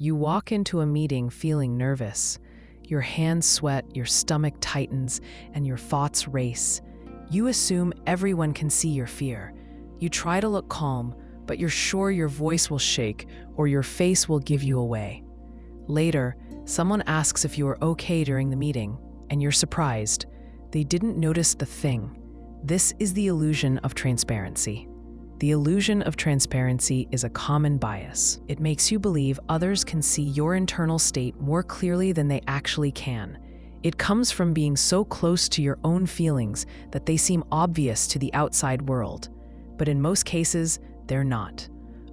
You walk into a meeting feeling nervous. Your hands sweat, your stomach tightens, and your thoughts race. You assume everyone can see your fear. You try to look calm, but you're sure your voice will shake or your face will give you away. Later, someone asks if you are okay during the meeting, and you're surprised. They didn't notice the thing. This is the illusion of transparency. The illusion of transparency is a common bias. It makes you believe others can see your internal state more clearly than they actually can. It comes from being so close to your own feelings that they seem obvious to the outside world. But in most cases, they're not.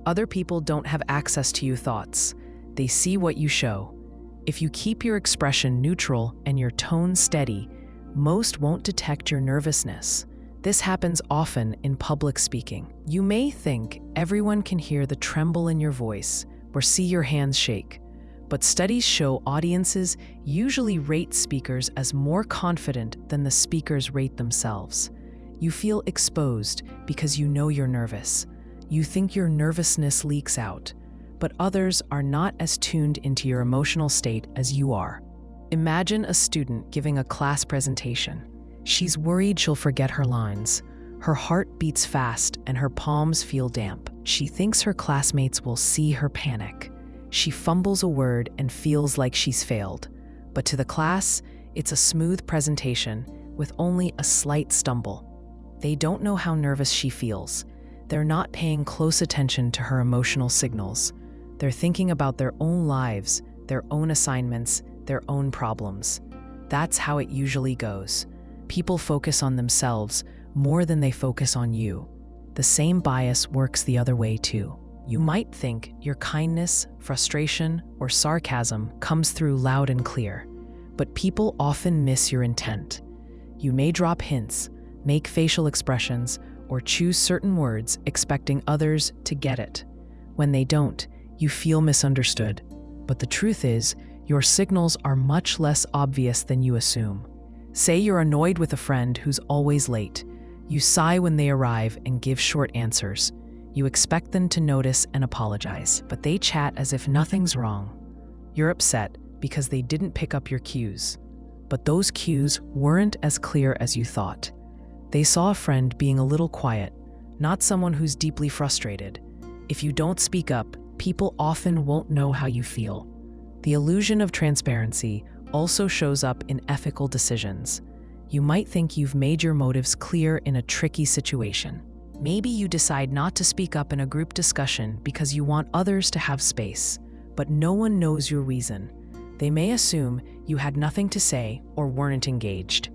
Other people don't have access to your thoughts. They see what you show. If you keep your expression neutral and your tone steady, most won't detect your nervousness. This happens often in public speaking. You may think everyone can hear the tremble in your voice or see your hands shake, but studies show audiences usually rate speakers as more confident than the speakers rate themselves. You feel exposed because you know you're nervous. You think your nervousness leaks out, but others are not as tuned into your emotional state as you are. Imagine a student giving a class presentation. She's worried she'll forget her lines. Her heart beats fast and her palms feel damp. She thinks her classmates will see her panic. She fumbles a word and feels like she's failed. But to the class, it's a smooth presentation with only a slight stumble. They don't know how nervous she feels. They're not paying close attention to her emotional signals. They're thinking about their own lives, their own assignments, their own problems. That's how it usually goes. People focus on themselves more than they focus on you. The same bias works the other way too. You might think your kindness, frustration, or sarcasm comes through loud and clear, but people often miss your intent. You may drop hints, make facial expressions, or choose certain words expecting others to get it. When they don't, you feel misunderstood. But the truth is, your signals are much less obvious than you assume. Say you're annoyed with a friend who's always late. You sigh when they arrive and give short answers. You expect them to notice and apologize, but they chat as if nothing's wrong. You're upset because they didn't pick up your cues. But those cues weren't as clear as you thought. They saw a friend being a little quiet, not someone who's deeply frustrated. If you don't speak up, people often won't know how you feel. The illusion of transparency also shows up in ethical decisions. You might think you've made your motives clear in a tricky situation. Maybe you decide not to speak up in a group discussion because you want others to have space, but no one knows your reason. They may assume you had nothing to say or weren't engaged.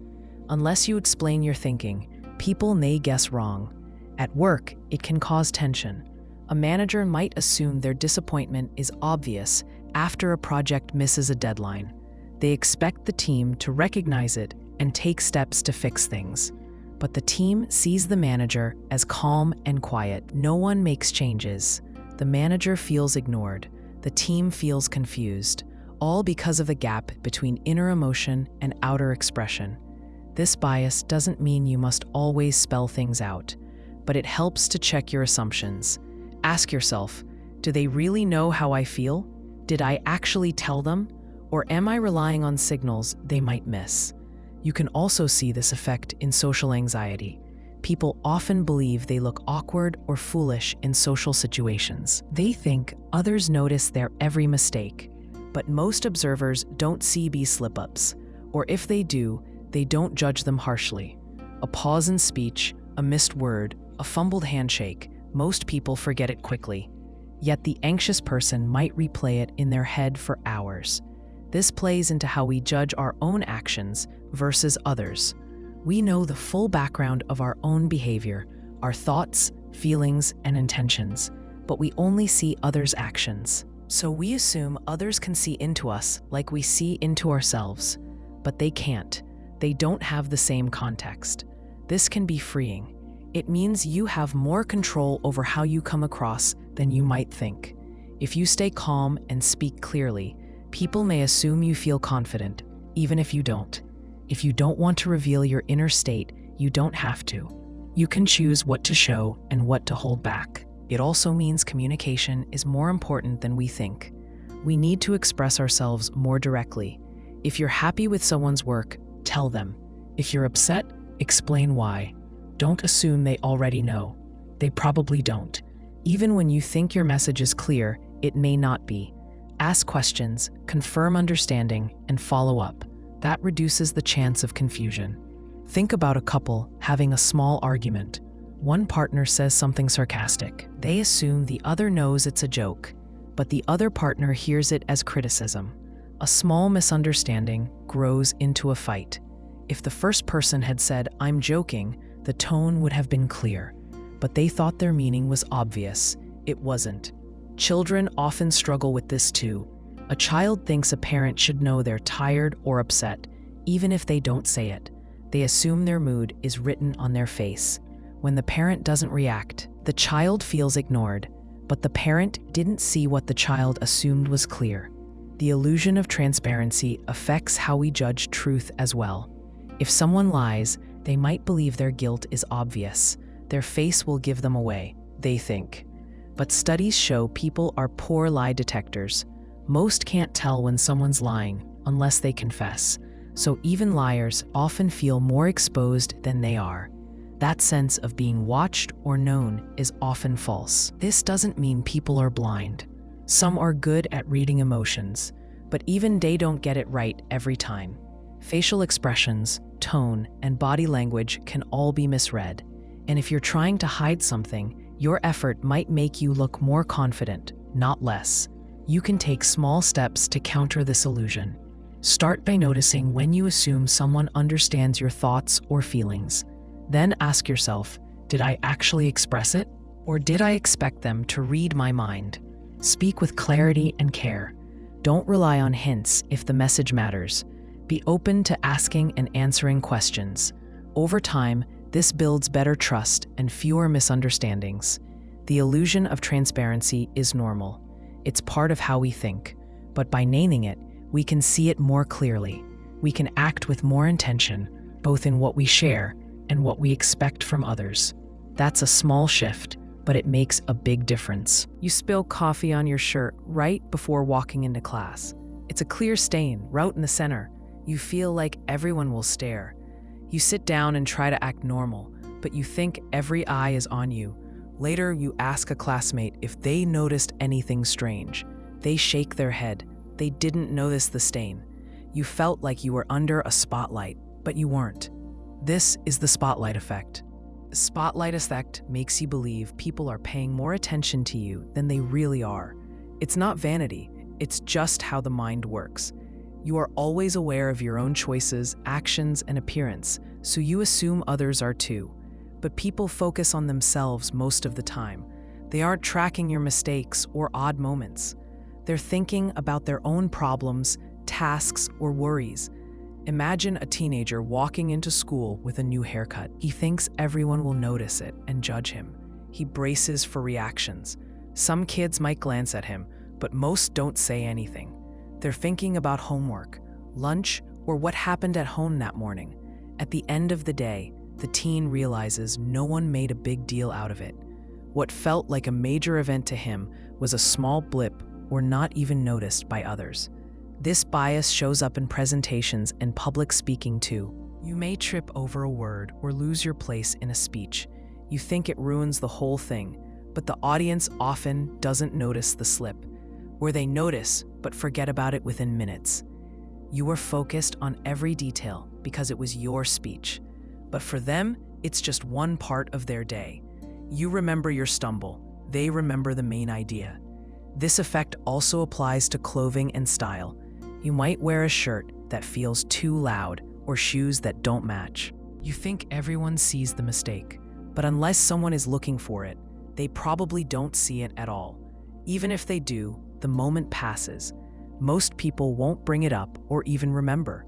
Unless you explain your thinking, people may guess wrong. At work, it can cause tension. A manager might assume their disappointment is obvious after a project misses a deadline. They expect the team to recognize it and take steps to fix things. But the team sees the manager as calm and quiet. No one makes changes. The manager feels ignored. The team feels confused, all because of the gap between inner emotion and outer expression. This bias doesn't mean you must always spell things out, but it helps to check your assumptions. Ask yourself, do they really know how I feel? Did I actually tell them? Or am I relying on signals they might miss? You can also see this effect in social anxiety. People often believe they look awkward or foolish in social situations. They think others notice their every mistake, but most observers don't see these slip-ups, or if they do, they don't judge them harshly. A pause in speech, a missed word, a fumbled handshake, most people forget it quickly. Yet the anxious person might replay it in their head for hours. This plays into how we judge our own actions versus others. We know the full background of our own behavior, our thoughts, feelings, and intentions, but we only see others' actions. So we assume others can see into us like we see into ourselves, but they can't. They don't have the same context. This can be freeing. It means you have more control over how you come across than you might think. If you stay calm and speak clearly, people may assume you feel confident, even if you don't. If you don't want to reveal your inner state, you don't have to. You can choose what to show and what to hold back. It also means communication is more important than we think. We need to express ourselves more directly. If you're happy with someone's work, tell them. If you're upset, explain why. Don't assume they already know. They probably don't. Even when you think your message is clear, it may not be. Ask questions, confirm understanding, and follow up. That reduces the chance of confusion. Think about a couple having a small argument. One partner says something sarcastic. They assume the other knows it's a joke, but the other partner hears it as criticism. A small misunderstanding grows into a fight. If the first person had said, "I'm joking," the tone would have been clear, but they thought their meaning was obvious. It wasn't. Children often struggle with this too. A child thinks a parent should know they're tired or upset, even if they don't say it. They assume their mood is written on their face. When the parent doesn't react, the child feels ignored, but the parent didn't see what the child assumed was clear. The illusion of transparency affects how we judge truth as well. If someone lies, they might believe their guilt is obvious. Their face will give them away, they think. But studies show people are poor lie detectors. Most can't tell when someone's lying unless they confess. So even liars often feel more exposed than they are. That sense of being watched or known is often false. This doesn't mean people are blind. Some are good at reading emotions, but even they don't get it right every time. Facial expressions, tone, and body language can all be misread. And if you're trying to hide something, your effort might make you look more confident, not less. You can take small steps to counter this illusion. Start by noticing when you assume someone understands your thoughts or feelings. Then ask yourself, did I actually express it? Or did I expect them to read my mind? Speak with clarity and care. Don't rely on hints if the message matters. Be open to asking and answering questions. Over time, this builds better trust and fewer misunderstandings. The illusion of transparency is normal. It's part of how we think. But by naming it, we can see it more clearly. We can act with more intention, both in what we share and what we expect from others. That's a small shift, but it makes a big difference. You spill coffee on your shirt right before walking into class. It's a clear stain right in the center. You feel like everyone will stare. You sit down and try to act normal, but you think every eye is on you. Later, you ask a classmate if they noticed anything strange. They shake their head. They didn't notice the stain. You felt like you were under a spotlight, but you weren't. This is the spotlight effect. The spotlight effect makes you believe people are paying more attention to you than they really are. It's not vanity, it's just how the mind works. You are always aware of your own choices, actions, and appearance, so you assume others are too. But people focus on themselves most of the time. They aren't tracking your mistakes or odd moments. They're thinking about their own problems, tasks, or worries. Imagine a teenager walking into school with a new haircut. He thinks everyone will notice it and judge him. He braces for reactions. Some kids might glance at him, but most don't say anything. They're thinking about homework, lunch, or what happened at home that morning. At the end of the day, the teen realizes no one made a big deal out of it. What felt like a major event to him was a small blip or not even noticed by others. This bias shows up in presentations and public speaking too. You may trip over a word or lose your place in a speech. You think it ruins the whole thing, but the audience often doesn't notice the slip, or they notice but forget about it within minutes. You were focused on every detail because it was your speech, but for them, it's just one part of their day. You remember your stumble, they remember the main idea. This effect also applies to clothing and style. You might wear a shirt that feels too loud or shoes that don't match. You think everyone sees the mistake, but unless someone is looking for it, they probably don't see it at all. Even if they do, the moment passes. Most people won't bring it up or even remember.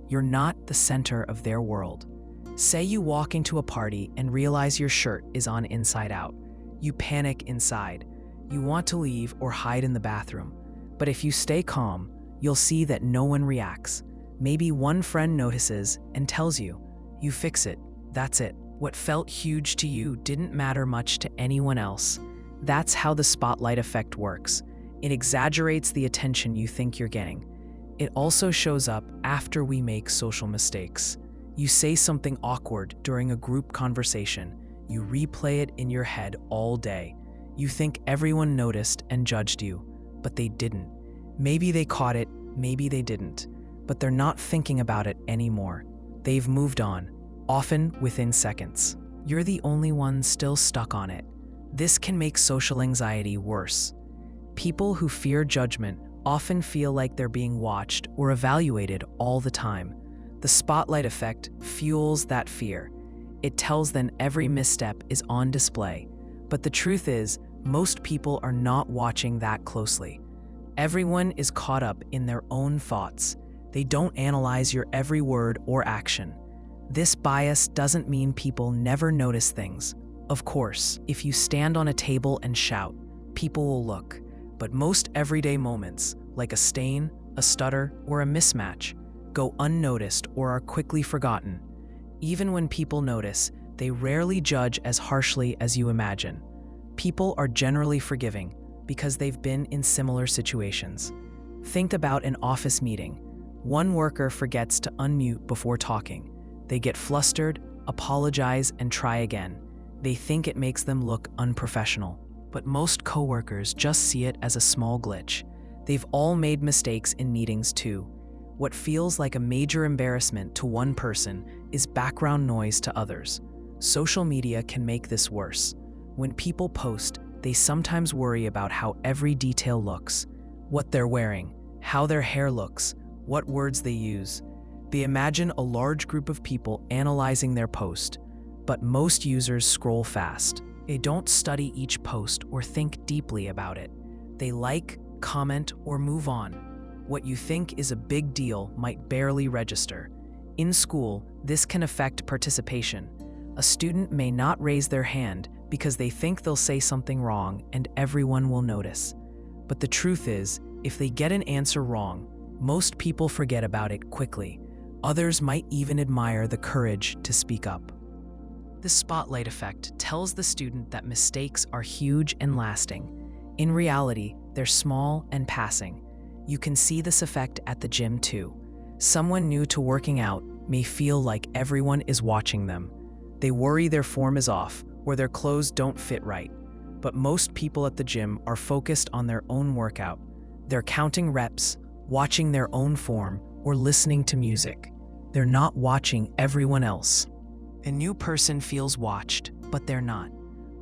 You're not the center of their world. Say you walk into a party and realize your shirt is on inside out. You panic inside. You want to leave or hide in the bathroom. But if you stay calm, you'll see that no one reacts. Maybe one friend notices and tells you. You fix it. That's it. What felt huge to you didn't matter much to anyone else. That's how the spotlight effect works. It exaggerates the attention you think you're getting. It also shows up after we make social mistakes. You say something awkward during a group conversation. You replay it in your head all day. You think everyone noticed and judged you, but they didn't. Maybe they caught it, maybe they didn't, but they're not thinking about it anymore. They've moved on, often within seconds. You're the only one still stuck on it. This can make social anxiety worse. People who fear judgment often feel like they're being watched or evaluated all the time. The spotlight effect fuels that fear. It tells them every misstep is on display. But the truth is, most people are not watching that closely. Everyone is caught up in their own thoughts. They don't analyze your every word or action. This bias doesn't mean people never notice things. Of course, if you stand on a table and shout, people will look. But most everyday moments, like a stain, a stutter, or a mismatch, go unnoticed or are quickly forgotten. Even when people notice, they rarely judge as harshly as you imagine. People are generally forgiving because they've been in similar situations. Think about an office meeting. One worker forgets to unmute before talking. They get flustered, apologize, and try again. They think it makes them look unprofessional. But most coworkers just see it as a small glitch. They've all made mistakes in meetings too. What feels like a major embarrassment to one person is background noise to others. Social media can make this worse. When people post, they sometimes worry about how every detail looks, what they're wearing, how their hair looks, what words they use. They imagine a large group of people analyzing their post, but most users scroll fast. They don't study each post or think deeply about it. They like, comment, or move on. What you think is a big deal might barely register. In school, this can affect participation. A student may not raise their hand because they think they'll say something wrong and everyone will notice. But the truth is, if they get an answer wrong, most people forget about it quickly. Others might even admire the courage to speak up. The spotlight effect tells the student that mistakes are huge and lasting. In reality, they're small and passing. You can see this effect at the gym too. Someone new to working out may feel like everyone is watching them. They worry their form is off or their clothes don't fit right. But most people at the gym are focused on their own workout. They're counting reps, watching their own form, or listening to music. They're not watching everyone else. A new person feels watched, but they're not.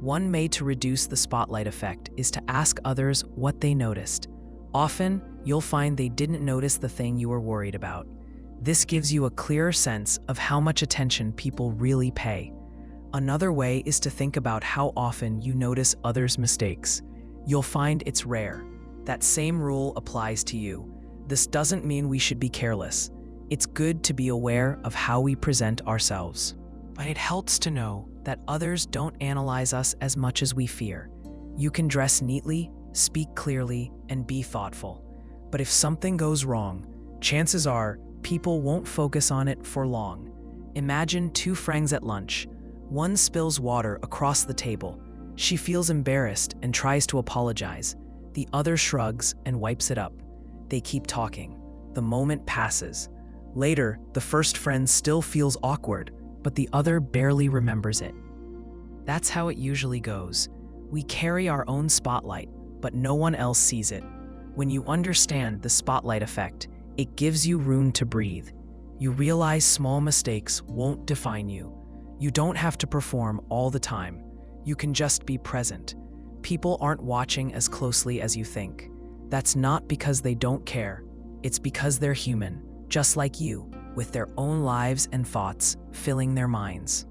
One way to reduce the spotlight effect is to ask others what they noticed. Often, you'll find they didn't notice the thing you were worried about. This gives you a clearer sense of how much attention people really pay. Another way is to think about how often you notice others' mistakes. You'll find it's rare. That same rule applies to you. This doesn't mean we should be careless. It's good to be aware of how we present ourselves. But it helps to know that others don't analyze us as much as we fear. You can dress neatly, speak clearly, and be thoughtful. But if something goes wrong, chances are people won't focus on it for long. Imagine two friends at lunch. One spills water across the table. She feels embarrassed and tries to apologize. The other shrugs and wipes it up. They keep talking. The moment passes. Later, the first friend still feels awkward, but the other barely remembers it. That's how it usually goes. We carry our own spotlight, but no one else sees it. When you understand the spotlight effect, it gives you room to breathe. You realize small mistakes won't define you. You don't have to perform all the time. You can just be present. People aren't watching as closely as you think. That's not because they don't care. It's because they're human, just like you, with their own lives and thoughts filling their minds.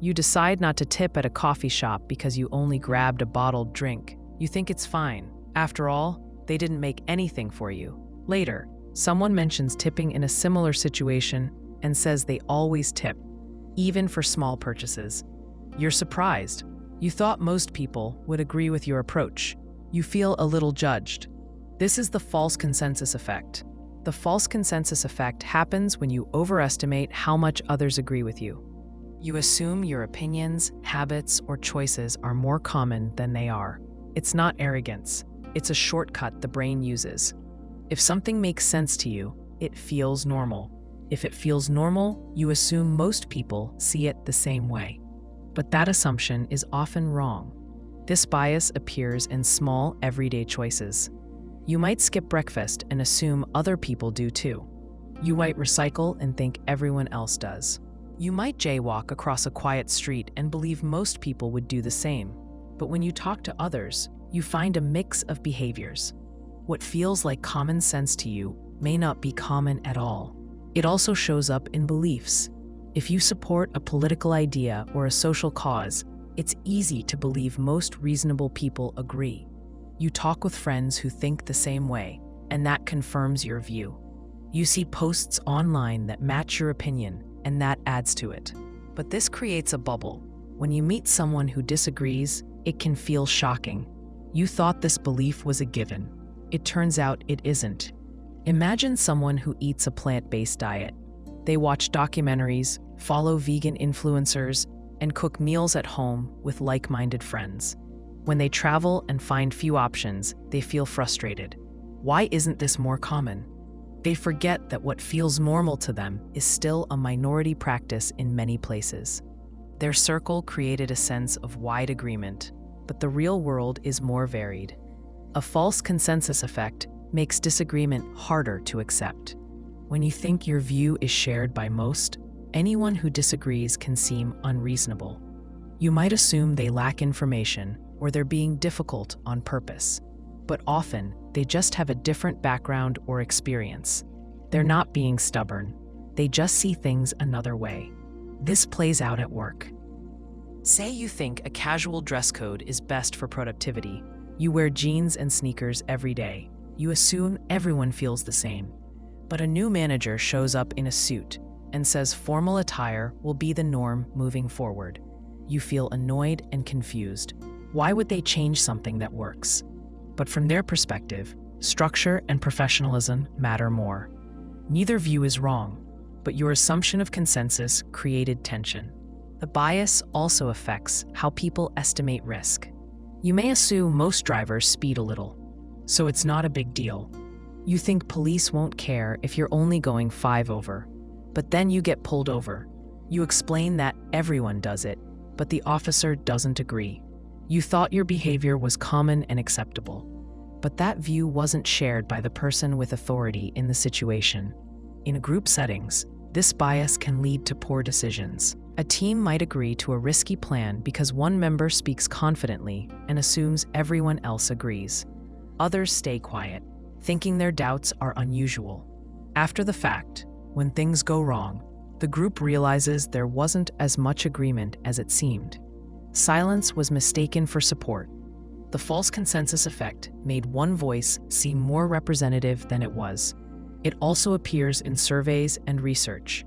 You decide not to tip at a coffee shop because you only grabbed a bottled drink. You think it's fine. After all, they didn't make anything for you. Later, someone mentions tipping in a similar situation and says they always tip, even for small purchases. You're surprised. You thought most people would agree with your approach. You feel a little judged. This is the false consensus effect. The false consensus effect happens when you overestimate how much others agree with you. You assume your opinions, habits, or choices are more common than they are. It's not arrogance. It's a shortcut the brain uses. If something makes sense to you, it feels normal. If it feels normal, you assume most people see it the same way. But that assumption is often wrong. This bias appears in small, everyday choices. You might skip breakfast and assume other people do too. You might recycle and think everyone else does. You might jaywalk across a quiet street and believe most people would do the same. But when you talk to others, you find a mix of behaviors. What feels like common sense to you may not be common at all. It also shows up in beliefs. If you support a political idea or a social cause, it's easy to believe most reasonable people agree. You talk with friends who think the same way, and that confirms your view. You see posts online that match your opinion, and that adds to it. But this creates a bubble. When you meet someone who disagrees, it can feel shocking. You thought this belief was a given. It turns out it isn't. Imagine someone who eats a plant-based diet. They watch documentaries, follow vegan influencers, and cook meals at home with like-minded friends. When they travel and find few options, they feel frustrated. Why isn't this more common? They forget that what feels normal to them is still a minority practice in many places. Their circle created a sense of wide agreement, but the real world is more varied. A false consensus effect makes disagreement harder to accept. When you think your view is shared by most, anyone who disagrees can seem unreasonable. You might assume they lack information or they're being difficult on purpose, but often they just have a different background or experience. They're not being stubborn, they just see things another way. This plays out at work. Say you think a casual dress code is best for productivity. You wear jeans and sneakers every day. You assume everyone feels the same. But a new manager shows up in a suit and says formal attire will be the norm moving forward. You feel annoyed and confused. Why would they change something that works? But from their perspective, structure and professionalism matter more. Neither view is wrong, but your assumption of consensus created tension. The bias also affects how people estimate risk. You may assume most drivers speed a little, so it's not a big deal. You think police won't care if you're only going 5 over, but then you get pulled over. You explain that everyone does it, but the officer doesn't agree. You thought your behavior was common and acceptable, but that view wasn't shared by the person with authority in the situation. In group settings, this bias can lead to poor decisions. A team might agree to a risky plan because one member speaks confidently and assumes everyone else agrees. Others stay quiet, thinking their doubts are unusual. After the fact, when things go wrong, the group realizes there wasn't as much agreement as it seemed. Silence was mistaken for support. The false consensus effect made one voice seem more representative than it was. It also appears in surveys and research.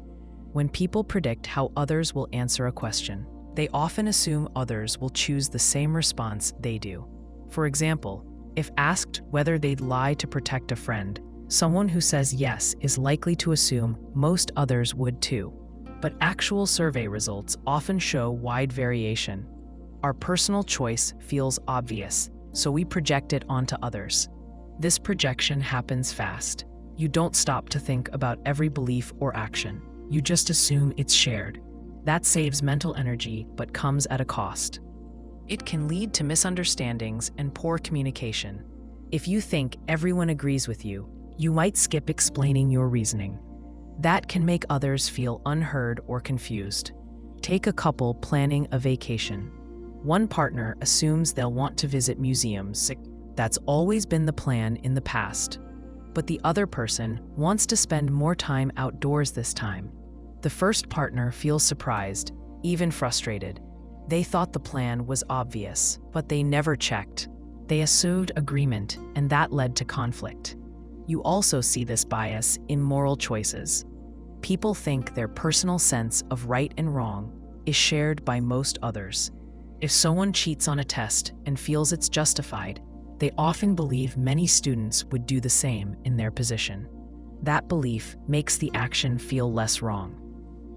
When people predict how others will answer a question, they often assume others will choose the same response they do. For example, if asked whether they'd lie to protect a friend, someone who says yes is likely to assume most others would too. But actual survey results often show wide variation. Our personal choice feels obvious, so we project it onto others. This projection happens fast. You don't stop to think about every belief or action. You just assume it's shared. That saves mental energy, but comes at a cost. It can lead to misunderstandings and poor communication. If you think everyone agrees with you, you might skip explaining your reasoning. That can make others feel unheard or confused. Take a couple planning a vacation. One partner assumes they'll want to visit museums. That's always been the plan in the past. But the other person wants to spend more time outdoors this time. The first partner feels surprised, even frustrated. They thought the plan was obvious, but they never checked. They assumed agreement, and that led to conflict. You also see this bias in moral choices. People think their personal sense of right and wrong is shared by most others. If someone cheats on a test and feels it's justified, they often believe many students would do the same in their position. That belief makes the action feel less wrong.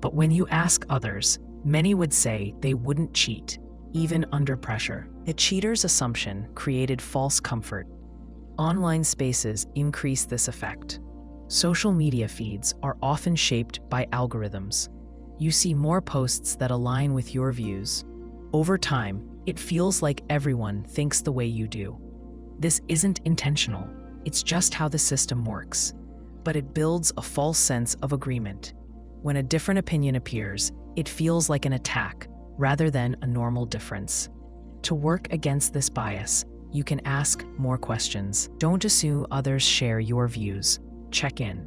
But when you ask others, many would say they wouldn't cheat, even under pressure. The cheater's assumption created false comfort. Online spaces increase this effect. Social media feeds are often shaped by algorithms. You see more posts that align with your views. Over time, it feels like everyone thinks the way you do. This isn't intentional, it's just how the system works. But it builds a false sense of agreement. When a different opinion appears, it feels like an attack rather than a normal difference. To work against this bias, you can ask more questions. Don't assume others share your views. Check in.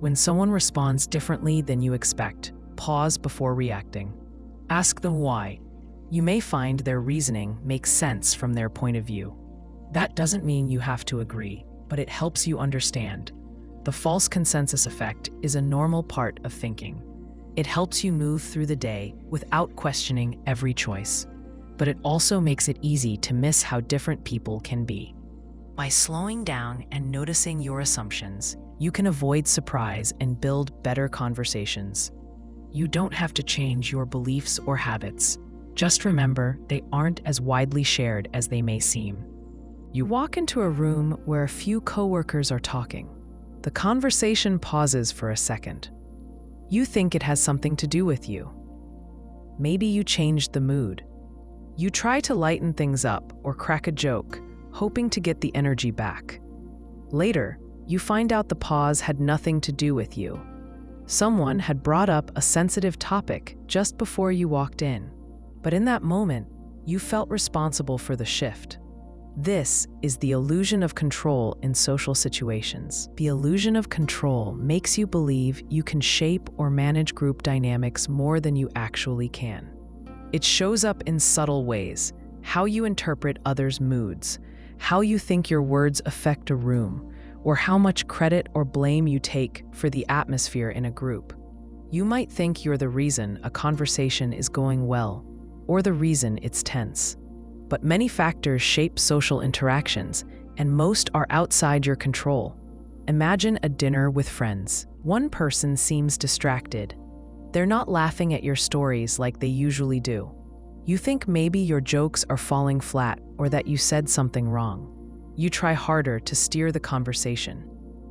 When someone responds differently than you expect, pause before reacting. Ask them why. You may find their reasoning makes sense from their point of view. That doesn't mean you have to agree, but it helps you understand. The false consensus effect is a normal part of thinking. It helps you move through the day without questioning every choice. But it also makes it easy to miss how different people can be. By slowing down and noticing your assumptions, you can avoid surprise and build better conversations. You don't have to change your beliefs or habits. Just remember, they aren't as widely shared as they may seem. You walk into a room where a few coworkers are talking. The conversation pauses for a second. You think it has something to do with you. Maybe you changed the mood. You try to lighten things up or crack a joke, hoping to get the energy back. Later, you find out the pause had nothing to do with you. Someone had brought up a sensitive topic just before you walked in. But in that moment, you felt responsible for the shift. This is the illusion of control in social situations. The illusion of control makes you believe you can shape or manage group dynamics more than you actually can. It shows up in subtle ways: how you interpret others' moods, how you think your words affect a room, or how much credit or blame you take for the atmosphere in a group. You might think you're the reason a conversation is going well, or the reason it's tense. But many factors shape social interactions, and most are outside your control. Imagine a dinner with friends. One person seems distracted. They're not laughing at your stories like they usually do. You think maybe your jokes are falling flat or that you said something wrong. You try harder to steer the conversation.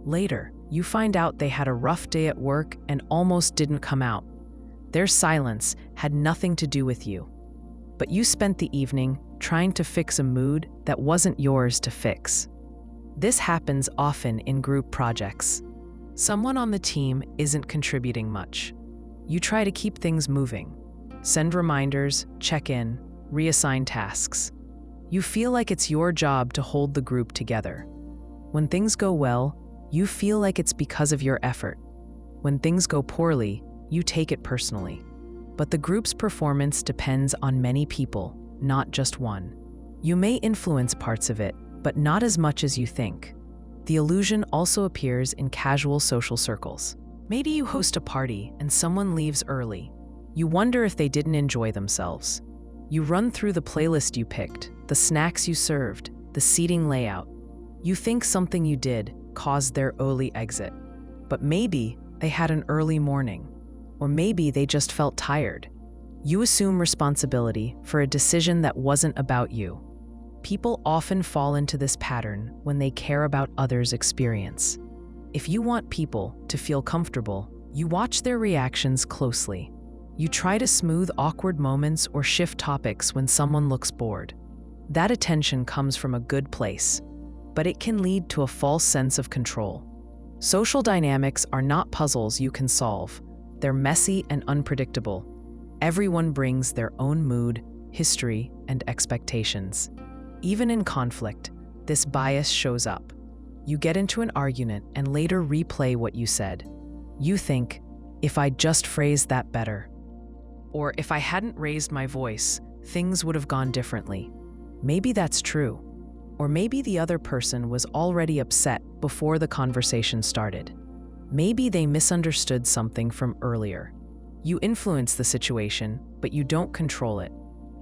Later, you find out they had a rough day at work and almost didn't come out. Their silence had nothing to do with you. But you spent the evening trying to fix a mood that wasn't yours to fix. This happens often in group projects. Someone on the team isn't contributing much. You try to keep things moving. Send reminders, check in, reassign tasks. You feel like it's your job to hold the group together. When things go well, you feel like it's because of your effort. When things go poorly, you take it personally. But the group's performance depends on many people, not just one. You may influence parts of it, but not as much as you think. The illusion also appears in casual social circles. Maybe you host a party and someone leaves early. You wonder if they didn't enjoy themselves. You run through the playlist you picked, the snacks you served, the seating layout. You think something you did caused their early exit. But maybe they had an early morning, or maybe they just felt tired. You assume responsibility for a decision that wasn't about you. People often fall into this pattern when they care about others' experience. If you want people to feel comfortable, you watch their reactions closely. You try to smooth awkward moments or shift topics when someone looks bored. That attention comes from a good place, but it can lead to a false sense of control. Social dynamics are not puzzles you can solve. They're messy and unpredictable. Everyone brings their own mood, history, and expectations. Even in conflict, this bias shows up. You get into an argument and later replay what you said. You think, if I just phrased that better, or if I hadn't raised my voice, things would have gone differently. Maybe that's true. Or maybe the other person was already upset before the conversation started. Maybe they misunderstood something from earlier. You influence the situation, but you don't control it.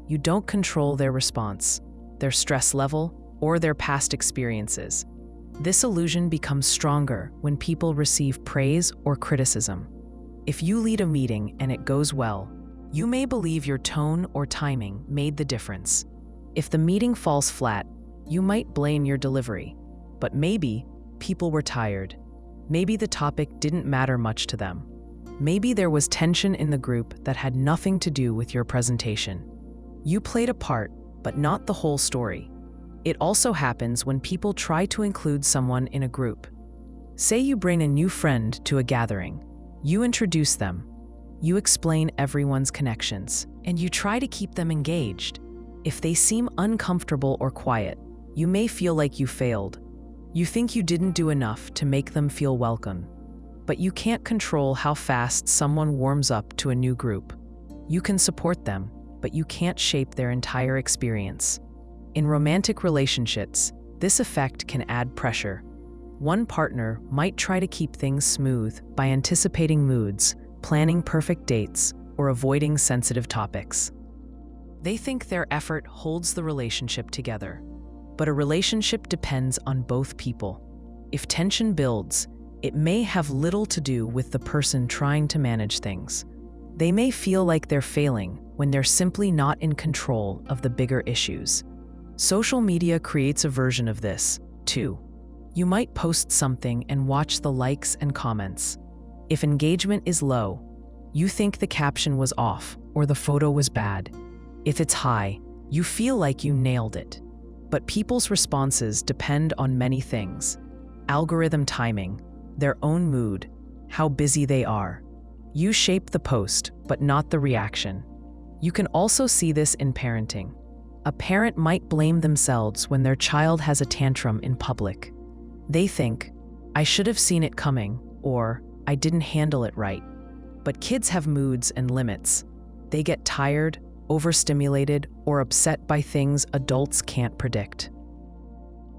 You don't control their response, their stress level, or their past experiences. This illusion becomes stronger when people receive praise or criticism. If you lead a meeting and it goes well, you may believe your tone or timing made the difference. If the meeting falls flat, you might blame your delivery. But maybe people were tired. Maybe the topic didn't matter much to them. Maybe there was tension in the group that had nothing to do with your presentation. You played a part, but not the whole story. It also happens when people try to include someone in a group. Say you bring a new friend to a gathering. You introduce them. You explain everyone's connections, and you try to keep them engaged. If they seem uncomfortable or quiet, you may feel like you failed. You think you didn't do enough to make them feel welcome. But you can't control how fast someone warms up to a new group. You can support them, but you can't shape their entire experience. In romantic relationships, this effect can add pressure. One partner might try to keep things smooth by anticipating moods, planning perfect dates, or avoiding sensitive topics. They think their effort holds the relationship together. But a relationship depends on both people. If tension builds, it may have little to do with the person trying to manage things. They may feel like they're failing when they're simply not in control of the bigger issues. Social media creates a version of this, too. You might post something and watch the likes and comments. If engagement is low, you think the caption was off or the photo was bad. If it's high, you feel like you nailed it. But people's responses depend on many things: algorithm timing, their own mood, how busy they are. You shape the post, but not the reaction. You can also see this in parenting. A parent might blame themselves when their child has a tantrum in public. They think, "I should have seen it coming," or "I didn't handle it right." But kids have moods and limits. They get tired, overstimulated, or upset by things adults can't predict.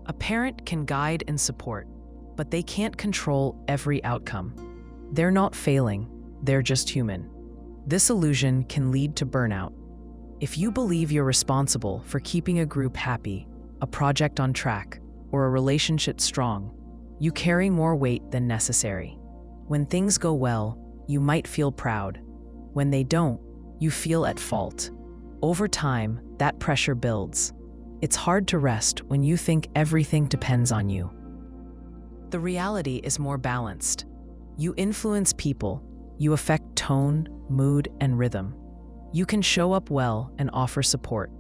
A parent can guide and support, but they can't control every outcome. They're not failing, they're just human. This illusion can lead to burnout. If you believe you're responsible for keeping a group happy, a project on track, or a relationship strong, you carry more weight than necessary. When things go well, you might feel proud. When they don't, you feel at fault. Over time, that pressure builds. It's hard to rest when you think everything depends on you. The reality is more balanced. You influence people. You affect tone, mood, and rhythm. You can show up well and offer support,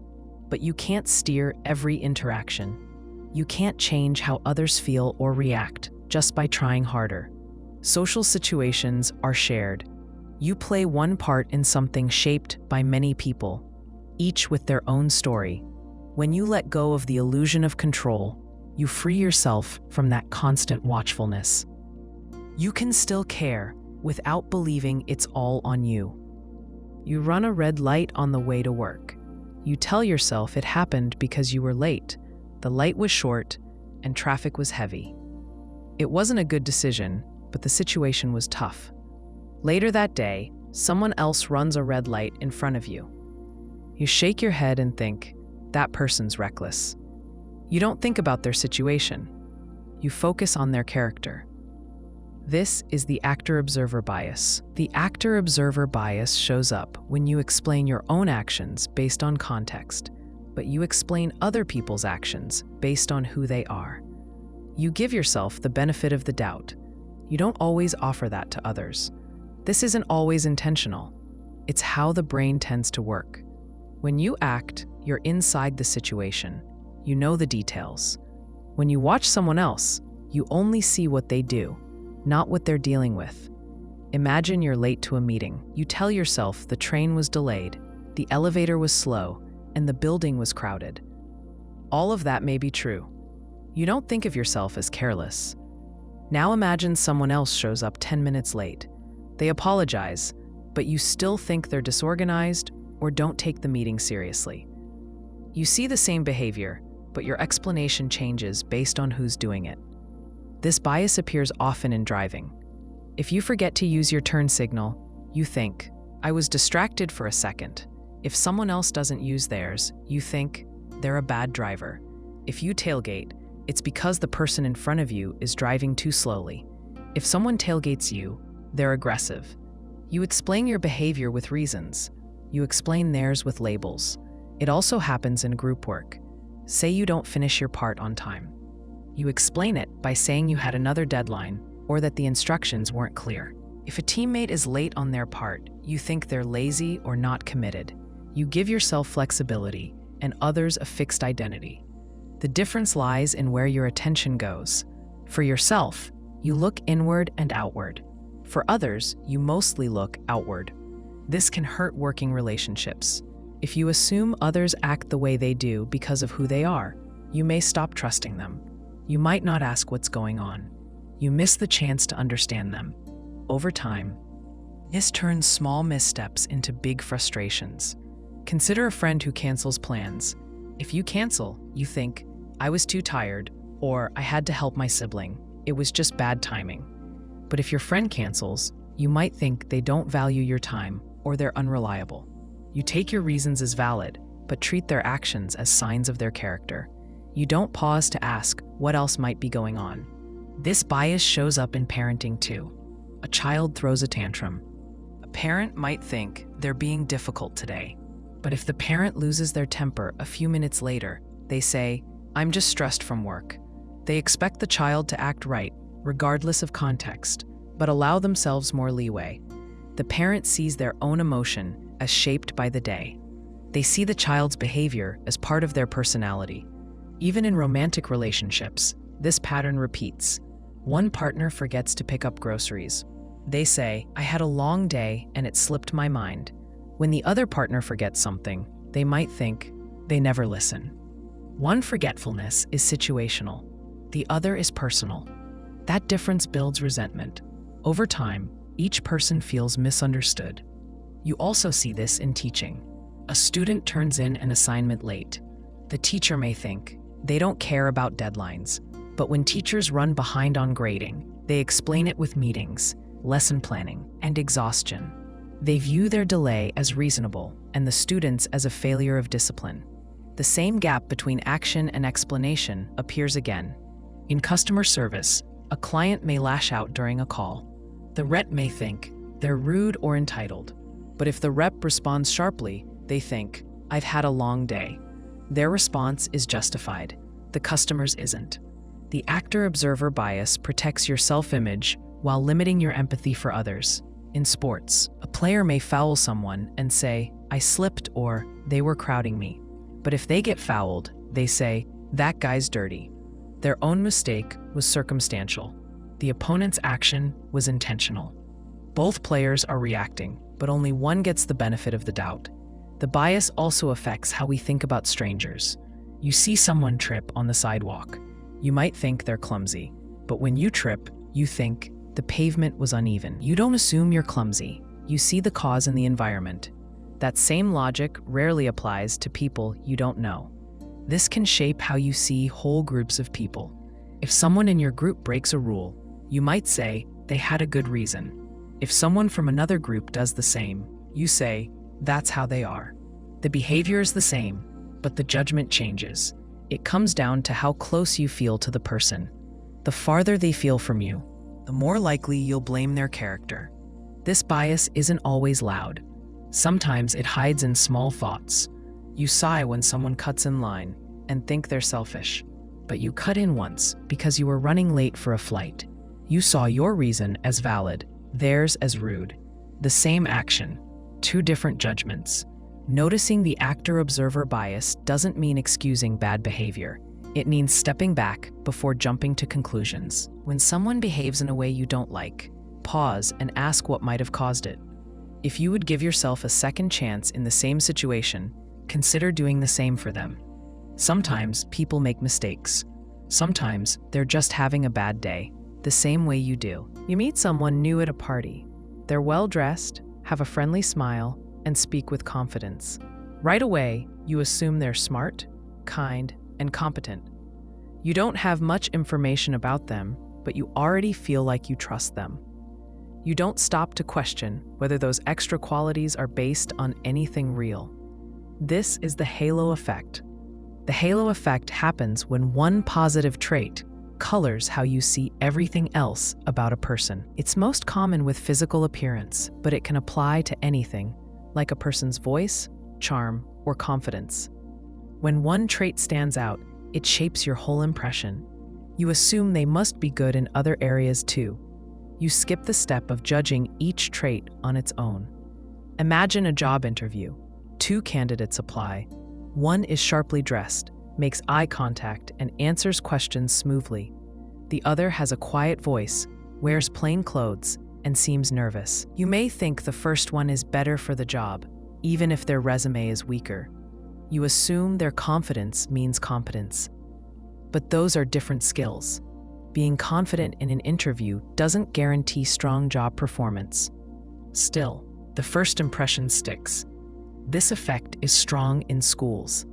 but you can't steer every interaction. You can't change how others feel or react just by trying harder. Social situations are shared. You play one part in something shaped by many people, each with their own story. When you let go of the illusion of control, you free yourself from that constant watchfulness. You can still care without believing it's all on you. You run a red light on the way to work. You tell yourself it happened because you were late, the light was short, and traffic was heavy. It wasn't a good decision, but the situation was tough. Later that day, someone else runs a red light in front of you. You shake your head and think, that person's reckless. You don't think about their situation. You focus on their character. This is the actor-observer bias. The actor-observer bias shows up when you explain your own actions based on context, but you explain other people's actions based on who they are. You give yourself the benefit of the doubt. You don't always offer that to others. This isn't always intentional. It's how the brain tends to work. When you act, you're inside the situation. You know the details. When you watch someone else, you only see what they do, not what they're dealing with. Imagine you're late to a meeting. You tell yourself the train was delayed, the elevator was slow, and the building was crowded. All of that may be true. You don't think of yourself as careless. Now imagine someone else shows up 10 minutes late. They apologize, but you still think they're disorganized or don't take the meeting seriously. You see the same behavior, but your explanation changes based on who's doing it. This bias appears often in driving. If you forget to use your turn signal, you think, I was distracted for a second. If someone else doesn't use theirs, you think, they're a bad driver. If you tailgate, it's because the person in front of you is driving too slowly. If someone tailgates you, they're aggressive. You explain your behavior with reasons. You explain theirs with labels. It also happens in group work. Say you don't finish your part on time. You explain it by saying you had another deadline or that the instructions weren't clear. If a teammate is late on their part, you think they're lazy or not committed. You give yourself flexibility and others a fixed identity. The difference lies in where your attention goes. For yourself, you look inward and outward. For others, you mostly look outward. This can hurt working relationships. If you assume others act the way they do because of who they are, you may stop trusting them. You might not ask what's going on. You miss the chance to understand them. Over time, this turns small missteps into big frustrations. Consider a friend who cancels plans. If you cancel, you think, I was too tired, or I had to help my sibling. It was just bad timing. But if your friend cancels, you might think they don't value your time or they're unreliable. You take your reasons as valid, but treat their actions as signs of their character. You don't pause to ask what else might be going on. This bias shows up in parenting too. A child throws a tantrum. A parent might think they're being difficult today. But if the parent loses their temper a few minutes later, they say, I'm just stressed from work. They expect the child to act right, regardless of context, but allow themselves more leeway. The parent sees their own emotion as shaped by the day. They see the child's behavior as part of their personality. Even in romantic relationships, this pattern repeats. One partner forgets to pick up groceries. They say, I had a long day and it slipped my mind. When the other partner forgets something, they might think, they never listen. One forgetfulness is situational. The other is personal. That difference builds resentment. Over time, each person feels misunderstood. You also see this in teaching. A student turns in an assignment late. The teacher may think, they don't care about deadlines. But when teachers run behind on grading, they explain it with meetings, lesson planning, and exhaustion. They view their delay as reasonable and the students as a failure of discipline. The same gap between action and explanation appears again. In customer service, a client may lash out during a call. The rep may think they're rude or entitled. But if the rep responds sharply, they think, I've had a long day. Their response is justified. The customer's isn't. The actor-observer bias protects your self-image while limiting your empathy for others. In sports, a player may foul someone and say, I slipped or they were crowding me. But if they get fouled, they say, that guy's dirty. Their own mistake was circumstantial. The opponent's action was intentional. Both players are reacting, but only one gets the benefit of the doubt. The bias also affects how we think about strangers. You see someone trip on the sidewalk. You might think they're clumsy, but when you trip, you think the pavement was uneven. You don't assume you're clumsy. You see the cause in the environment. That same logic rarely applies to people you don't know. This can shape how you see whole groups of people. If someone in your group breaks a rule, you might say they had a good reason. If someone from another group does the same, you say, that's how they are. The behavior is the same, but the judgment changes. It comes down to how close you feel to the person. The farther they feel from you, the more likely you'll blame their character. This bias isn't always loud. Sometimes it hides in small thoughts. You sigh when someone cuts in line and think they're selfish. But you cut in once because you were running late for a flight. You saw your reason as valid, theirs as rude. The same action, two different judgments. Noticing the actor-observer bias doesn't mean excusing bad behavior. It means stepping back before jumping to conclusions. When someone behaves in a way you don't like, pause and ask what might have caused it. If you would give yourself a second chance in the same situation, consider doing the same for them. Sometimes people make mistakes. Sometimes they're just having a bad day, the same way you do. You meet someone new at a party. They're well-dressed, have a friendly smile, and speak with confidence. Right away, you assume they're smart, kind, and competent. You don't have much information about them, but you already feel like you trust them. You don't stop to question whether those extra qualities are based on anything real. This is the halo effect. The halo effect happens when one positive trait colors how you see everything else about a person. It's most common with physical appearance, but it can apply to anything, like a person's voice, charm, or confidence. When one trait stands out, it shapes your whole impression. You assume they must be good in other areas too. You skip the step of judging each trait on its own. Imagine a job interview. 2 candidates apply. One is sharply dressed, makes eye contact, and answers questions smoothly. The other has a quiet voice, wears plain clothes, and seems nervous. You may think the first one is better for the job, even if their resume is weaker. You assume their confidence means competence. But those are different skills. Being confident in an interview doesn't guarantee strong job performance. Still, the first impression sticks. This effect is strong in schools.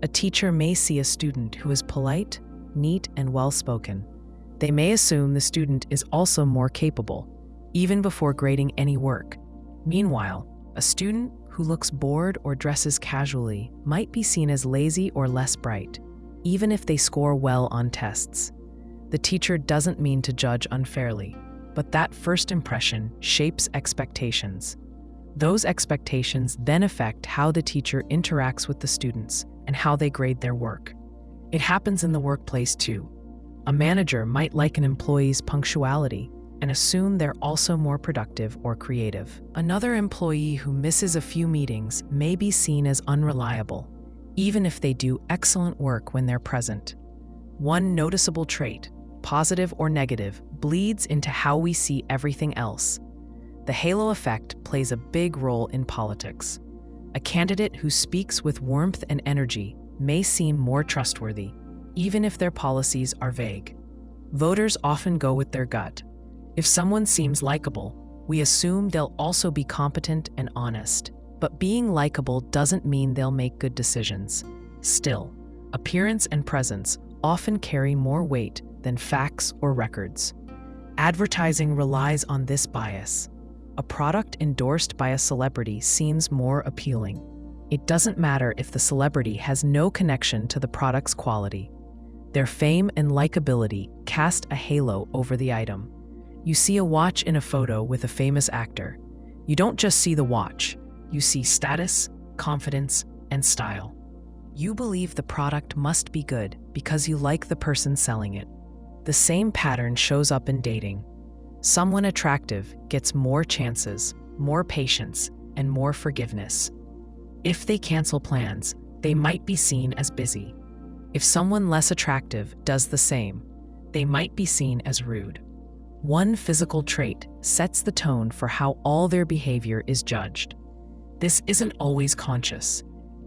A teacher may see a student who is polite, neat, and well-spoken. They may assume the student is also more capable, even before grading any work. Meanwhile, a student who looks bored or dresses casually might be seen as lazy or less bright, even if they score well on tests. The teacher doesn't mean to judge unfairly, but that first impression shapes expectations. Those expectations then affect how the teacher interacts with the students and how they grade their work. It happens in the workplace too. A manager might like an employee's punctuality and assume they're also more productive or creative. Another employee who misses a few meetings may be seen as unreliable, even if they do excellent work when they're present. One noticeable trait, positive or negative, bleeds into how we see everything else. The halo effect plays a big role in politics. A candidate who speaks with warmth and energy may seem more trustworthy, even if their policies are vague. Voters often go with their gut. If someone seems likable, we assume they'll also be competent and honest. But being likable doesn't mean they'll make good decisions. Still, appearance and presence often carry more weight than facts or records. Advertising relies on this bias. A product endorsed by a celebrity seems more appealing. It doesn't matter if the celebrity has no connection to the product's quality. Their fame and likability cast a halo over the item. You see a watch in a photo with a famous actor. You don't just see the watch. You see status, confidence, and style. You believe the product must be good because you like the person selling it. The same pattern shows up in dating. Someone attractive gets more chances, more patience, and more forgiveness. If they cancel plans, they might be seen as busy. If someone less attractive does the same, they might be seen as rude. One physical trait sets the tone for how all their behavior is judged. This isn't always conscious.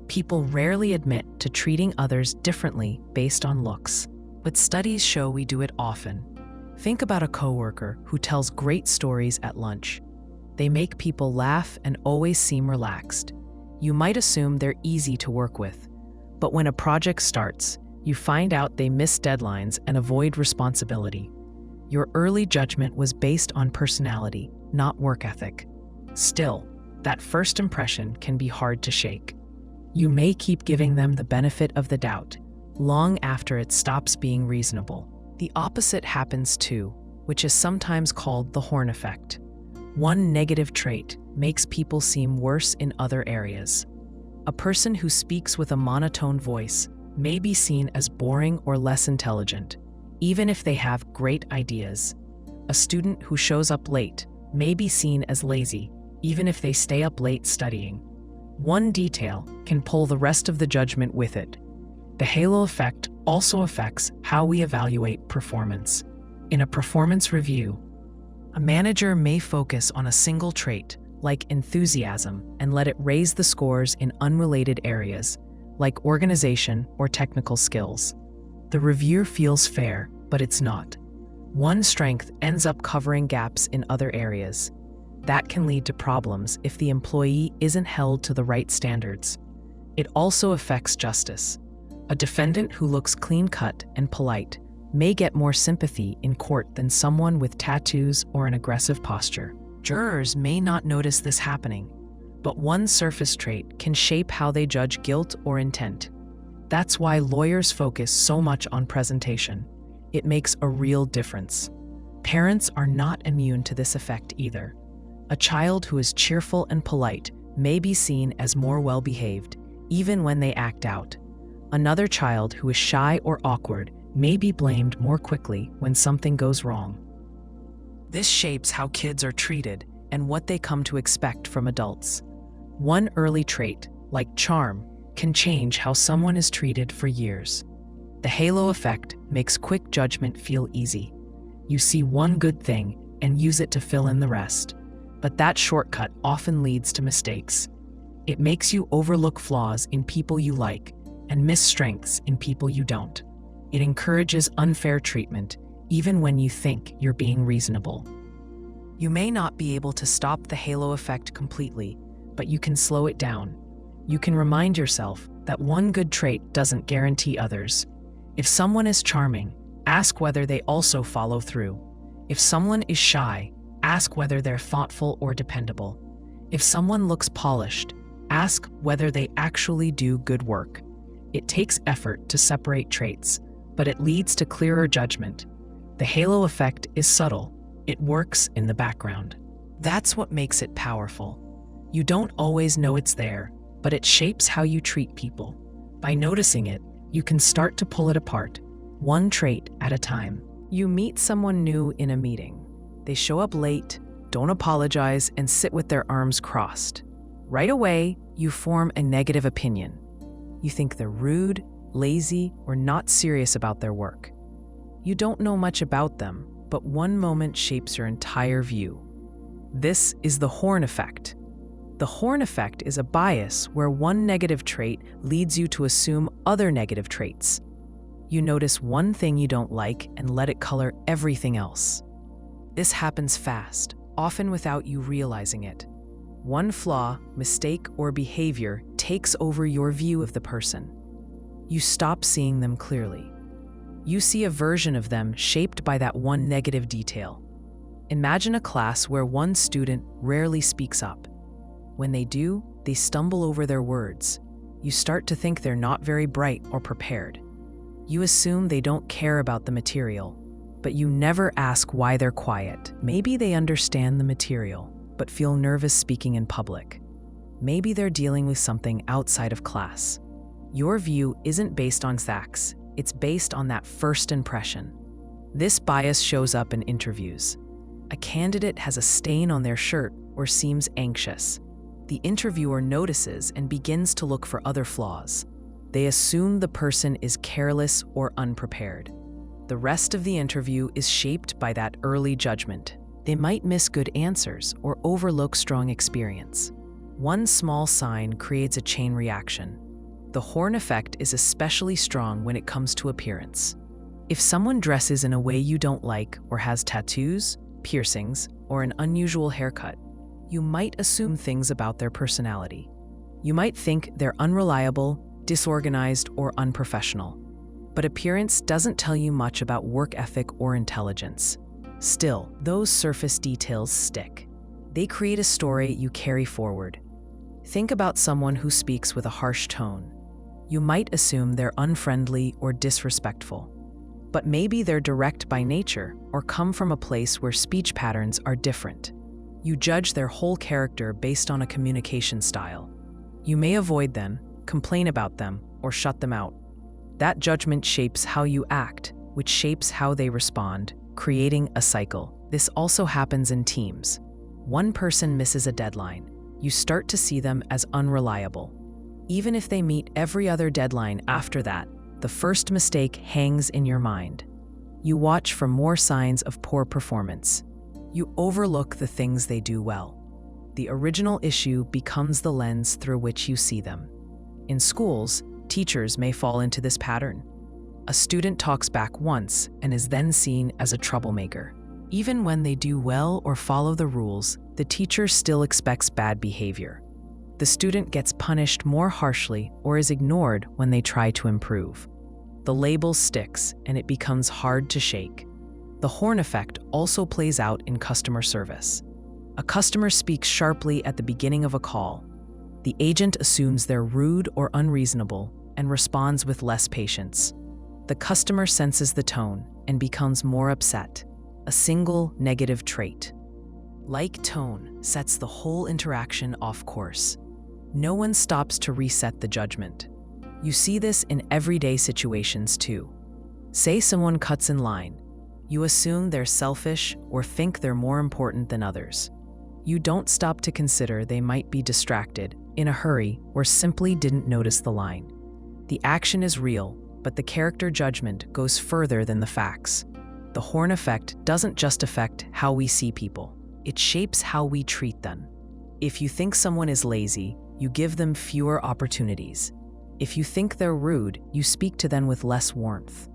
People rarely admit to treating others differently based on looks, but studies show we do it often. Think about a coworker who tells great stories at lunch. They make people laugh and always seem relaxed. You might assume they're easy to work with, but when a project starts, you find out they miss deadlines and avoid responsibility. Your early judgment was based on personality, not work ethic. Still, that first impression can be hard to shake. You may keep giving them the benefit of the doubt, long after it stops being reasonable. The opposite happens too, which is sometimes called the horn effect. One negative trait makes people seem worse in other areas. A person who speaks with a monotone voice may be seen as boring or less intelligent, even if they have great ideas. A student who shows up late may be seen as lazy, even if they stay up late studying. One detail can pull the rest of the judgment with it. The halo effect also affects how we evaluate performance. In a performance review, a manager may focus on a single trait, like enthusiasm, and let it raise the scores in unrelated areas, like organization or technical skills. The reviewer feels fair, but it's not. One strength ends up covering gaps in other areas. That can lead to problems if the employee isn't held to the right standards. It also affects justice. A defendant who looks clean-cut and polite may get more sympathy in court than someone with tattoos or an aggressive posture. Jurors may not notice this happening, but one surface trait can shape how they judge guilt or intent. That's why lawyers focus so much on presentation. It makes a real difference. Parents are not immune to this effect either. A child who is cheerful and polite may be seen as more well-behaved, even when they act out. Another child who is shy or awkward may be blamed more quickly when something goes wrong. This shapes how kids are treated and what they come to expect from adults. One early trait, like charm, can change how someone is treated for years. The halo effect makes quick judgment feel easy. You see one good thing and use it to fill in the rest. But that shortcut often leads to mistakes. It makes you overlook flaws in people you like and miss strengths in people you don't. It encourages unfair treatment, even when you think you're being reasonable. You may not be able to stop the halo effect completely, but you can slow it down. You can remind yourself that one good trait doesn't guarantee others. If someone is charming, ask whether they also follow through. If someone is shy, ask whether they're thoughtful or dependable. If someone looks polished, ask whether they actually do good work. It takes effort to separate traits, but it leads to clearer judgment. The halo effect is subtle. It works in the background. That's what makes it powerful. You don't always know it's there, but it shapes how you treat people. By noticing it, you can start to pull it apart, one trait at a time. You meet someone new in a meeting. They show up late, don't apologize, and sit with their arms crossed. Right away, you form a negative opinion. You think they're rude, lazy, or not serious about their work. You don't know much about them, but one moment shapes your entire view. This is the horn effect. The horn effect is a bias where one negative trait leads you to assume other negative traits. You notice one thing you don't like and let it color everything else. This happens fast, often without you realizing it. One flaw, mistake, or behavior takes over your view of the person. You stop seeing them clearly. You see a version of them shaped by that one negative detail. Imagine a class where one student rarely speaks up. When they do, they stumble over their words. You start to think they're not very bright or prepared. You assume they don't care about the material, but you never ask why they're quiet. Maybe they understand the material, but feel nervous speaking in public. Maybe they're dealing with something outside of class. Your view isn't based on facts, it's based on that first impression. This bias shows up in interviews. A candidate has a stain on their shirt or seems anxious. The interviewer notices and begins to look for other flaws. They assume the person is careless or unprepared. The rest of the interview is shaped by that early judgment. They might miss good answers or overlook strong experience. One small sign creates a chain reaction. The horn effect is especially strong when it comes to appearance. If someone dresses in a way you don't like or has tattoos, piercings, or an unusual haircut, you might assume things about their personality. You might think they're unreliable, disorganized, or unprofessional. But appearance doesn't tell you much about work ethic or intelligence. Still, those surface details stick. They create a story you carry forward. Think about someone who speaks with a harsh tone. You might assume they're unfriendly or disrespectful. But maybe they're direct by nature or come from a place where speech patterns are different. You judge their whole character based on a communication style. You may avoid them, complain about them, or shut them out. That judgment shapes how you act, which shapes how they respond, creating a cycle. This also happens in teams. One person misses a deadline. You start to see them as unreliable. Even if they meet every other deadline after that, the first mistake hangs in your mind. You watch for more signs of poor performance. You overlook the things they do well. The original issue becomes the lens through which you see them. In schools, teachers may fall into this pattern. A student talks back once and is then seen as a troublemaker. Even when they do well or follow the rules, the teacher still expects bad behavior. The student gets punished more harshly or is ignored when they try to improve. The label sticks and it becomes hard to shake. The horn effect also plays out in customer service. A customer speaks sharply at the beginning of a call. The agent assumes they're rude or unreasonable and responds with less patience. The customer senses the tone and becomes more upset, a single negative trait. Like tone sets the whole interaction off course. No one stops to reset the judgment. You see this in everyday situations too. Say someone cuts in line. You assume they're selfish or think they're more important than others. You don't stop to consider they might be distracted, in a hurry, or simply didn't notice the line. The action is real, but the character judgment goes further than the facts. The horn effect doesn't just affect how we see people. It shapes how we treat them. If you think someone is lazy, you give them fewer opportunities. If you think they're rude, you speak to them with less warmth.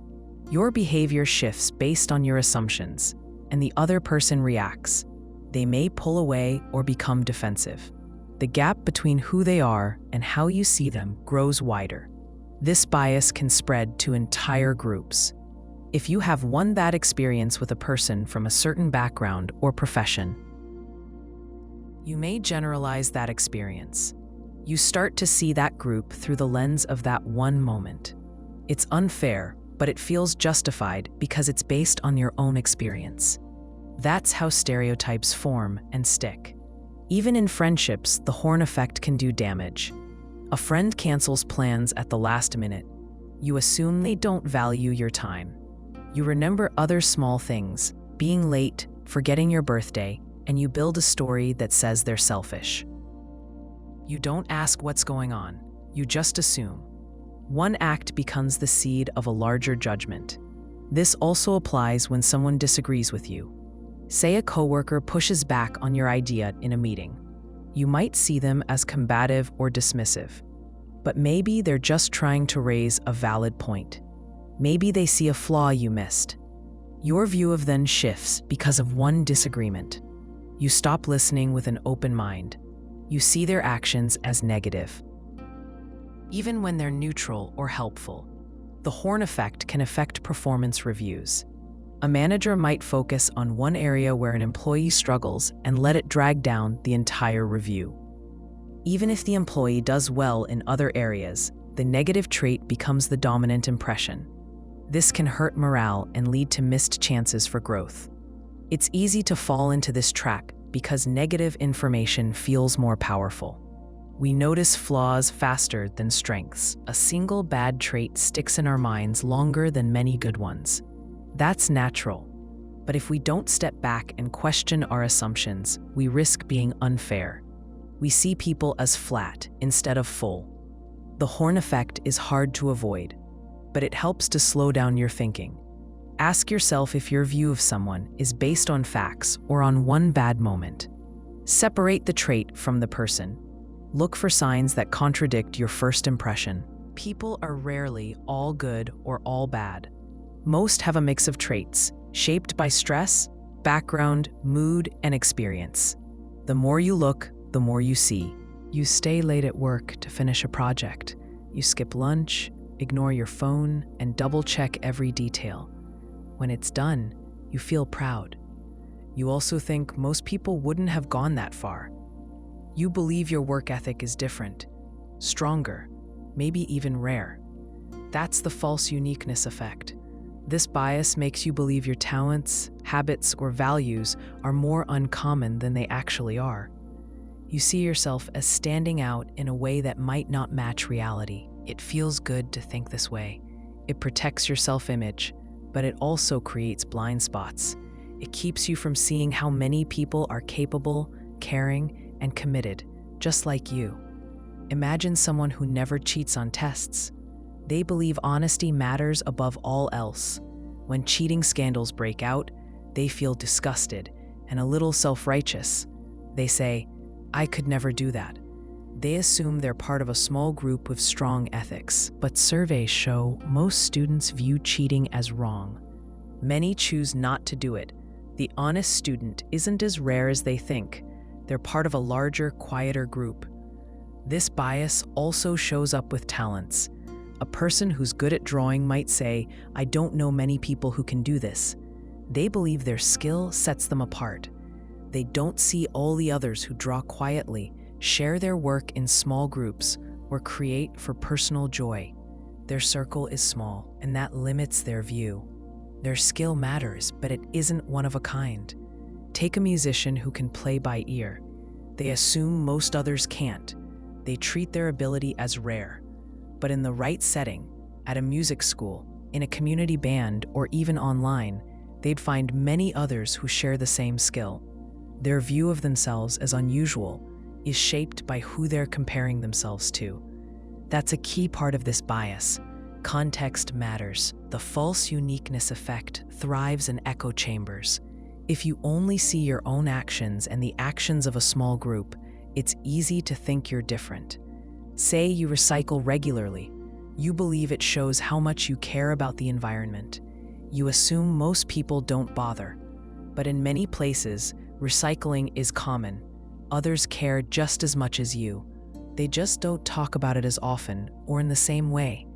Your behavior shifts based on your assumptions, and the other person reacts. They may pull away or become defensive. The gap between who they are and how you see them grows wider. This bias can spread to entire groups. If you have one bad experience with a person from a certain background or profession, you may generalize that experience. You start to see that group through the lens of that one moment. It's unfair, but it feels justified because it's based on your own experience. That's how stereotypes form and stick. Even in friendships, the horn effect can do damage. A friend cancels plans at the last minute. You assume they don't value your time. You remember other small things, being late, forgetting your birthday, and you build a story that says they're selfish. You don't ask what's going on, you just assume. One act becomes the seed of a larger judgment. This also applies when someone disagrees with you. Say a coworker pushes back on your idea in a meeting. You might see them as combative or dismissive, but maybe they're just trying to raise a valid point. Maybe they see a flaw you missed. Your view of them shifts because of one disagreement. You stop listening with an open mind. You see their actions as negative. Even when they're neutral or helpful, the horn effect can affect performance reviews. A manager might focus on one area where an employee struggles and let it drag down the entire review. Even if the employee does well in other areas, the negative trait becomes the dominant impression. This can hurt morale and lead to missed chances for growth. It's easy to fall into this trap because negative information feels more powerful. We notice flaws faster than strengths. A single bad trait sticks in our minds longer than many good ones. That's natural. But if we don't step back and question our assumptions, we risk being unfair. We see people as flat instead of full. The horn effect is hard to avoid, but it helps to slow down your thinking. Ask yourself if your view of someone is based on facts or on one bad moment. Separate the trait from the person. Look for signs that contradict your first impression. People are rarely all good or all bad. Most have a mix of traits, shaped by stress, background, mood, and experience. The more you look, the more you see. You stay late at work to finish a project. You skip lunch, ignore your phone, and double-check every detail. When it's done, you feel proud. You also think most people wouldn't have gone that far. You believe your work ethic is different, stronger, maybe even rare. That's the false uniqueness effect. This bias makes you believe your talents, habits, or values are more uncommon than they actually are. You see yourself as standing out in a way that might not match reality. It feels good to think this way. It protects your self-image, but it also creates blind spots. It keeps you from seeing how many people are capable, caring, and committed, just like you. Imagine someone who never cheats on tests. They believe honesty matters above all else. When cheating scandals break out, they feel disgusted and a little self-righteous. They say, "I could never do that." They assume they're part of a small group with strong ethics, but surveys show most students view cheating as wrong. Many choose not to do it. The honest student isn't as rare as they think. They're part of a larger, quieter group. This bias also shows up with talents. A person who's good at drawing might say, "I don't know many people who can do this." They believe their skill sets them apart. They don't see all the others who draw quietly, share their work in small groups, or create for personal joy. Their circle is small, and that limits their view. Their skill matters, but it isn't one of a kind. Take a musician who can play by ear. They assume most others can't. They treat their ability as rare. But in the right setting, at a music school, In a community band or even online, they'd find many others who share the same skill. Their view of themselves as unusual is shaped by who they're comparing themselves to. That's a key part of this bias. Context matters. The false uniqueness effect thrives in echo chambers. If you only see your own actions and the actions of a small group, it's easy to think you're different. Say you recycle regularly. You believe it shows how much you care about the environment. You assume most people don't bother. But in many places, recycling is common. Others care just as much as you. They just don't talk about it as often or in the same way.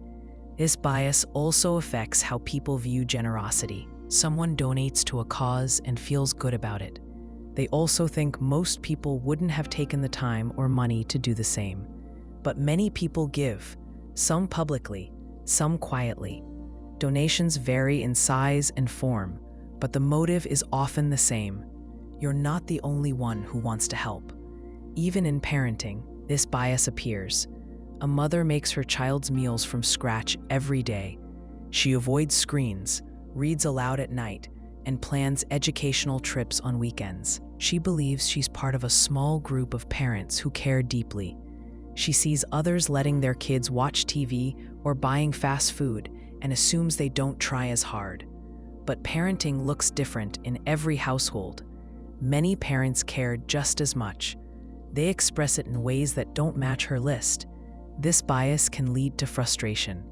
This bias also affects how people view generosity. Someone donates to a cause and feels good about it. They also think most people wouldn't have taken the time or money to do the same. But many people give, some publicly, some quietly. Donations vary in size and form, but the motive is often the same. You're not the only one who wants to help. Even in parenting, this bias appears. A mother makes her child's meals from scratch every day. She avoids screens, reads aloud at night, and plans educational trips on weekends. She believes she's part of a small group of parents who care deeply. She sees others letting their kids watch TV or buying fast food and assumes they don't try as hard. But parenting looks different in every household. Many parents care just as much. They express it in ways that don't match her list. This bias can lead to frustration.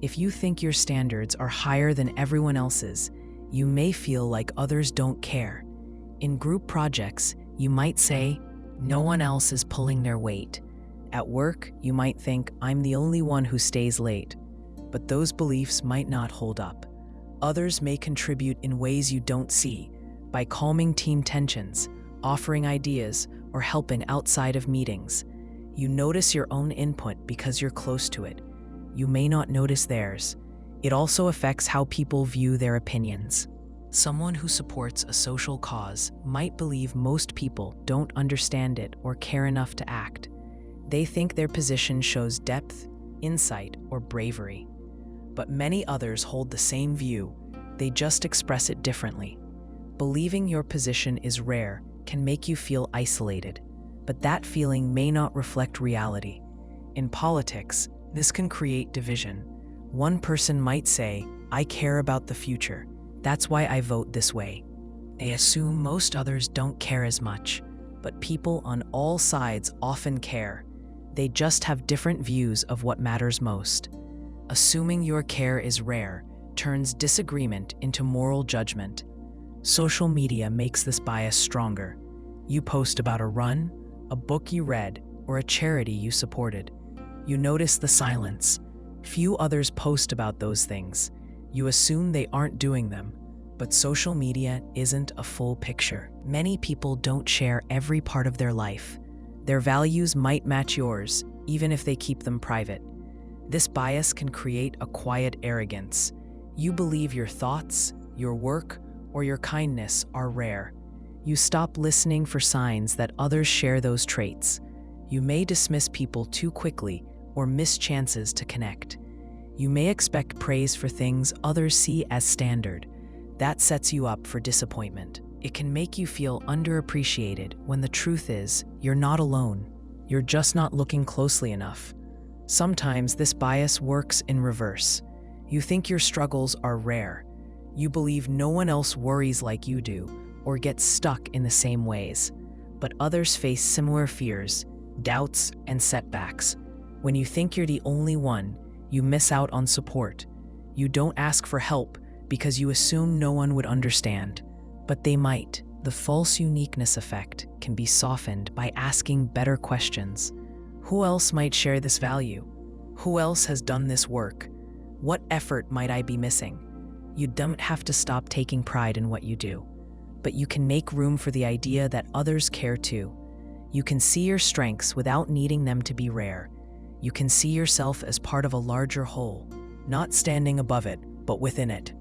If you think your standards are higher than everyone else's, you may feel like others don't care. In group projects, you might say, "No one else is pulling their weight." At work, you might think, "I'm the only one who stays late." But those beliefs might not hold up. Others may contribute in ways you don't see, by calming team tensions, offering ideas, or helping outside of meetings. You notice your own input because you're close to it. You may not notice theirs. It also affects how people view their opinions. Someone who supports a social cause might believe most people don't understand it or care enough to act. They think their position shows depth, insight, or bravery. But many others hold the same view. They just express it differently. Believing your position is rare can make you feel isolated, but that feeling may not reflect reality. In politics, this can create division. One person might say, "I care about the future. That's why I vote this way." They assume most others don't care as much, but people on all sides often care. They just have different views of what matters most. Assuming your care is rare turns disagreement into moral judgment. Social media makes this bias stronger. You post about a run, a book you read, or a charity you supported. You notice the silence. Few others post about those things. You assume they aren't doing them, but social media isn't a full picture. Many people don't share every part of their life. Their values might match yours, even if they keep them private. This bias can create a quiet arrogance. You believe your thoughts, your work, or your kindness are rare. You stop listening for signs that others share those traits. You may dismiss people too quickly or miss chances to connect. You may expect praise for things others see as standard. That sets you up for disappointment. It can make you feel underappreciated when the truth is, you're not alone. You're just not looking closely enough. Sometimes this bias works in reverse. You think your struggles are rare. You believe no one else worries like you do or gets stuck in the same ways. But others face similar fears, doubts, and setbacks. When you think you're the only one, you miss out on support. You don't ask for help because you assume no one would understand. But they might. The false uniqueness effect can be softened by asking better questions. Who else might share this value? Who else has done this work? What effort might I be missing? You don't have to stop taking pride in what you do, but you can make room for the idea that others care too. You can see your strengths without needing them to be rare. You can see yourself as part of a larger whole, not standing above it, but within it.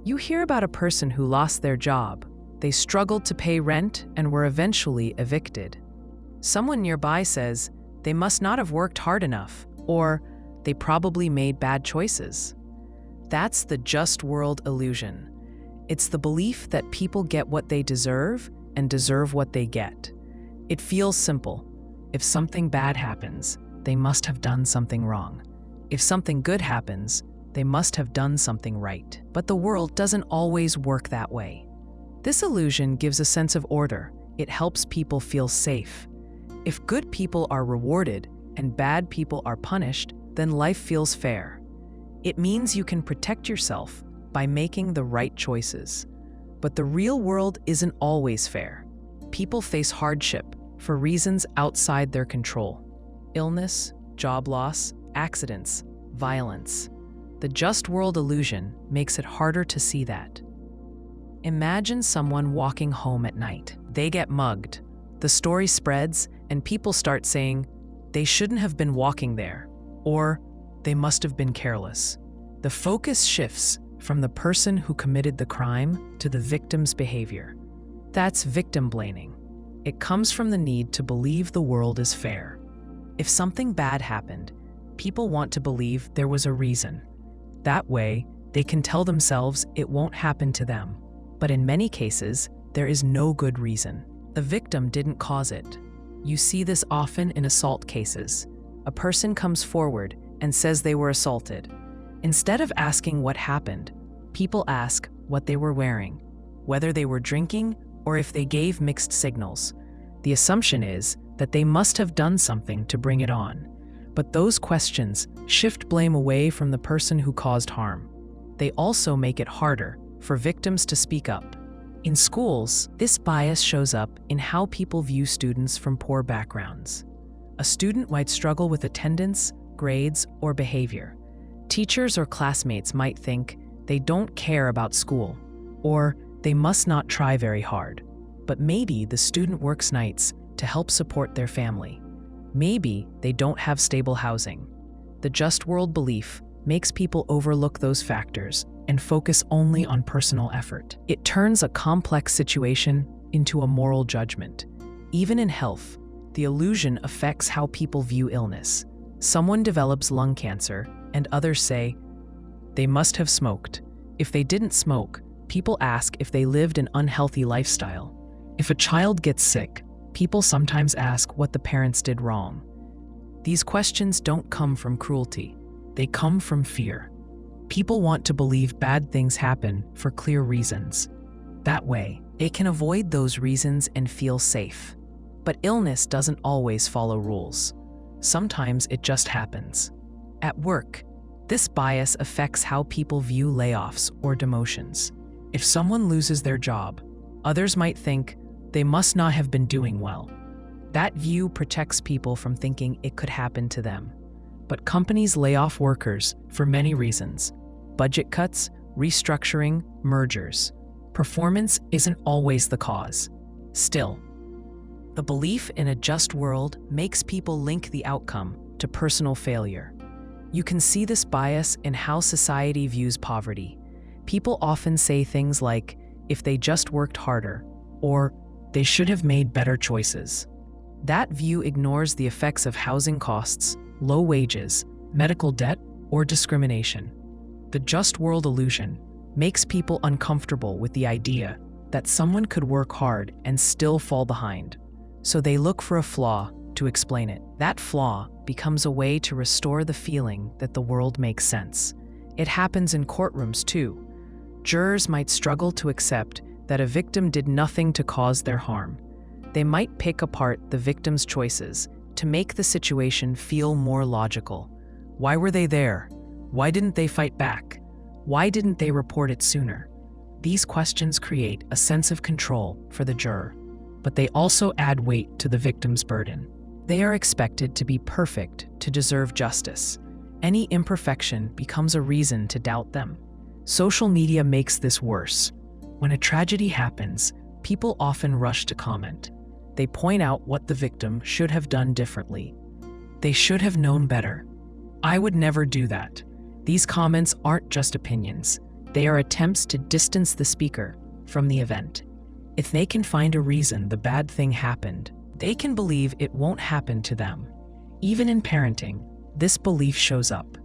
You hear about a person who lost their job. They struggled to pay rent and were eventually evicted. Someone nearby says, "They must not have worked hard enough," or "They probably made bad choices." That's the just world illusion. It's the belief that people get what they deserve and deserve what they get. It feels simple. If something bad happens, they must have done something wrong. If something good happens, they must have done something right. But the world doesn't always work that way. This illusion gives a sense of order. It helps people feel safe. If good people are rewarded and bad people are punished, then life feels fair. It means you can protect yourself by making the right choices. But the real world isn't always fair. People face hardship for reasons outside their control. Illness, job loss, accidents, violence. The just world illusion makes it harder to see that. Imagine someone walking home at night. They get mugged. The story spreads, and people start saying, they shouldn't have been walking there, or they must have been careless. The focus shifts from the person who committed the crime to the victim's behavior. That's victim blaming. It comes from the need to believe the world is fair. If something bad happened, people want to believe there was a reason. That way, they can tell themselves it won't happen to them. But in many cases, there is no good reason. The victim didn't cause it. You see this often in assault cases. A person comes forward and says they were assaulted. Instead of asking what happened, people ask what they were wearing, whether they were drinking, or if they gave mixed signals. The assumption is that they must have done something to bring it on. But those questions shift blame away from the person who caused harm. They also make it harder for victims to speak up. In schools, this bias shows up in how people view students from poor backgrounds. A student might struggle with attendance, grades, or behavior. Teachers or classmates might think they don't care about school, or they must not try very hard. But maybe the student works nights to help support their family. Maybe they don't have stable housing. The just world belief makes people overlook those factors and focus only on personal effort. It turns a complex situation into a moral judgment. Even in health, the illusion affects how people view illness. Someone develops lung cancer, and others say, they must have smoked. If they didn't smoke, people ask if they lived an unhealthy lifestyle. If a child gets sick, people sometimes ask what the parents did wrong. These questions don't come from cruelty. They come from fear. People want to believe bad things happen for clear reasons. That way, they can avoid those reasons and feel safe. But illness doesn't always follow rules. Sometimes it just happens. At work, this bias affects how people view layoffs or demotions. If someone loses their job, others might think they must not have been doing well. That view protects people from thinking it could happen to them. But companies lay off workers for many reasons. Budget cuts, restructuring, mergers. Performance isn't always the cause. Still, the belief in a just world makes people link the outcome to personal failure. You can see this bias in how society views poverty. People often say things like, if they just worked harder, or they should have made better choices. That view ignores the effects of housing costs, low wages, medical debt, or discrimination. The just world illusion makes people uncomfortable with the idea that someone could work hard and still fall behind. So they look for a flaw to explain it. That flaw becomes a way to restore the feeling that the world makes sense. It happens in courtrooms too. Jurors might struggle to accept that a victim did nothing to cause their harm. They might pick apart the victim's choices to make the situation feel more logical. Why were they there? Why didn't they fight back? Why didn't they report it sooner? These questions create a sense of control for the juror, but they also add weight to the victim's burden. They are expected to be perfect to deserve justice. Any imperfection becomes a reason to doubt them. Social media makes this worse. When a tragedy happens, people often rush to comment. They point out what the victim should have done differently. They should have known better. I would never do that. These comments aren't just opinions. They are attempts to distance the speaker from the event. If they can find a reason the bad thing happened, they can believe it won't happen to them. Even in parenting, this belief shows up.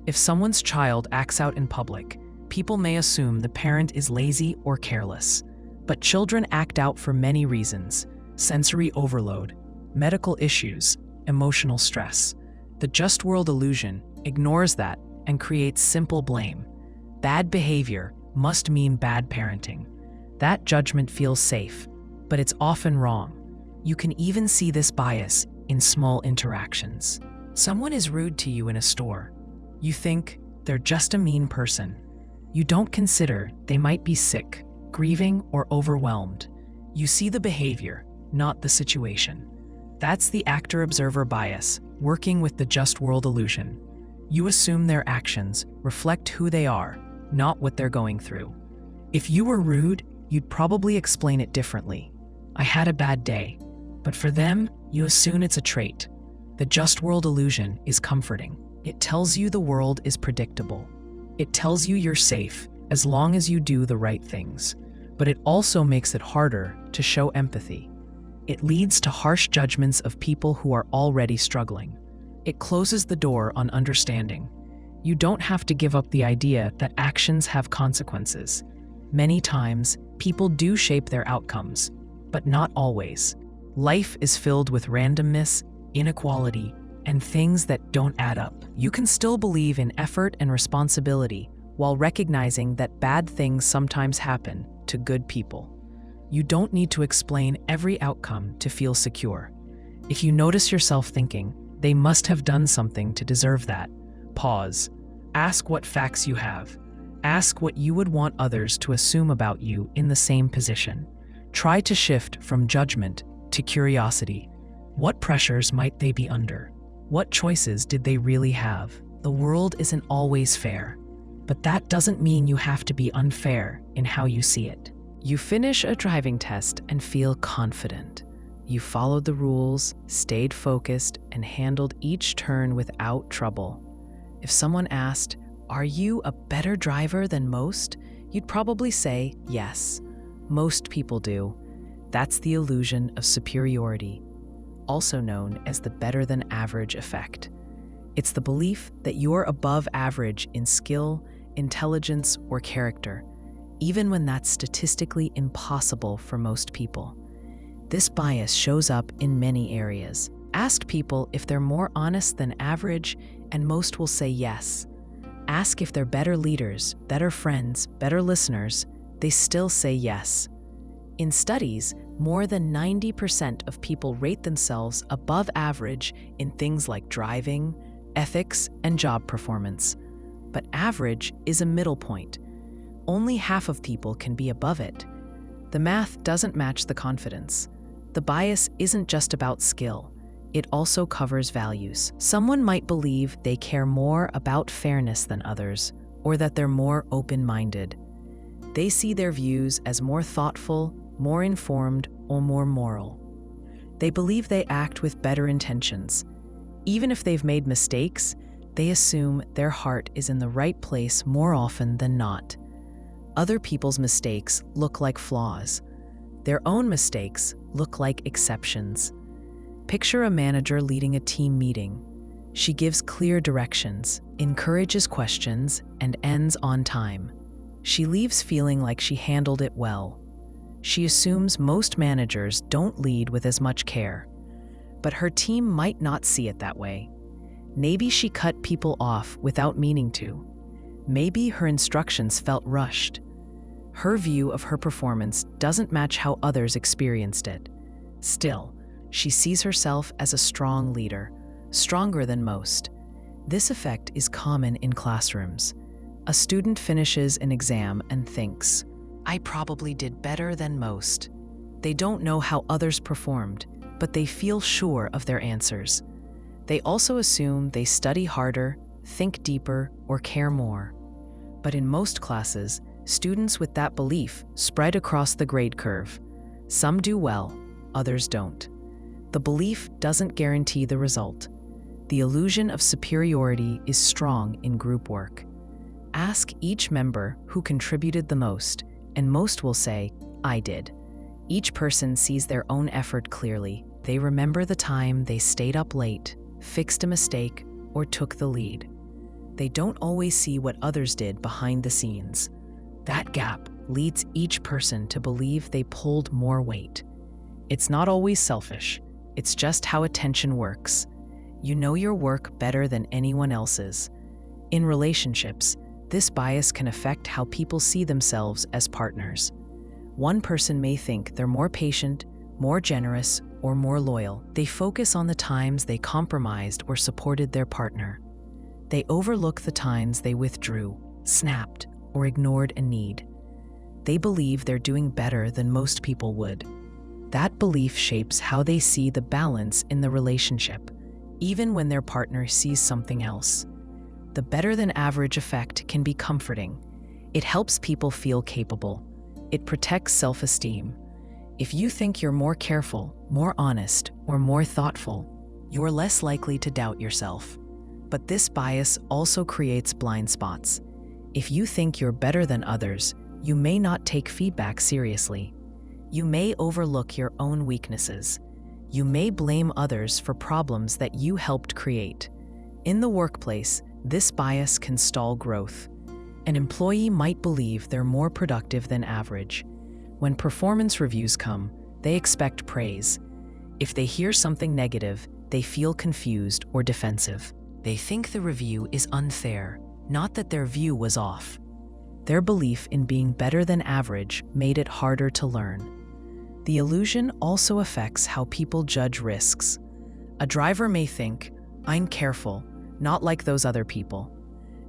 If someone's child acts out in public, people may assume the parent is lazy or careless. But children act out for many reasons: sensory overload, medical issues, emotional stress. The just world illusion ignores that and creates simple blame. Bad behavior must mean bad parenting. That judgment feels safe, but it's often wrong. You can even see this bias in small interactions. Someone is rude to you in a store. You think they're just a mean person. You don't consider they might be sick, grieving, or overwhelmed. You see the behavior, not the situation. That's the actor-observer bias, working with the just world illusion. You assume their actions reflect who they are, not what they're going through. If you were rude, you'd probably explain it differently. I had a bad day. But for them, you assume it's a trait. The just world illusion is comforting. It tells you the world is predictable. It tells you you're safe as long as you do the right things. But it also makes it harder to show empathy. It leads to harsh judgments of people who are already struggling. It closes the door on understanding. You don't have to give up the idea that actions have consequences. Many times, people do shape their outcomes, but not always. Life is filled with randomness, inequality, and things that don't add up. You can still believe in effort and responsibility while recognizing that bad things sometimes happen to good people. You don't need to explain every outcome to feel secure. If you notice yourself thinking, they must have done something to deserve that, pause. Ask what facts you have. Ask what you would want others to assume about you in the same position. Try to shift from judgment to curiosity. What pressures might they be under? What choices did they really have? The world isn't always fair, but that doesn't mean you have to be unfair in how you see it. You finish a driving test and feel confident. You followed the rules, stayed focused, and handled each turn without trouble. If someone asked, "Are you a better driver than most?" you'd probably say, "Yes." Most people do. That's the illusion of superiority, also known as the better-than-average effect. It's the belief that you're above average in skill, intelligence, or character, even when that's statistically impossible for most people. This bias shows up in many areas. Ask people if they're more honest than average, and most will say yes. Ask if they're better leaders, better friends, better listeners. They still say yes. In studies, more than 90% of people rate themselves above average in things like driving, ethics, and job performance. But average is a middle point. Only half of people can be above it. The math doesn't match the confidence. The bias isn't just about skill. It also covers values. Someone might believe they care more about fairness than others, or that they're more open-minded. They see their views as more thoughtful, more informed, or more moral. They believe they act with better intentions. Even if they've made mistakes, they assume their heart is in the right place more often than not. Other people's mistakes look like flaws. Their own mistakes look like exceptions. Picture a manager leading a team meeting. She gives clear directions, encourages questions, and ends on time. She leaves feeling like she handled it well. She assumes most managers don't lead with as much care. But her team might not see it that way. Maybe she cut people off without meaning to. Maybe her instructions felt rushed. Her view of her performance doesn't match how others experienced it. Still, she sees herself as a strong leader, stronger than most. This effect is common in classrooms. A student finishes an exam and thinks, "I probably did better than most." They don't know how others performed, but they feel sure of their answers. They also assume they study harder, think deeper, or care more. But in most classes, students with that belief spread across the grade curve. Some do well, others don't. The belief doesn't guarantee the result. The illusion of superiority is strong in group work. Ask each member who contributed the most, and most will say, "I did." Each person sees their own effort clearly. They remember the time they stayed up late, fixed a mistake, or took the lead. They don't always see what others did behind the scenes. That gap leads each person to believe they pulled more weight. It's not always selfish. It's just how attention works. You know your work better than anyone else's. In relationships, this bias can affect how people see themselves as partners. One person may think they're more patient, more generous, or more loyal. They focus on the times they compromised or supported their partner. They overlook the times they withdrew, snapped, or ignored a need. They believe they're doing better than most people would. That belief shapes how they see the balance in the relationship, even when their partner sees something else. The better-than-average effect can be comforting. It helps people feel capable. It protects self-esteem. If you think you're more careful, more honest, or more thoughtful, you're less likely to doubt yourself. But this bias also creates blind spots. If you think you're better than others, you may not take feedback seriously. You may overlook your own weaknesses. You may blame others for problems that you helped create. In the workplace, this bias can stall growth. An employee might believe they're more productive than average. When performance reviews come, they expect praise. If they hear something negative, they feel confused or defensive. They think the review is unfair, not that their view was off. Their belief in being better than average made it harder to learn. The illusion also affects how people judge risks. A driver may think, "I'm careful, not like those other people."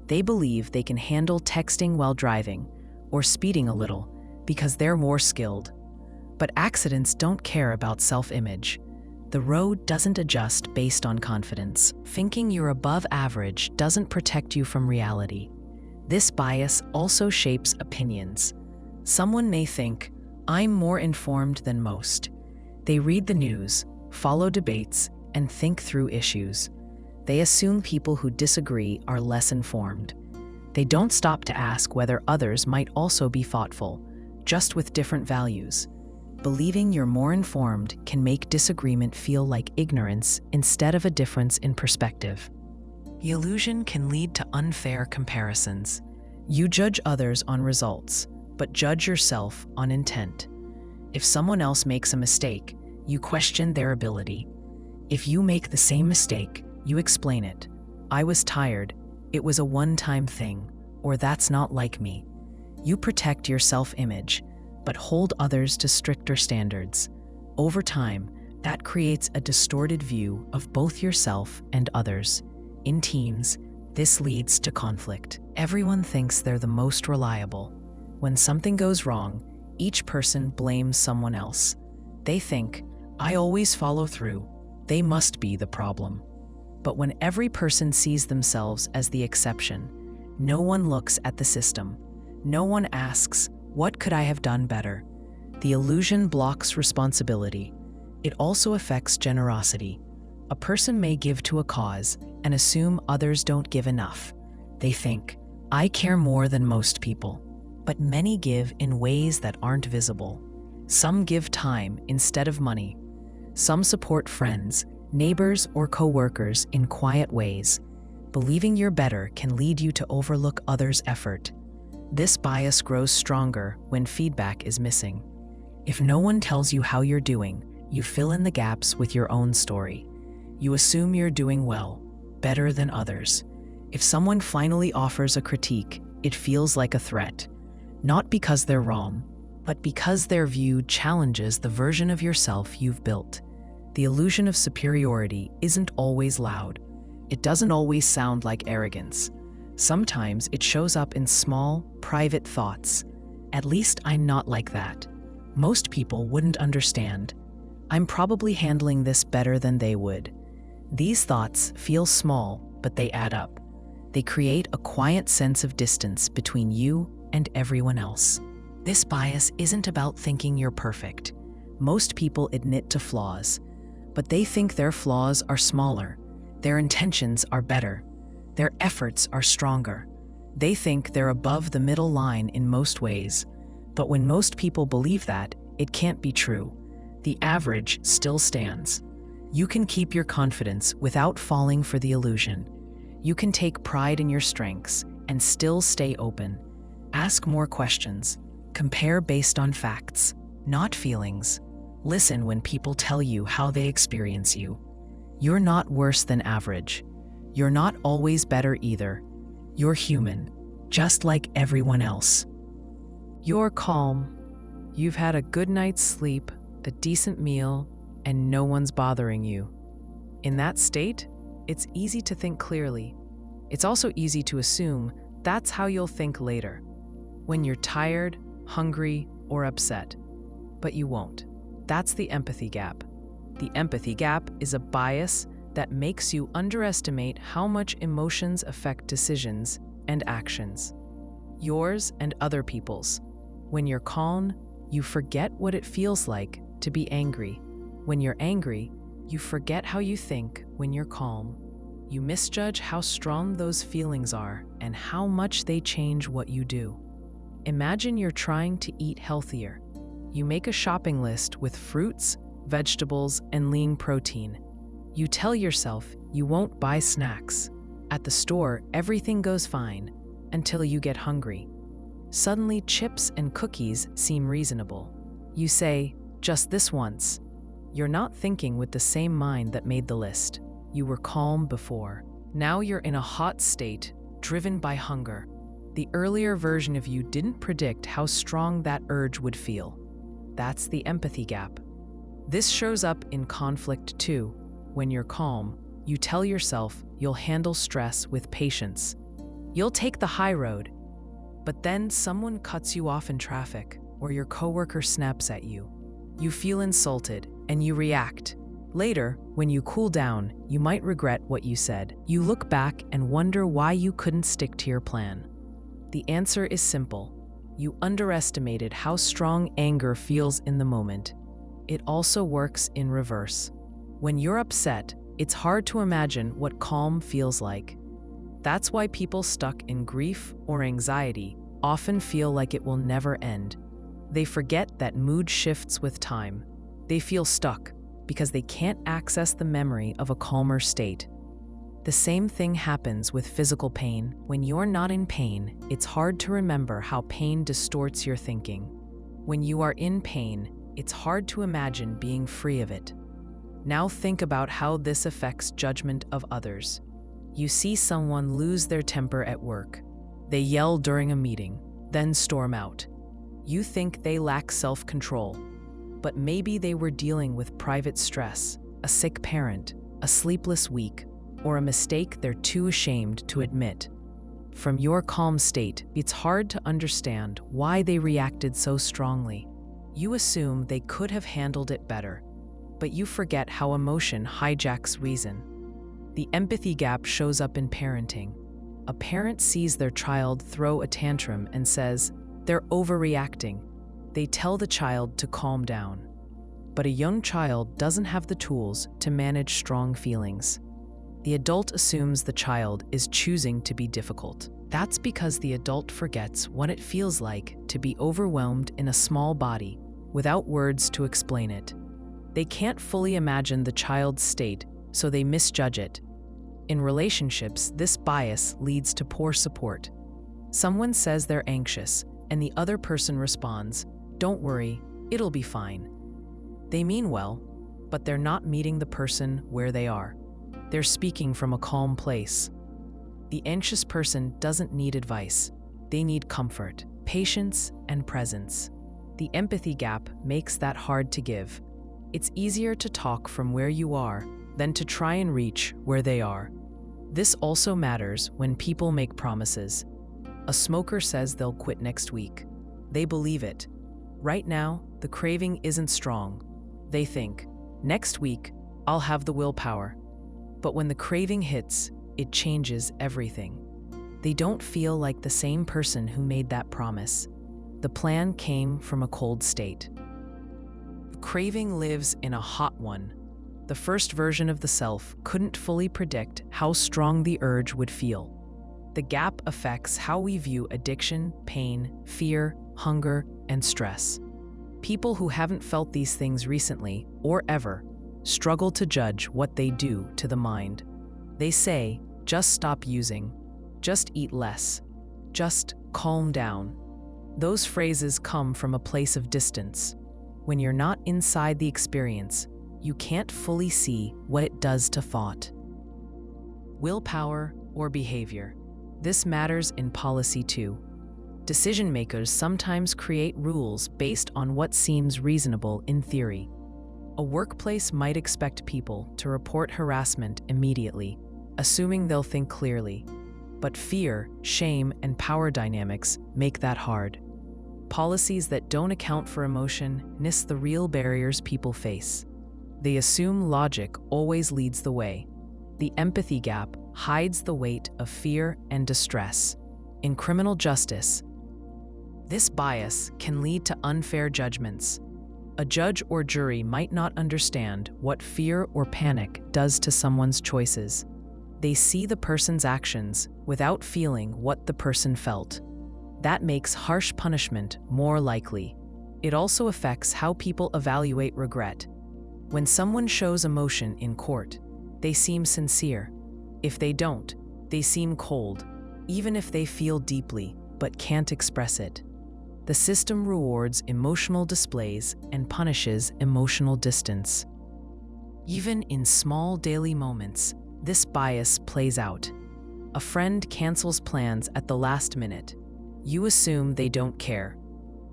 They believe they can handle texting while driving or speeding a little because they're more skilled. But accidents don't care about self-image. The road doesn't adjust based on confidence. Thinking you're above average doesn't protect you from reality. This bias also shapes opinions. Someone may think, "I'm more informed than most." They read the news, follow debates, and think through issues. They assume people who disagree are less informed. They don't stop to ask whether others might also be thoughtful, just with different values. Believing you're more informed can make disagreement feel like ignorance instead of a difference in perspective. The illusion can lead to unfair comparisons. You judge others on results, but judge yourself on intent. If someone else makes a mistake, you question their ability. If you make the same mistake, you explain it. "I was tired, it was a one-time thing," or "that's not like me." You protect your self-image, but hold others to stricter standards. Over time, that creates a distorted view of both yourself and others. In teams, this leads to conflict. Everyone thinks they're the most reliable. When something goes wrong, each person blames someone else. They think, "I always follow through. They must be the problem." But when every person sees themselves as the exception, no one looks at the system. No one asks, "What could I have done better?" The illusion blocks responsibility. It also affects generosity. A person may give to a cause and assume others don't give enough. They think, "I care more than most people." But many give in ways that aren't visible. Some give time instead of money. Some support friends, neighbors, or co-workers in quiet ways. Believing you're better can lead you to overlook others' effort. This bias grows stronger when feedback is missing. If no one tells you how you're doing, you fill in the gaps with your own story. You assume you're doing well, better than others. If someone finally offers a critique, it feels like a threat. Not because they're wrong, but because their view challenges the version of yourself you've built. The illusion of superiority isn't always loud. It doesn't always sound like arrogance. Sometimes it shows up in small, private thoughts. "At least I'm not like that. Most people wouldn't understand. I'm probably handling this better than they would." These thoughts feel small, but they add up. They create a quiet sense of distance between you and everyone else. This bias isn't about thinking you're perfect. Most people admit to flaws, but they think their flaws are smaller, their intentions are better, their efforts are stronger. They think they're above the middle line in most ways, but when most people believe that, it can't be true. The average still stands. You can keep your confidence without falling for the illusion. You can take pride in your strengths and still stay open. Ask more questions. Compare based on facts, not feelings. Listen when people tell you how they experience you. You're not worse than average. You're not always better either. You're human, just like everyone else. You're calm. You've had a good night's sleep, a decent meal, and no one's bothering you. In that state, it's easy to think clearly. It's also easy to assume that's how you'll think later, when you're tired, hungry, or upset. But you won't. That's the empathy gap. The empathy gap is a bias that makes you underestimate how much emotions affect decisions and actions, yours and other people's. When you're calm, you forget what it feels like to be angry. When you're angry, you forget how you think when you're calm. You misjudge how strong those feelings are and how much they change what you do. Imagine you're trying to eat healthier. You make a shopping list with fruits, vegetables, and lean protein. You tell yourself you won't buy snacks. At the store, everything goes fine until you get hungry. Suddenly, chips and cookies seem reasonable. You say, just this once. You're not thinking with the same mind that made the list. You were calm before. Now you're in a hot state, driven by hunger. The earlier version of you didn't predict how strong that urge would feel. That's the empathy gap. This shows up in conflict too. When you're calm, you tell yourself you'll handle stress with patience. You'll take the high road. But then someone cuts you off in traffic, or your coworker snaps at you. You feel insulted, and you react. Later, when you cool down, you might regret what you said. You look back and wonder why you couldn't stick to your plan. The answer is simple. You underestimated how strong anger feels in the moment. It also works in reverse. When you're upset, it's hard to imagine what calm feels like. That's why people stuck in grief or anxiety often feel like it will never end. They forget that mood shifts with time. They feel stuck because they can't access the memory of a calmer state. The same thing happens with physical pain. When you're not in pain, it's hard to remember how pain distorts your thinking. When you are in pain, it's hard to imagine being free of it. Now think about how this affects judgment of others. You see someone lose their temper at work. They yell during a meeting, then storm out. You think they lack self-control, but maybe they were dealing with private stress, a sick parent, a sleepless week, or a mistake they're too ashamed to admit. From your calm state, it's hard to understand why they reacted so strongly. You assume they could have handled it better, but you forget how emotion hijacks reason. The empathy gap shows up in parenting. A parent sees their child throw a tantrum and says, "They're overreacting." They tell the child to calm down. But a young child doesn't have the tools to manage strong feelings. The adult assumes the child is choosing to be difficult. That's because the adult forgets what it feels like to be overwhelmed in a small body without words to explain it. They can't fully imagine the child's state, so they misjudge it. In relationships, this bias leads to poor support. Someone says they're anxious, and the other person responds, "Don't worry, it'll be fine." They mean well, but they're not meeting the person where they are. They're speaking from a calm place. The anxious person doesn't need advice. They need comfort, patience, and presence. The empathy gap makes that hard to give. It's easier to talk from where you are than to try and reach where they are. This also matters when people make promises. A smoker says they'll quit next week. They believe it. Right now, the craving isn't strong. They think, next week, I'll have the willpower. But when the craving hits, it changes everything. They don't feel like the same person who made that promise. The plan came from a cold state. The craving lives in a hot one. The first version of the self couldn't fully predict how strong the urge would feel. The gap affects how we view addiction, pain, fear, hunger, and stress. People who haven't felt these things recently, or ever, struggle to judge what they do to the mind. They say, just stop using, just eat less, just calm down. Those phrases come from a place of distance. When you're not inside the experience, you can't fully see what it does to thought. Willpower or behavior. This matters in policy too. Decision makers sometimes create rules based on what seems reasonable in theory. A workplace might expect people to report harassment immediately, assuming they'll think clearly. But fear, shame, and power dynamics make that hard. Policies that don't account for emotion miss the real barriers people face. They assume logic always leads the way. The empathy gap hides the weight of fear and distress. In criminal justice, this bias can lead to unfair judgments. A judge or jury might not understand what fear or panic does to someone's choices. They see the person's actions without feeling what the person felt. That makes harsh punishment more likely. It also affects how people evaluate regret. When someone shows emotion in court, they seem sincere. If they don't, they seem cold, even if they feel deeply but can't express it. The system rewards emotional displays and punishes emotional distance. Even in small daily moments, this bias plays out. A friend cancels plans at the last minute. You assume they don't care,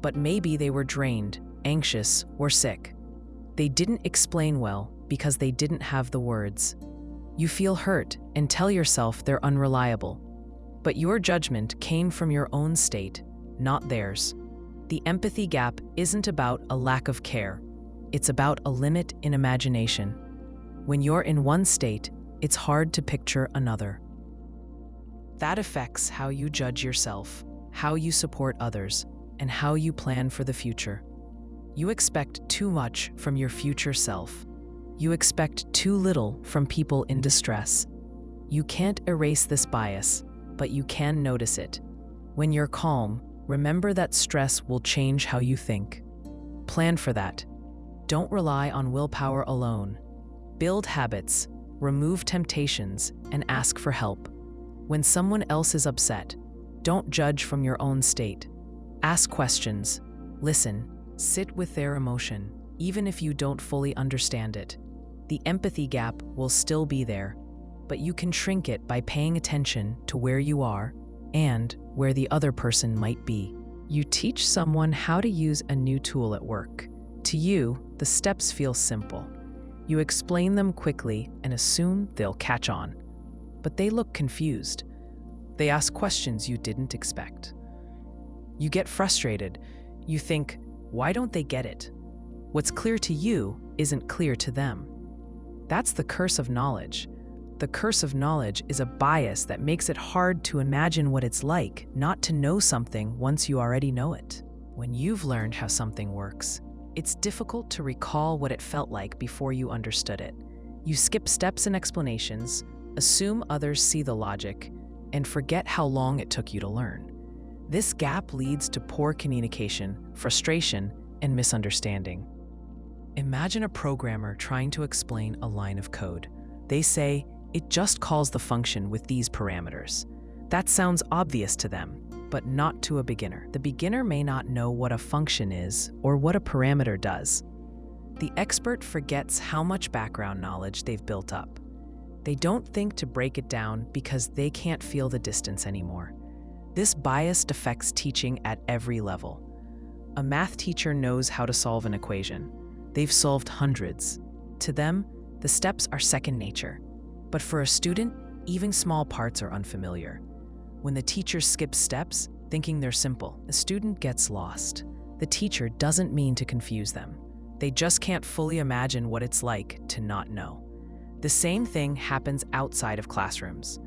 but maybe they were drained, anxious, or sick. They didn't explain well because they didn't have the words. You feel hurt and tell yourself they're unreliable. But your judgment came from your own state, not theirs. The empathy gap isn't about a lack of care. It's about a limit in imagination. When you're in one state, it's hard to picture another. That affects how you judge yourself, how you support others, and how you plan for the future. You expect too much from your future self. You expect too little from people in distress. You can't erase this bias, but you can notice it. When you're calm, remember that stress will change how you think. Plan for that. Don't rely on willpower alone. Build habits, remove temptations, and ask for help. When someone else is upset, don't judge from your own state. Ask questions, listen, sit with their emotion, even if you don't fully understand it. The empathy gap will still be there, but you can shrink it by paying attention to where you are and where the other person might be. You teach someone how to use a new tool at work. To you, the steps feel simple. You explain them quickly and assume they'll catch on. But they look confused. They ask questions you didn't expect. You get frustrated. You think, why don't they get it? What's clear to you isn't clear to them. That's the curse of knowledge. The curse of knowledge is a bias that makes it hard to imagine what it's like not to know something once you already know it. When you've learned how something works, it's difficult to recall what it felt like before you understood it. You skip steps and explanations, assume others see the logic, and forget how long it took you to learn. This gap leads to poor communication, frustration, and misunderstanding. Imagine a programmer trying to explain a line of code. They say, it just calls the function with these parameters. That sounds obvious to them, but not to a beginner. The beginner may not know what a function is or what a parameter does. The expert forgets how much background knowledge they've built up. They don't think to break it down because they can't feel the distance anymore. This bias affects teaching at every level. A math teacher knows how to solve an equation. They've solved hundreds. To them, the steps are second nature. But for a student, even small parts are unfamiliar. When the teacher skips steps, thinking they're simple, the student gets lost. The teacher doesn't mean to confuse them. They just can't fully imagine what it's like to not know. The same thing happens outside of classrooms.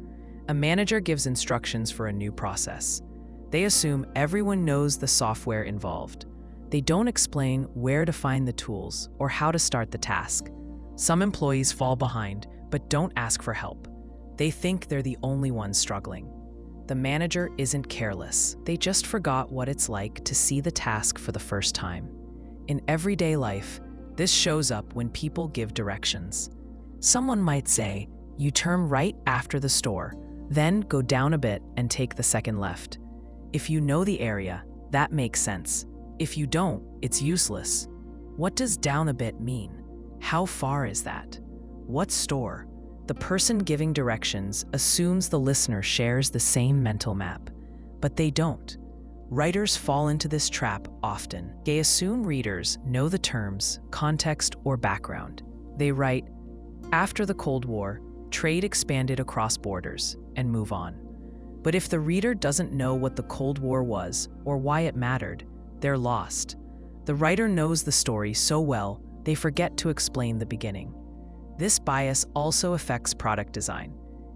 A manager gives instructions for a new process. They assume everyone knows the software involved. They don't explain where to find the tools or how to start the task. Some employees fall behind, but don't ask for help. They think they're the only ones struggling. The manager isn't careless. They just forgot what it's like to see the task for the first time. In everyday life, this shows up when people give directions. Someone might say, You turn right after the store, then go down a bit and take the second left. If you know the area, that makes sense. If you don't, it's useless. What does down a bit mean? How far is that? What store? The person giving directions assumes the listener shares the same mental map, but they don't. Writers fall into this trap often. They assume readers know the terms, context, or background. They write, "After the Cold War, trade expanded across borders," and move on. But if the reader doesn't know what the Cold War was or why it mattered, they're lost. The writer knows the story so well, they forget to explain the beginning. This bias also affects product design.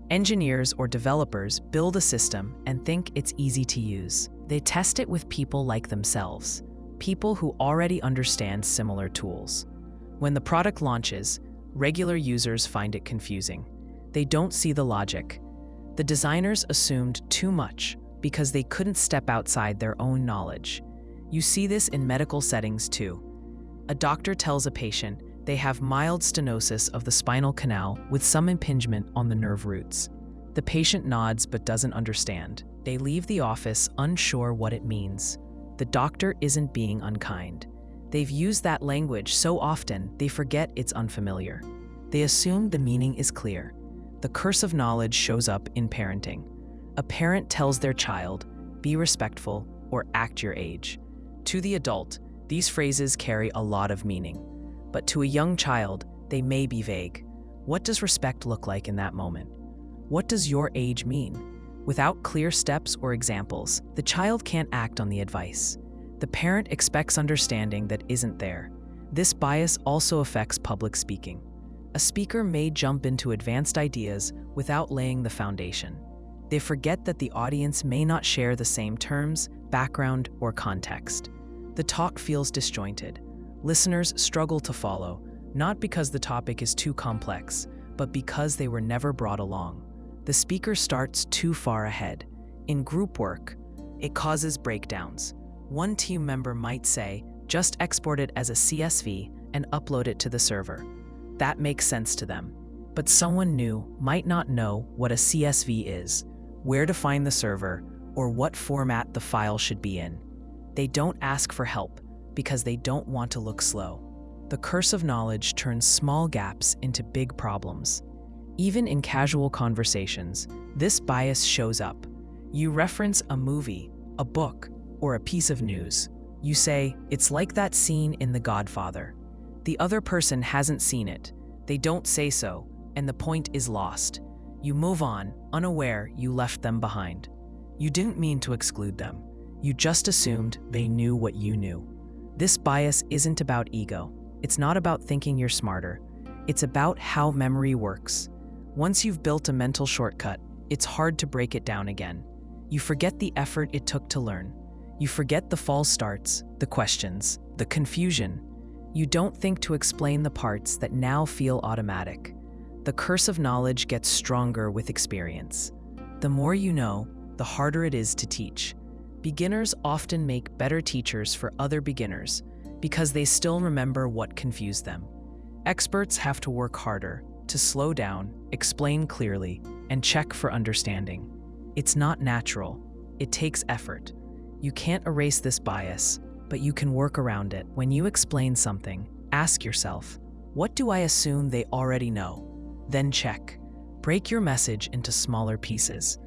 Engineers or developers build a system and think it's easy to use. They test it with people like themselves, people who already understand similar tools. When the product launches, regular users find it confusing. They don't see the logic. The designers assumed too much because they couldn't step outside their own knowledge. You see this in medical settings too. A doctor tells a patient they have mild stenosis of the spinal canal with some impingement on the nerve roots. The patient nods but doesn't understand. They leave the office unsure what it means. The doctor isn't being unkind. They've used that language so often they forget it's unfamiliar. They assume the meaning is clear. The curse of knowledge shows up in parenting. A parent tells their child, "Be respectful" or "act your age." To the adult, these phrases carry a lot of meaning. But to a young child, they may be vague. What does respect look like in that moment? What does your age mean? Without clear steps or examples, the child can't act on the advice. The parent expects understanding that isn't there. This bias also affects public speaking. A speaker may jump into advanced ideas without laying the foundation. They forget that the audience may not share the same terms, background, or context. The talk feels disjointed. Listeners struggle to follow, not because the topic is too complex, but because they were never brought along. The speaker starts too far ahead. In group work, it causes breakdowns. One team member might say, "Just export it as a CSV and upload it to the server." That makes sense to them. But someone new might not know what a CSV is, where to find the server, or what format the file should be in. They don't ask for help because they don't want to look slow. The curse of knowledge turns small gaps into big problems. Even in casual conversations, this bias shows up. You reference a movie, a book, or a piece of news. You say, "It's like that scene in The Godfather." The other person hasn't seen it. They don't say so, and the point is lost. You move on, unaware you left them behind. You didn't mean to exclude them. You just assumed they knew what you knew. This bias isn't about ego. It's not about thinking you're smarter. It's about how memory works. Once you've built a mental shortcut, it's hard to break it down again. You forget the effort it took to learn. You forget the false starts, the questions, the confusion. You don't think to explain the parts that now feel automatic. The curse of knowledge gets stronger with experience. The more you know, the harder it is to teach. Beginners often make better teachers for other beginners because they still remember what confused them. Experts have to work harder to slow down, explain clearly, and check for understanding. It's not natural. It takes effort. You can't erase this bias, but you can work around it. When you explain something, ask yourself, what do I assume they already know? Then check. Break your message into smaller pieces.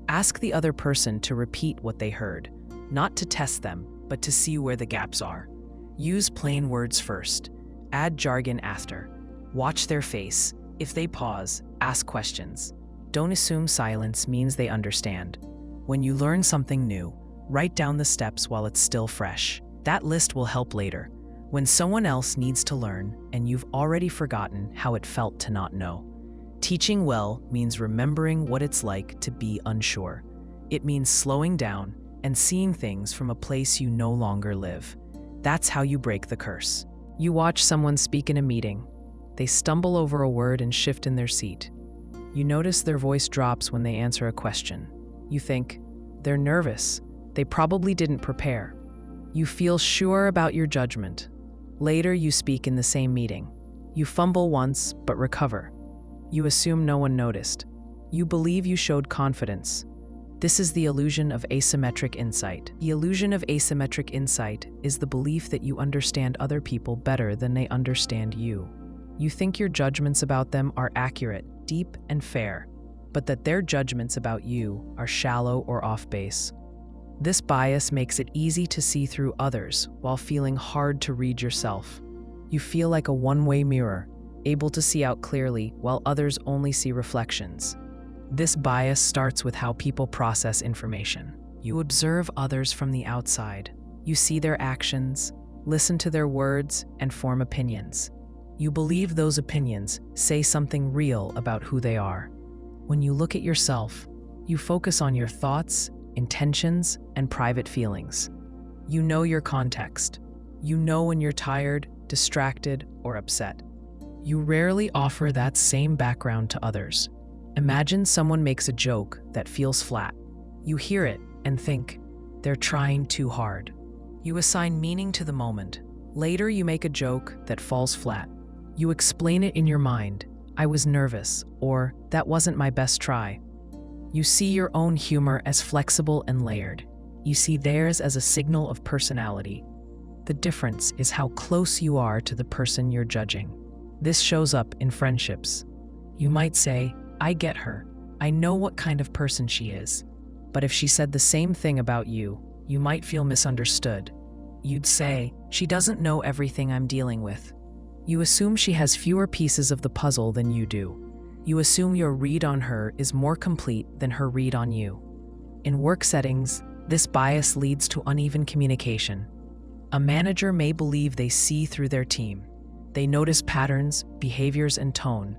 Ask the other person to repeat what they heard, not to test them, but to see where the gaps are. Use plain words first. Add jargon after. Watch their face. If they pause, ask questions. Don't assume silence means they understand. When you learn something new, write down the steps while it's still fresh. That list will help later, when someone else needs to learn and you've already forgotten how it felt to not know. Teaching well means remembering what it's like to be unsure. It means slowing down and seeing things from a place you no longer live. That's how you break the curse. You watch someone speak in a meeting. They stumble over a word and shift in their seat. You notice their voice drops when they answer a question. You think, they're nervous. They probably didn't prepare. You feel sure about your judgment. Later, you speak in the same meeting. You fumble once, but recover. You assume no one noticed. You believe you showed confidence. This is the illusion of asymmetric insight. The illusion of asymmetric insight is the belief that you understand other people better than they understand you. You think your judgments about them are accurate, deep, and fair, but that their judgments about you are shallow or off base. This bias makes it easy to see through others while feeling hard to read yourself. You feel like a one-way mirror, able to see out clearly while others only see reflections. This bias starts with how people process information. You observe others from the outside. You see their actions, listen to their words, and form opinions. You believe those opinions say something real about who they are. When you look at yourself, you focus on your thoughts, intentions, and private feelings. You know your context. You know when you're tired, distracted, or upset. You rarely offer that same background to others. Imagine someone makes a joke that feels flat. You hear it and think, they're trying too hard. You assign meaning to the moment. Later, you make a joke that falls flat. You explain it in your mind, I was nervous, or that wasn't my best try. You see your own humor as flexible and layered. You see theirs as a signal of personality. The difference is how close you are to the person you're judging. This shows up in friendships. You might say, I get her. I know what kind of person she is. But if she said the same thing about you, you might feel misunderstood. You'd say, she doesn't know everything I'm dealing with. You assume she has fewer pieces of the puzzle than you do. You assume your read on her is more complete than her read on you. In work settings, this bias leads to uneven communication. A manager may believe they see through their team. They notice patterns, behaviors, and tone.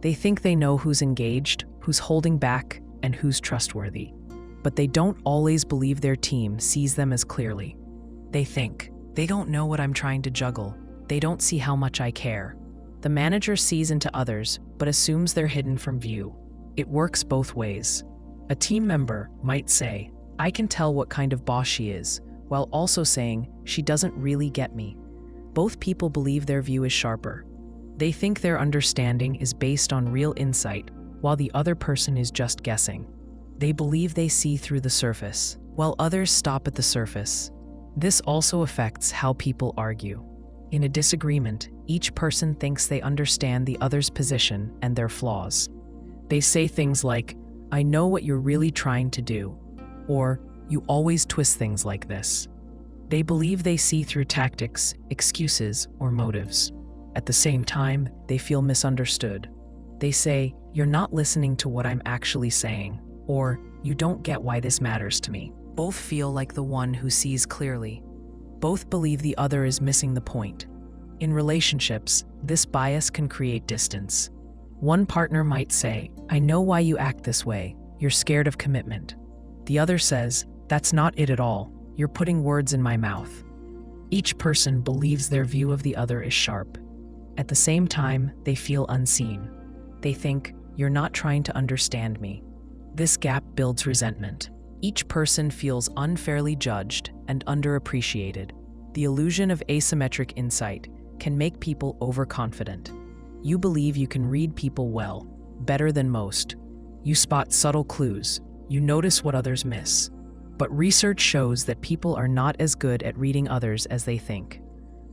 They think they know who's engaged, who's holding back, and who's trustworthy. But they don't always believe their team sees them as clearly. They think, they don't know what I'm trying to juggle. They don't see how much I care. The manager sees into others, but assumes they're hidden from view. It works both ways. A team member might say, I can tell what kind of boss she is, while also saying, she doesn't really get me. Both people believe their view is sharper. They think their understanding is based on real insight, while the other person is just guessing. They believe they see through the surface, while others stop at the surface. This also affects how people argue. In a disagreement, each person thinks they understand the other's position and their flaws. They say things like, I know what you're really trying to do, or you always twist things like this. They believe they see through tactics, excuses, or motives. At the same time, they feel misunderstood. They say, you're not listening to what I'm actually saying, or you don't get why this matters to me. Both feel like the one who sees clearly. Both believe the other is missing the point. In relationships, this bias can create distance. One partner might say, I know why you act this way. You're scared of commitment. The other says, that's not it at all. You're putting words in my mouth. Each person believes their view of the other is sharp. At the same time, they feel unseen. They think, you're not trying to understand me. This gap builds resentment. Each person feels unfairly judged and underappreciated. The illusion of asymmetric insight can make people overconfident. You believe you can read people well, better than most. You spot subtle clues. You notice what others miss. But research shows that people are not as good at reading others as they think.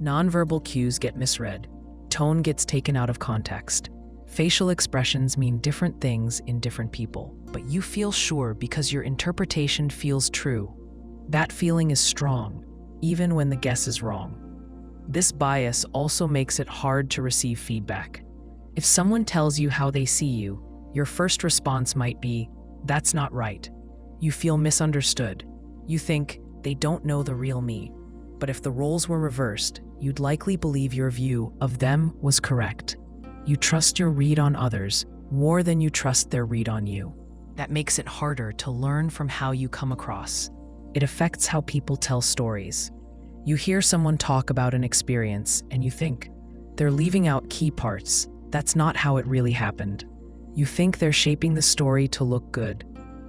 Nonverbal cues get misread. Tone gets taken out of context. Facial expressions mean different things in different people, but you feel sure because your interpretation feels true. That feeling is strong, even when the guess is wrong. This bias also makes it hard to receive feedback. If someone tells you how they see you, your first response might be, that's not right. You feel misunderstood. You think, they don't know the real me. But if the roles were reversed, you'd likely believe your view of them was correct. You trust your read on others more than you trust their read on you. That makes it harder to learn from how you come across. It affects how people tell stories. You hear someone talk about an experience and you think, they're leaving out key parts. That's not how it really happened. You think they're shaping the story to look good.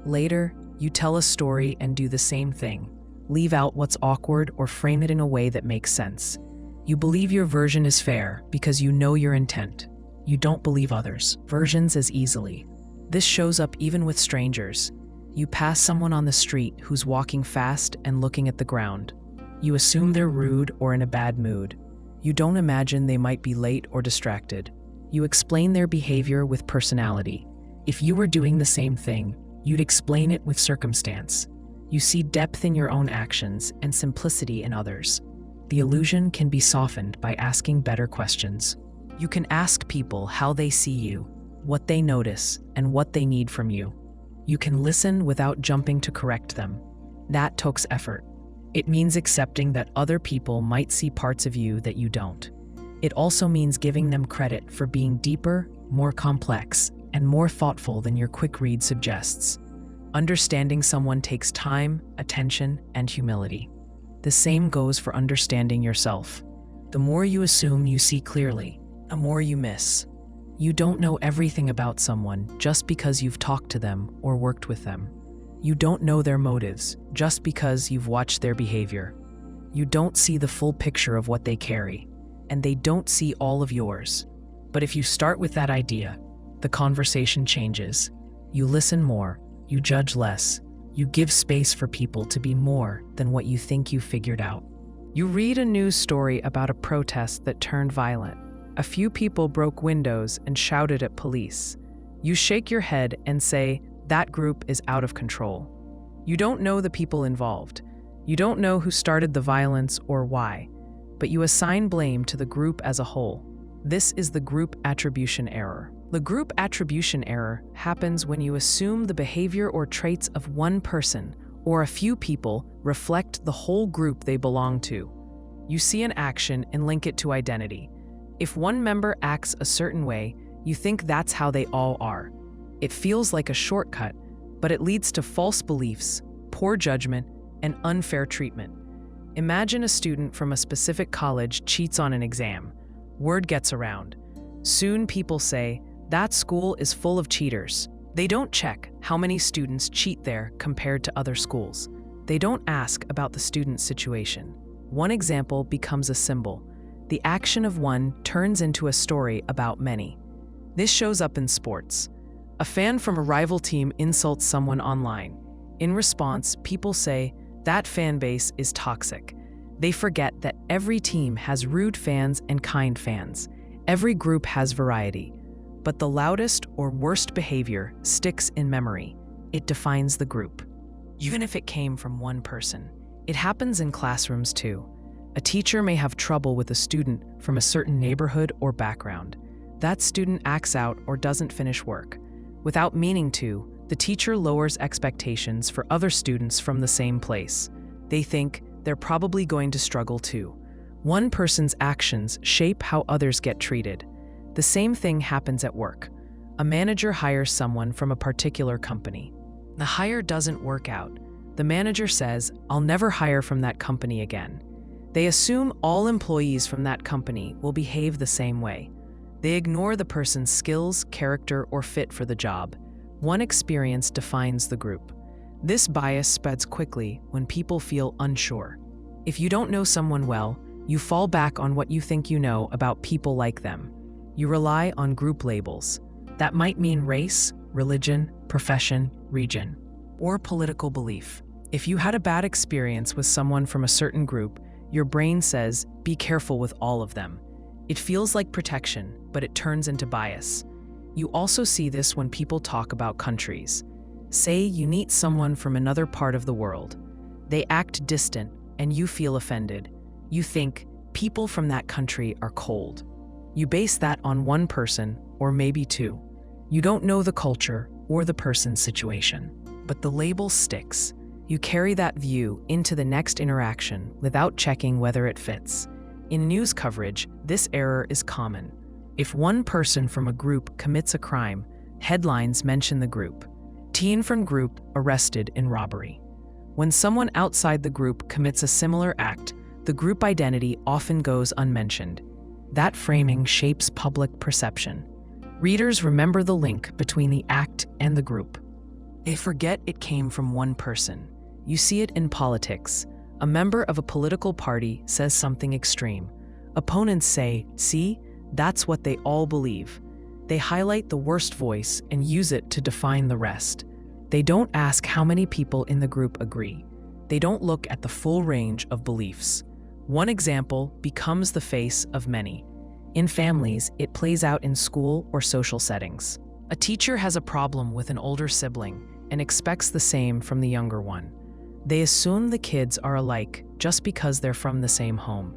Later, you tell a story and do the same thing. Leave out what's awkward or frame it in a way that makes sense. You believe your version is fair because you know your intent. You don't believe others' versions as easily. This shows up even with strangers. You pass someone on the street who's walking fast and looking at the ground. You assume they're rude or in a bad mood. You don't imagine they might be late or distracted. You explain their behavior with personality. If you were doing the same thing, you'd explain it with circumstance. You see depth in your own actions and simplicity in others. The illusion can be softened by asking better questions. You can ask people how they see you, what they notice, and what they need from you. You can listen without jumping to correct them. That takes effort. It means accepting that other people might see parts of you that you don't. It also means giving them credit for being deeper, more complex, and more thoughtful than your quick read suggests. Understanding someone takes time, attention, and humility. The same goes for understanding yourself. The more you assume you see clearly, the more you miss. You don't know everything about someone just because you've talked to them or worked with them. You don't know their motives just because you've watched their behavior. You don't see the full picture of what they carry, and they don't see all of yours. But if you start with that idea, the conversation changes. You listen more, you judge less, you give space for people to be more than what you think you figured out. You read a news story about a protest that turned violent. A few people broke windows and shouted at police. You shake your head and say, that group is out of control. You don't know the people involved. You don't know who started the violence or why, but you assign blame to the group as a whole. This is the group attribution error. The group attribution error happens when you assume the behavior or traits of one person or a few people reflect the whole group they belong to. You see an action and link it to identity. If one member acts a certain way, you think that's how they all are. It feels like a shortcut, but it leads to false beliefs, poor judgment, and unfair treatment. Imagine a student from a specific college cheats on an exam. Word gets around. Soon people say, that school is full of cheaters. They don't check how many students cheat there compared to other schools. They don't ask about the student's situation. One example becomes a symbol. The action of one turns into a story about many. This shows up in sports. A fan from a rival team insults someone online. In response, people say, that fan base is toxic. They forget that every team has rude fans and kind fans. Every group has variety. But the loudest or worst behavior sticks in memory. It defines the group. Even if it came from one person. It happens in classrooms too. A teacher may have trouble with a student from a certain neighborhood or background. That student acts out or doesn't finish work. Without meaning to, the teacher lowers expectations for other students from the same place. They think they're probably going to struggle too. One person's actions shape how others get treated. The same thing happens at work. A manager hires someone from a particular company. The hire doesn't work out. The manager says, I'll never hire from that company again. They assume all employees from that company will behave the same way. They ignore the person's skills, character, or fit for the job. One experience defines the group. This bias spreads quickly when people feel unsure. If you don't know someone well, you fall back on what you think you know about people like them. You rely on group labels. That might mean race, religion, profession, region, or political belief. If you had a bad experience with someone from a certain group, your brain says, be careful with all of them. It feels like protection, but it turns into bias. You also see this when people talk about countries. Say you meet someone from another part of the world. They act distant, and you feel offended. You think, people from that country are cold. You base that on one person, or maybe two. You don't know the culture or the person's situation, but the label sticks. You carry that view into the next interaction without checking whether it fits. In news coverage, this error is common. If one person from a group commits a crime, headlines mention the group. Teen from group arrested in robbery. When someone outside the group commits a similar act, the group identity often goes unmentioned. That framing shapes public perception. Readers remember the link between the act and the group. They forget it came from one person. You see it in politics. A member of a political party says something extreme. Opponents say, see, that's what they all believe. They highlight the worst voice and use it to define the rest. They don't ask how many people in the group agree. They don't look at the full range of beliefs. One example becomes the face of many. In families, it plays out in school or social settings. A teacher has a problem with an older sibling and expects the same from the younger one. They assume the kids are alike just because they're from the same home.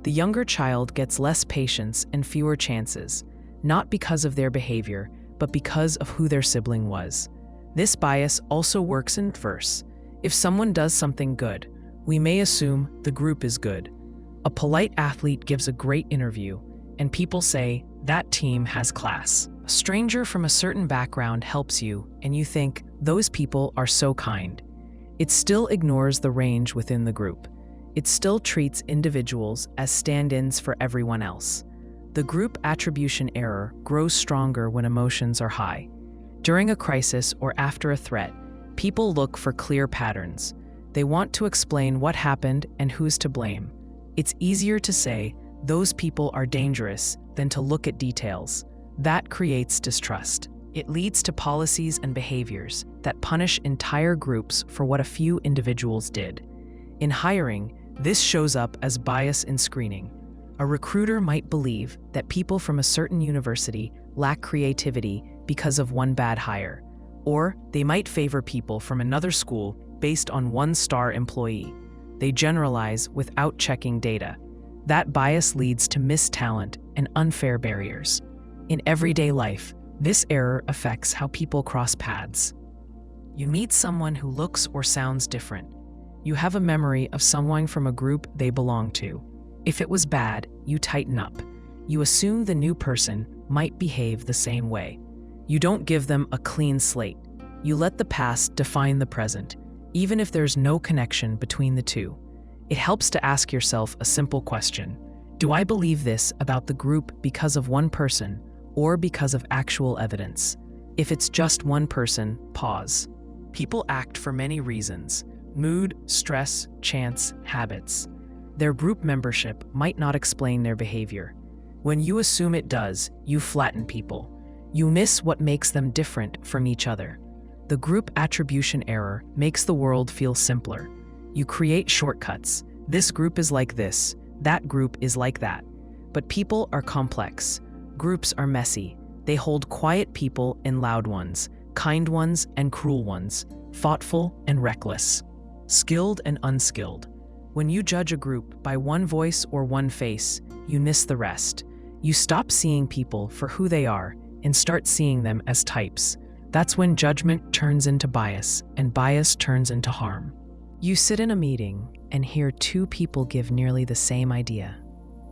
The younger child gets less patience and fewer chances, not because of their behavior, but because of who their sibling was. This bias also works in reverse. If someone does something good, we may assume the group is good. A polite athlete gives a great interview, and people say, that team has class. A stranger from a certain background helps you, and you think, those people are so kind. It still ignores the range within the group. It still treats individuals as stand-ins for everyone else. The group attribution error grows stronger when emotions are high. During a crisis or after a threat, people look for clear patterns. They want to explain what happened and who's to blame. It's easier to say, those people are dangerous, than to look at details. That creates distrust. It leads to policies and behaviors that punish entire groups for what a few individuals did. In hiring, this shows up as bias in screening. A recruiter might believe that people from a certain university lack creativity because of one bad hire, or they might favor people from another school based on one-star employee. They generalize without checking data. That bias leads to missed talent and unfair barriers. In everyday life, this error affects how people cross paths. You meet someone who looks or sounds different. You have a memory of someone from a group they belong to. If it was bad, you tighten up. You assume the new person might behave the same way. You don't give them a clean slate. You let the past define the present, even if there's no connection between the two. It helps to ask yourself a simple question. Do I believe this about the group because of one person or because of actual evidence? If it's just one person, pause. People act for many reasons: mood, stress, chance, habits. Their group membership might not explain their behavior. When you assume it does, you flatten people. You miss what makes them different from each other. The group attribution error makes the world feel simpler. You create shortcuts. This group is like this, that group is like that. But people are complex. Groups are messy. They hold quiet people and loud ones, kind ones and cruel ones, thoughtful and reckless, skilled and unskilled. When you judge a group by one voice or one face, you miss the rest. You stop seeing people for who they are and start seeing them as types. That's when judgment turns into bias and bias turns into harm. You sit in a meeting and hear two people give nearly the same idea.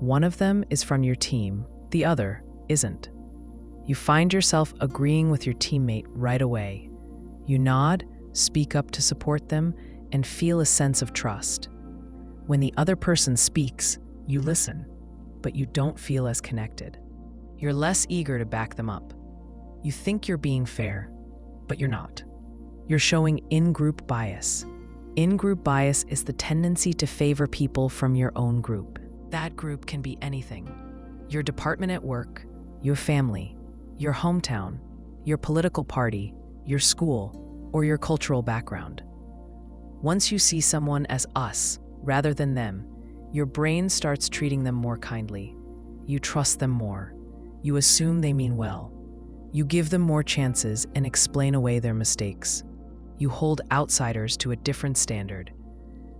One of them is from your team, the other isn't. You find yourself agreeing with your teammate right away. You nod, speak up to support them, and feel a sense of trust. When the other person speaks, you listen, but you don't feel as connected. You're less eager to back them up. You think you're being fair, but you're not. You're showing in-group bias. In-group bias is the tendency to favor people from your own group. That group can be anything: your department at work, your family, your hometown, your political party, your school, or your cultural background. Once you see someone as us rather than them, your brain starts treating them more kindly. You trust them more. You assume they mean well. You give them more chances and explain away their mistakes. You hold outsiders to a different standard.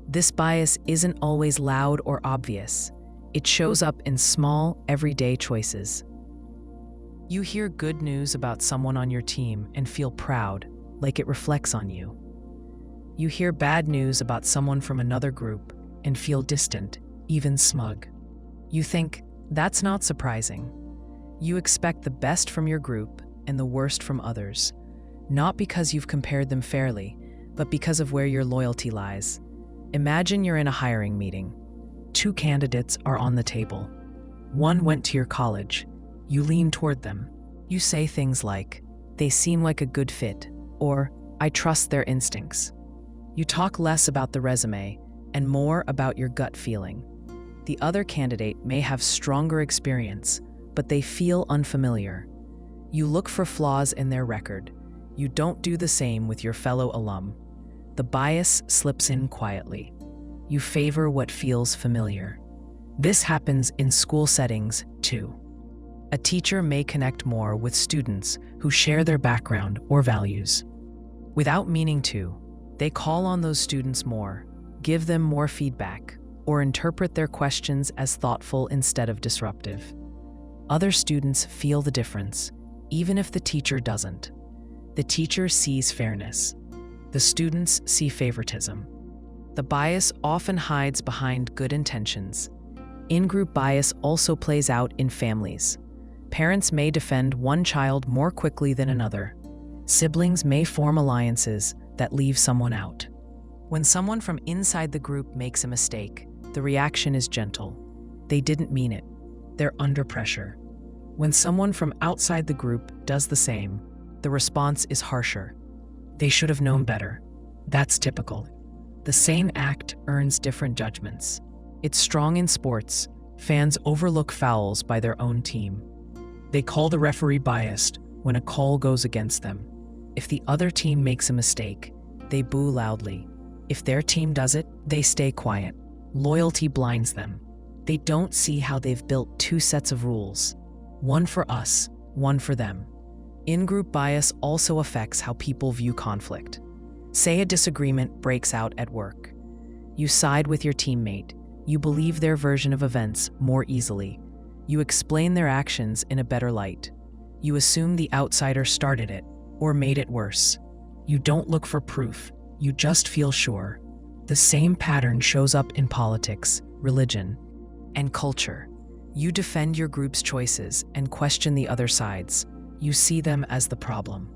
This bias isn't always loud or obvious. It shows up in small, everyday choices. You hear good news about someone on your team and feel proud, like it reflects on you. You hear bad news about someone from another group and feel distant, even smug. You think, that's not surprising. You expect the best from your group and the worst from others, not because you've compared them fairly, but because of where your loyalty lies. Imagine you're in a hiring meeting. Two candidates are on the table. One went to your college. You lean toward them. You say things like, they seem like a good fit, or I trust their instincts. You talk less about the resume and more about your gut feeling. The other candidate may have stronger experience, but they feel unfamiliar. You look for flaws in their record. You don't do the same with your fellow alum. The bias slips in quietly. You favor what feels familiar. This happens in school settings, too. A teacher may connect more with students who share their background or values. Without meaning to, they call on those students more, give them more feedback, or interpret their questions as thoughtful instead of disruptive. Other students feel the difference, even if the teacher doesn't. The teacher sees fairness. The students see favoritism. The bias often hides behind good intentions. In-group bias also plays out in families. Parents may defend one child more quickly than another. Siblings may form alliances that leave someone out. When someone from inside the group makes a mistake, the reaction is gentle. They didn't mean it. They're under pressure. When someone from outside the group does the same, the response is harsher. They should have known better. That's typical. The same act earns different judgments. It's strong in sports. Fans overlook fouls by their own team. They call the referee biased when a call goes against them. If the other team makes a mistake, they boo loudly. If their team does it, they stay quiet. Loyalty blinds them. They don't see how they've built two sets of rules. One for us, one for them. In-group bias also affects how people view conflict. Say a disagreement breaks out at work. You side with your teammate. You believe their version of events more easily. You explain their actions in a better light. You assume the outsider started it or made it worse. You don't look for proof. You just feel sure. The same pattern shows up in politics, religion, and culture. You defend your group's choices and question the other side's. You see them as the problem.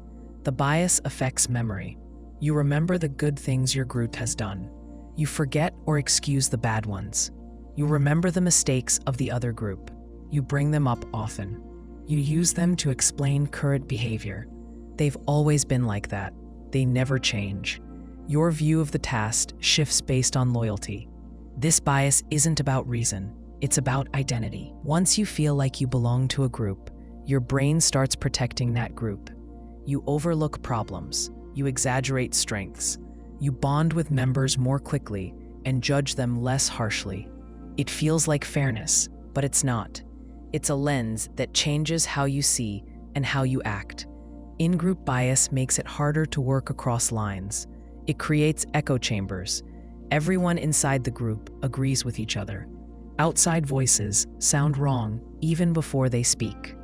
The bias affects memory. You remember the good things your group has done. You forget or excuse the bad ones. You remember the mistakes of the other group. You bring them up often. You use them to explain current behavior. They've always been like that. They never change. Your view of the task shifts based on loyalty. This bias isn't about reason. It's about identity. Once you feel like you belong to a group, your brain starts protecting that group. You overlook problems. You exaggerate strengths. You bond with members more quickly and judge them less harshly. It feels like fairness, but it's not. It's a lens that changes how you see and how you act. In-group bias makes it harder to work across lines. It creates echo chambers. Everyone inside the group agrees with each other. Outside voices sound wrong even before they speak.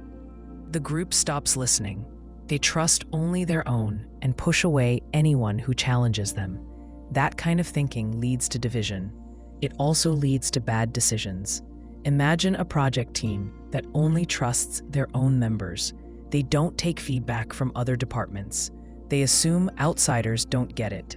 The group stops listening. They trust only their own and push away anyone who challenges them. That kind of thinking leads to division. It also leads to bad decisions. Imagine a project team that only trusts their own members. They don't take feedback from other departments. They assume outsiders don't get it.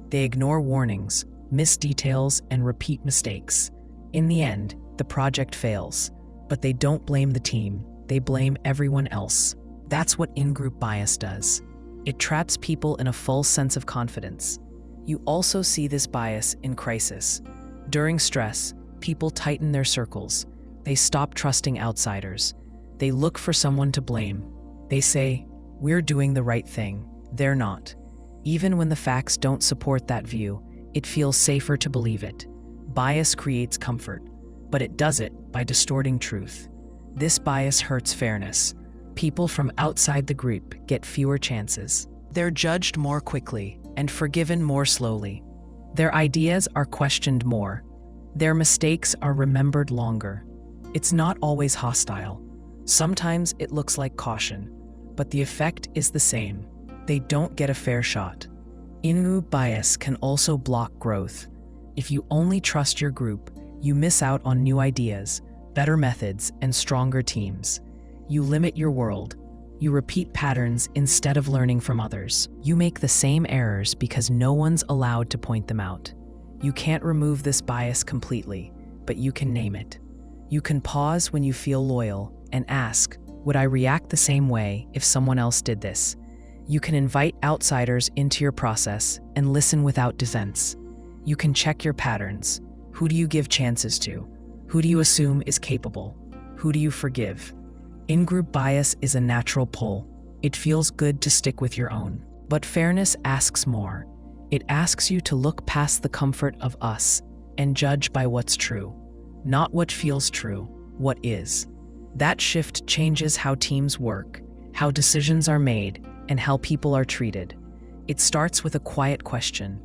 They ignore warnings, miss details, and repeat mistakes. In the end, the project fails. But they don't blame the team. They blame everyone else. That's what in-group bias does. It traps people in a false sense of confidence. You also see this bias in crisis. During stress, people tighten their circles. They stop trusting outsiders. They look for someone to blame. They say, "We're doing the right thing." They're not. Even when the facts don't support that view, it feels safer to believe it. Bias creates comfort, but it does it by distorting truth. This bias hurts fairness. People from outside the group get fewer chances. They're judged more quickly and forgiven more slowly. Their ideas are questioned more. Their mistakes are remembered longer. It's not always hostile. Sometimes it looks like caution, but the effect is the same. They don't get a fair shot. In-group bias can also block growth. If you only trust your group, you miss out on new ideas, better methods, and stronger teams. You limit your world. You repeat patterns instead of learning from others. You make the same errors because no one's allowed to point them out. You can't remove this bias completely, but you can name it. You can pause when you feel loyal and ask, would I react the same way if someone else did this? You can invite outsiders into your process and listen without defense. You can check your patterns. Who do you give chances to? Who do you assume is capable? Who do you forgive? In-group bias is a natural pull. It feels good to stick with your own. But fairness asks more. It asks you to look past the comfort of us and judge by what's true. Not what feels true, what is. That shift changes how teams work, how decisions are made, and how people are treated. It starts with a quiet question.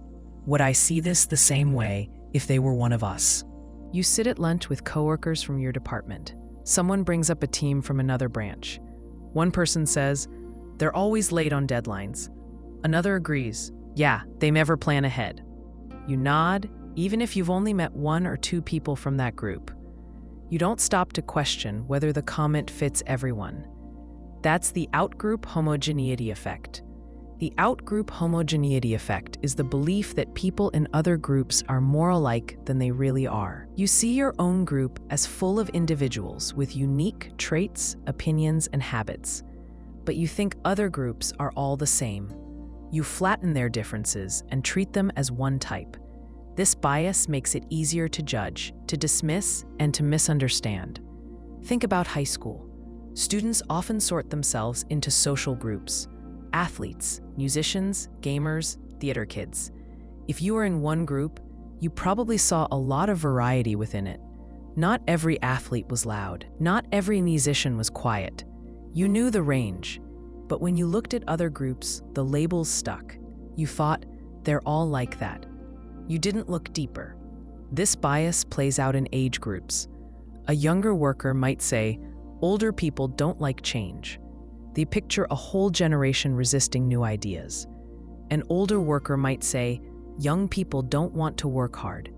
Would I see this the same way if they were one of us? You sit at lunch with coworkers from your department. Someone brings up a team from another branch. One person says, "They're always late on deadlines." Another agrees, "Yeah, they never plan ahead." You nod, even if you've only met one or two people from that group. You don't stop to question whether the comment fits everyone. That's the Outgroup Homogeneity effect. The Outgroup Homogeneity effect is the belief that people in other groups are more alike than they really are. You see your own group as full of individuals with unique traits, opinions, and habits, but you think other groups are all the same. You flatten their differences and treat them as one type. This bias makes it easier to judge, to dismiss, and to misunderstand. Think about high school. Students often sort themselves into social groups: athletes, musicians, gamers, theater kids. If you were in one group, you probably saw a lot of variety within it. Not every athlete was loud. Not every musician was quiet. You knew the range. But when you looked at other groups, the labels stuck. You thought, they're all like that. You didn't look deeper. This bias plays out in age groups. A younger worker might say, older people don't like change. They picture a whole generation resisting new ideas. An older worker might say, young people don't want to work hard.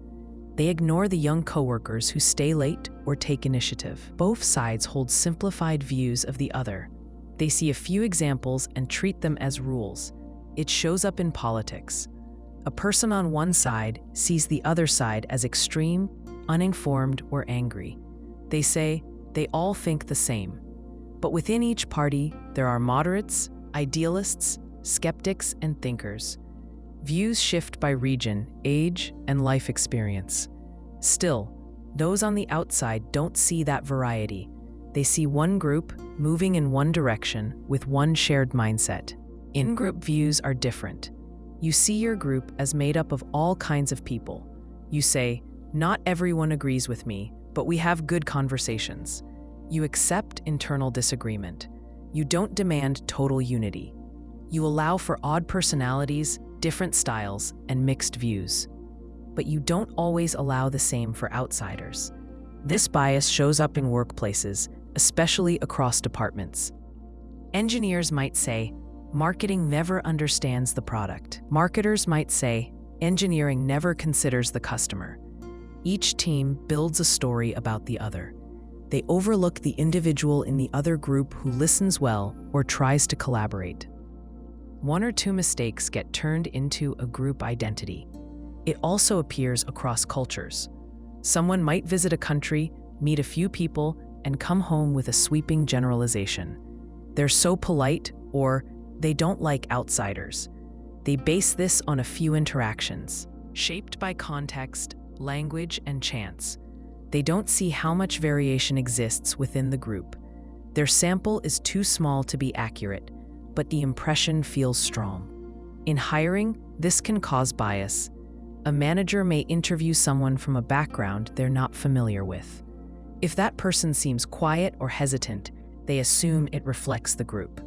They ignore the young coworkers who stay late or take initiative. Both sides hold simplified views of the other. They see a few examples and treat them as rules. It shows up in politics. A person on one side sees the other side as extreme, uninformed, or angry. They say, they all think the same. But within each party, there are moderates, idealists, skeptics, and thinkers. Views shift by region, age, and life experience. Still, those on the outside don't see that variety. They see one group moving in one direction with one shared mindset. In-group views are different. You see your group as made up of all kinds of people. You say, not everyone agrees with me, but we have good conversations. You accept internal disagreement. You don't demand total unity. You allow for odd personalities, different styles, and mixed views. But you don't always allow the same for outsiders. This bias shows up in workplaces, especially across departments. Engineers might say, marketing never understands the product. Marketers might say, engineering never considers the customer. Each team builds a story about the other. They overlook the individual in the other group who listens well or tries to collaborate. One or two mistakes get turned into a group identity. It also appears across cultures. Someone might visit a country, meet a few people, and come home with a sweeping generalization. They're so polite, or they don't like outsiders. They base this on a few interactions, shaped by context, language, and chance. They don't see how much variation exists within the group. Their sample is too small to be accurate, but the impression feels strong. In hiring, this can cause bias. A manager may interview someone from a background they're not familiar with. If that person seems quiet or hesitant, they assume it reflects the group.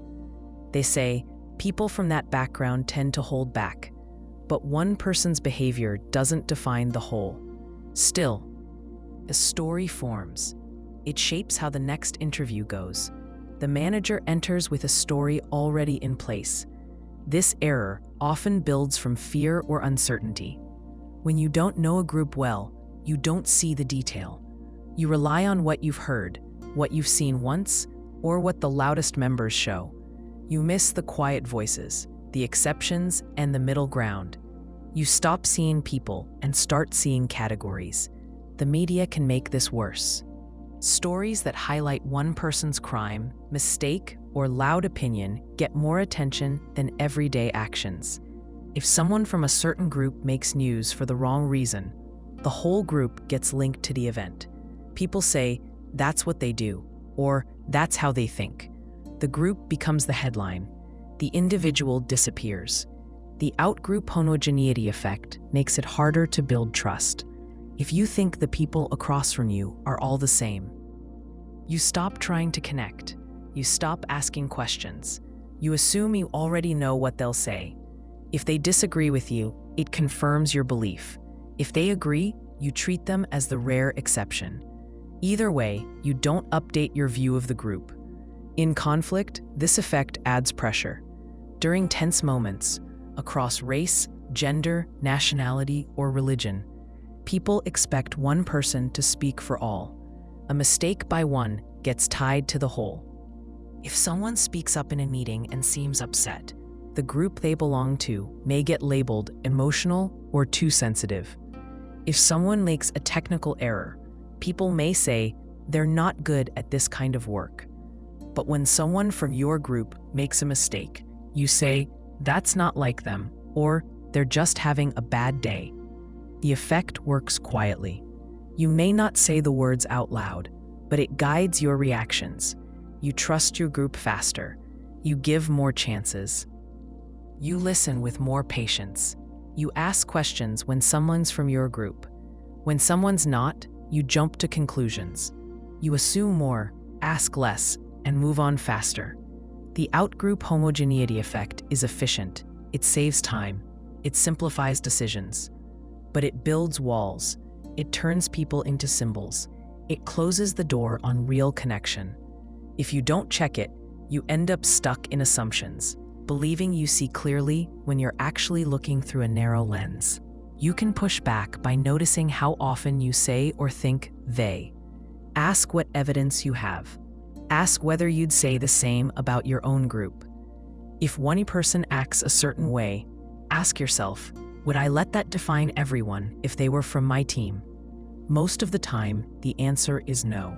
They say, people from that background tend to hold back, but one person's behavior doesn't define the whole. Still, a story forms. It shapes how the next interview goes. The manager enters with a story already in place. This error often builds from fear or uncertainty. When you don't know a group well, you don't see the detail. You rely on what you've heard, what you've seen once, or what the loudest members show. You miss the quiet voices, the exceptions, and the middle ground. You stop seeing people and start seeing categories. The media can make this worse. Stories that highlight one person's crime, mistake, or loud opinion get more attention than everyday actions. If someone from a certain group makes news for the wrong reason, the whole group gets linked to the event. People say, that's what they do, or That's how they think. The group becomes the headline. The individual disappears. The outgroup homogeneity effect makes it harder to build trust. If you think the people across from you are all the same, you stop trying to connect. You stop asking questions. You assume you already know what they'll say. If they disagree with you, it confirms your belief. If they agree, you treat them as the rare exception. Either way, you don't update your view of the group. In conflict, this effect adds pressure. During tense moments, across race, gender, nationality, or religion, people expect one person to speak for all. A mistake by one gets tied to the whole. If someone speaks up in a meeting and seems upset, the group they belong to may get labeled emotional or too sensitive. If someone makes a technical error, people may say they're not good at this kind of work. But when someone from your group makes a mistake, you say, that's not like them, or they're just having a bad day. The effect works quietly. You may not say the words out loud, but it guides your reactions. You trust your group faster. You give more chances. You listen with more patience. You ask questions when someone's from your group. When someone's not, you jump to conclusions. You assume more, ask less, and move on faster. The outgroup homogeneity effect is efficient. It saves time. It simplifies decisions. But it builds walls. It turns people into symbols. It closes the door on real connection. If you don't check it, you end up stuck in assumptions, believing you see clearly when you're actually looking through a narrow lens. You can push back by noticing how often you say or think they. Ask what evidence you have. Ask whether you'd say the same about your own group. If one person acts a certain way, ask yourself, would I let that define everyone if they were from my team? Most of the time, the answer is no.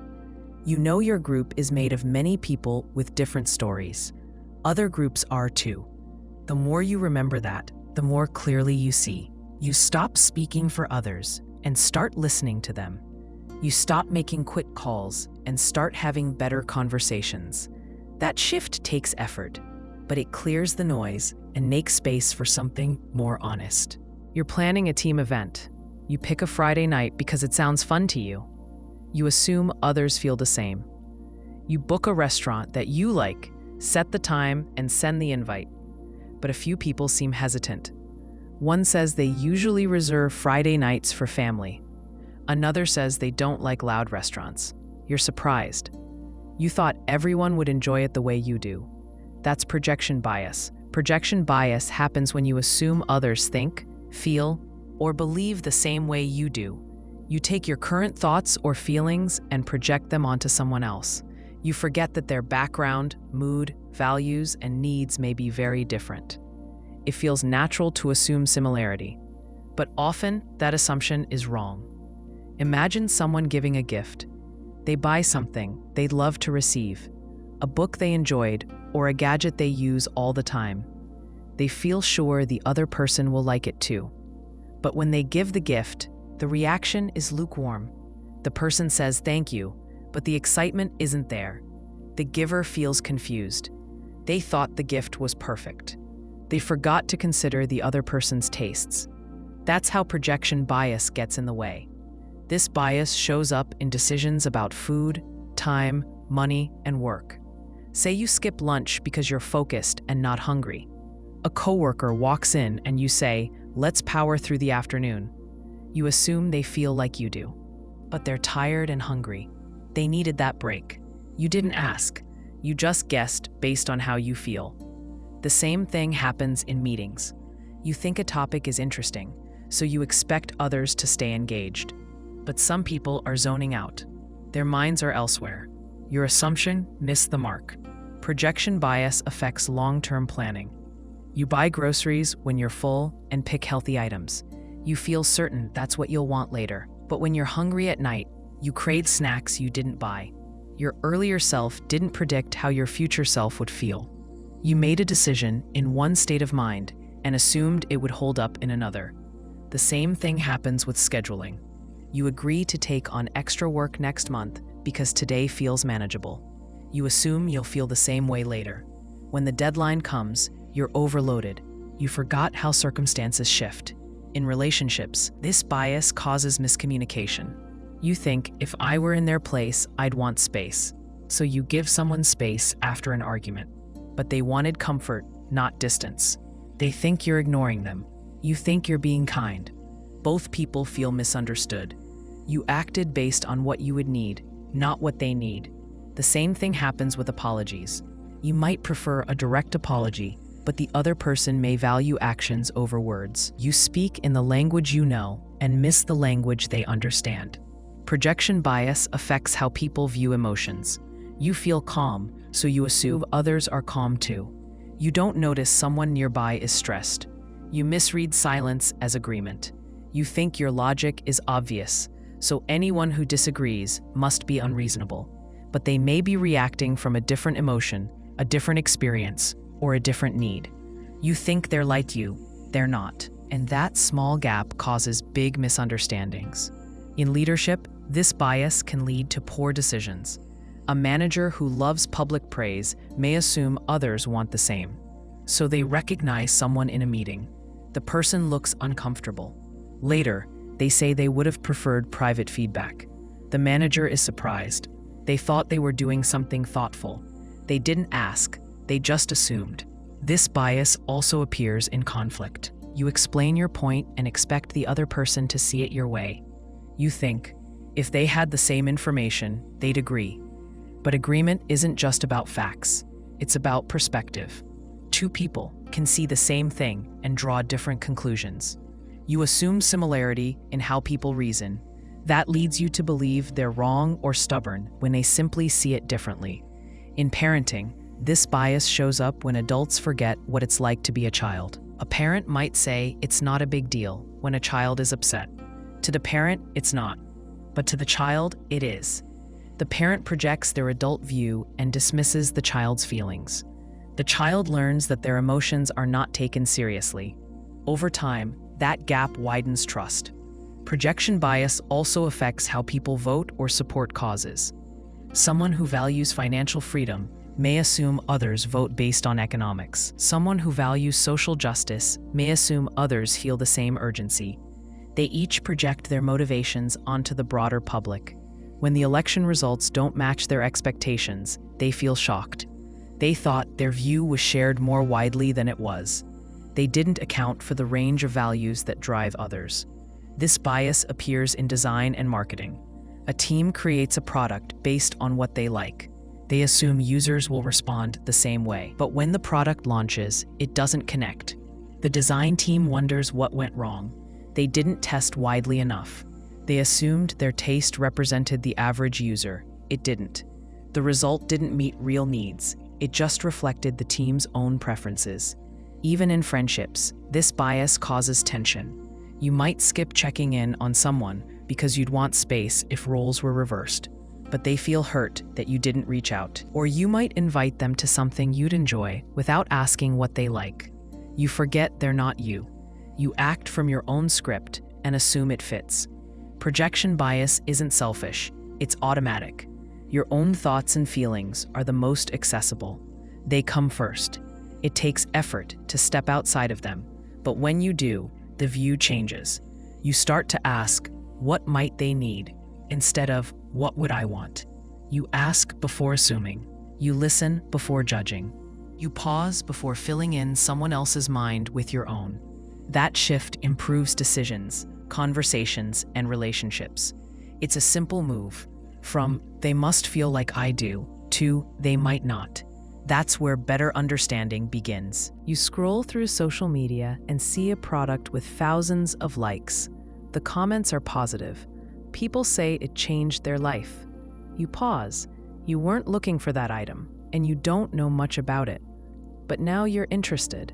You know your group is made of many people with different stories. Other groups are too. The more you remember that, the more clearly you see. You stop speaking for others and start listening to them. You stop making quick calls and start having better conversations. That shift takes effort, but it clears the noise and makes space for something more honest. You're planning a team event. You pick a Friday night because it sounds fun to you. You assume others feel the same. You book a restaurant that you like, set the time, and send the invite. But a few people seem hesitant. One says they usually reserve Friday nights for family. Another says they don't like loud restaurants. You're surprised. You thought everyone would enjoy it the way you do. That's projection bias. Projection bias happens when you assume others think, feel, or believe the same way you do. You take your current thoughts or feelings and project them onto someone else. You forget that their background, mood, values, and needs may be very different. It feels natural to assume similarity, but often that assumption is wrong. Imagine someone giving a gift. They buy something they'd love to receive, a book they enjoyed, or a gadget they use all the time. They feel sure the other person will like it too. But when they give the gift, the reaction is lukewarm. The person says thank you, but the excitement isn't there. The giver feels confused. They thought the gift was perfect. They forgot to consider the other person's tastes. That's how projection bias gets in the way. This bias shows up in decisions about food, time, money, and work. Say you skip lunch because you're focused and not hungry. A coworker walks in and you say, let's power through the afternoon. You assume they feel like you do. But they're tired and hungry. They needed that break. You didn't ask. You just guessed based on how you feel. The same thing happens in meetings. You think a topic is interesting, so you expect others to stay engaged. But some people are zoning out. Their minds are elsewhere. Your assumption missed the mark. Projection bias affects long-term planning. You buy groceries when you're full and pick healthy items. You feel certain that's what you'll want later. But when you're hungry at night, you crave snacks you didn't buy. Your earlier self didn't predict how your future self would feel. You made a decision in one state of mind and assumed it would hold up in another. The same thing happens with scheduling. You agree to take on extra work next month because today feels manageable. You assume you'll feel the same way later. When the deadline comes, you're overloaded. You forgot how circumstances shift. In relationships, this bias causes miscommunication. You think, if I were in their place, I'd want space. So you give someone space after an argument. But they wanted comfort, not distance. They think you're ignoring them. You think you're being kind. Both people feel misunderstood. You acted based on what you would need, not what they need. The same thing happens with apologies. You might prefer a direct apology, but the other person may value actions over words. You speak in the language you know and miss the language they understand. Projection bias affects how people view emotions. You feel calm, so you assume others are calm too. You don't notice someone nearby is stressed. You misread silence as agreement. You think your logic is obvious, so anyone who disagrees must be unreasonable. But they may be reacting from a different emotion, a different experience, or a different need. You think they're like you, they're not, and that small gap causes big misunderstandings. In leadership, this bias can lead to poor decisions. A manager who loves public praise may assume others want the same. So they recognize someone in a meeting. The person looks uncomfortable. Later, they say they would have preferred private feedback. The manager is surprised. They thought they were doing something thoughtful. They didn't ask, they just assumed. This bias also appears in conflict. You explain your point and expect the other person to see it your way. You think, if they had the same information, they'd agree. But agreement isn't just about facts, it's about perspective. Two people can see the same thing and draw different conclusions. You assume similarity in how people reason. That leads you to believe they're wrong or stubborn when they simply see it differently. In parenting, this bias shows up when adults forget what it's like to be a child. A parent might say it's not a big deal when a child is upset. To the parent, it's not. But to the child, it is. The parent projects their adult view and dismisses the child's feelings. The child learns that their emotions are not taken seriously. Over time, that gap widens trust. Projection bias also affects how people vote or support causes. Someone who values financial freedom may assume others vote based on economics. Someone who values social justice may assume others feel the same urgency. They each project their motivations onto the broader public. When the election results don't match their expectations, they feel shocked. They thought their view was shared more widely than it was. They didn't account for the range of values that drive others. This bias appears in design and marketing. A team creates a product based on what they like. They assume users will respond the same way. But when the product launches, it doesn't connect. The design team wonders what went wrong. They didn't test widely enough. They assumed their taste represented the average user. It didn't. The result didn't meet real needs. It just reflected the team's own preferences. Even in friendships, this bias causes tension. You might skip checking in on someone because you'd want space if roles were reversed, but they feel hurt that you didn't reach out. Or you might invite them to something you'd enjoy without asking what they like. You forget they're not you. You act from your own script and assume it fits. Projection bias isn't selfish, it's automatic. Your own thoughts and feelings are the most accessible. They come first. It takes effort to step outside of them, but when you do, the view changes. You start to ask, what might they need, instead of, what would I want? You ask before assuming. You listen before judging. You pause before filling in someone else's mind with your own. That shift improves decisions, conversations, and relationships. It's a simple move from they must feel like I do to they might not. That's where better understanding begins. You scroll through social media and see a product with thousands of likes. The comments are positive. People say it changed their life. You pause. You weren't looking for that item, and you don't know much about it. But now you're interested.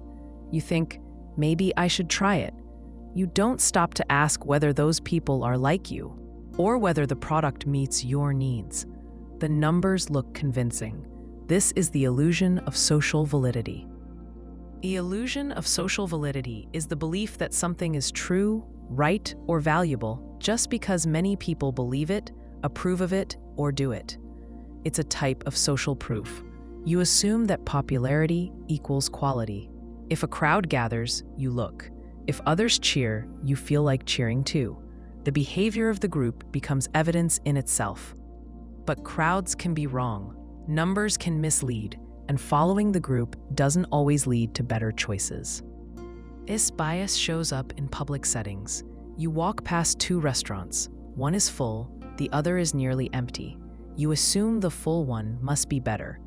You think, maybe I should try it. You don't stop to ask whether those people are like you, or whether the product meets your needs. The numbers look convincing. This is the illusion of social validity. The illusion of social validity is the belief that something is true, right, or valuable just because many people believe it, approve of it, or do it. It's a type of social proof. You assume that popularity equals quality. If a crowd gathers, you look. If others cheer, you feel like cheering too. The behavior of the group becomes evidence in itself. But crowds can be wrong. Numbers can mislead, and following the group doesn't always lead to better choices. This bias shows up in public settings. You walk past two restaurants. One is full, the other is nearly empty. You assume the full one must be better.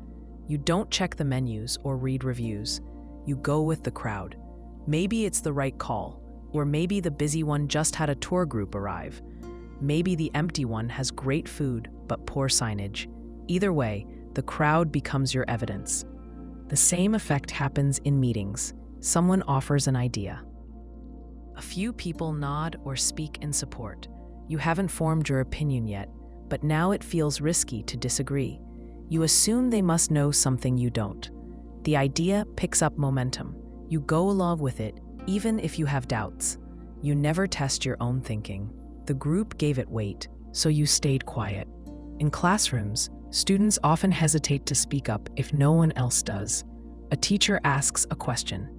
You don't check the menus or read reviews. You go with the crowd. Maybe it's the right call, or maybe the busy one just had a tour group arrive. Maybe the empty one has great food but poor signage. Either way, the crowd becomes your evidence. The same effect happens in meetings. Someone offers an idea. A few people nod or speak in support. You haven't formed your opinion yet, but now it feels risky to disagree. You assume they must know something you don't. The idea picks up momentum. You go along with it, even if you have doubts. You never test your own thinking. The group gave it weight, so you stayed quiet. In classrooms, students often hesitate to speak up if no one else does. A teacher asks a question.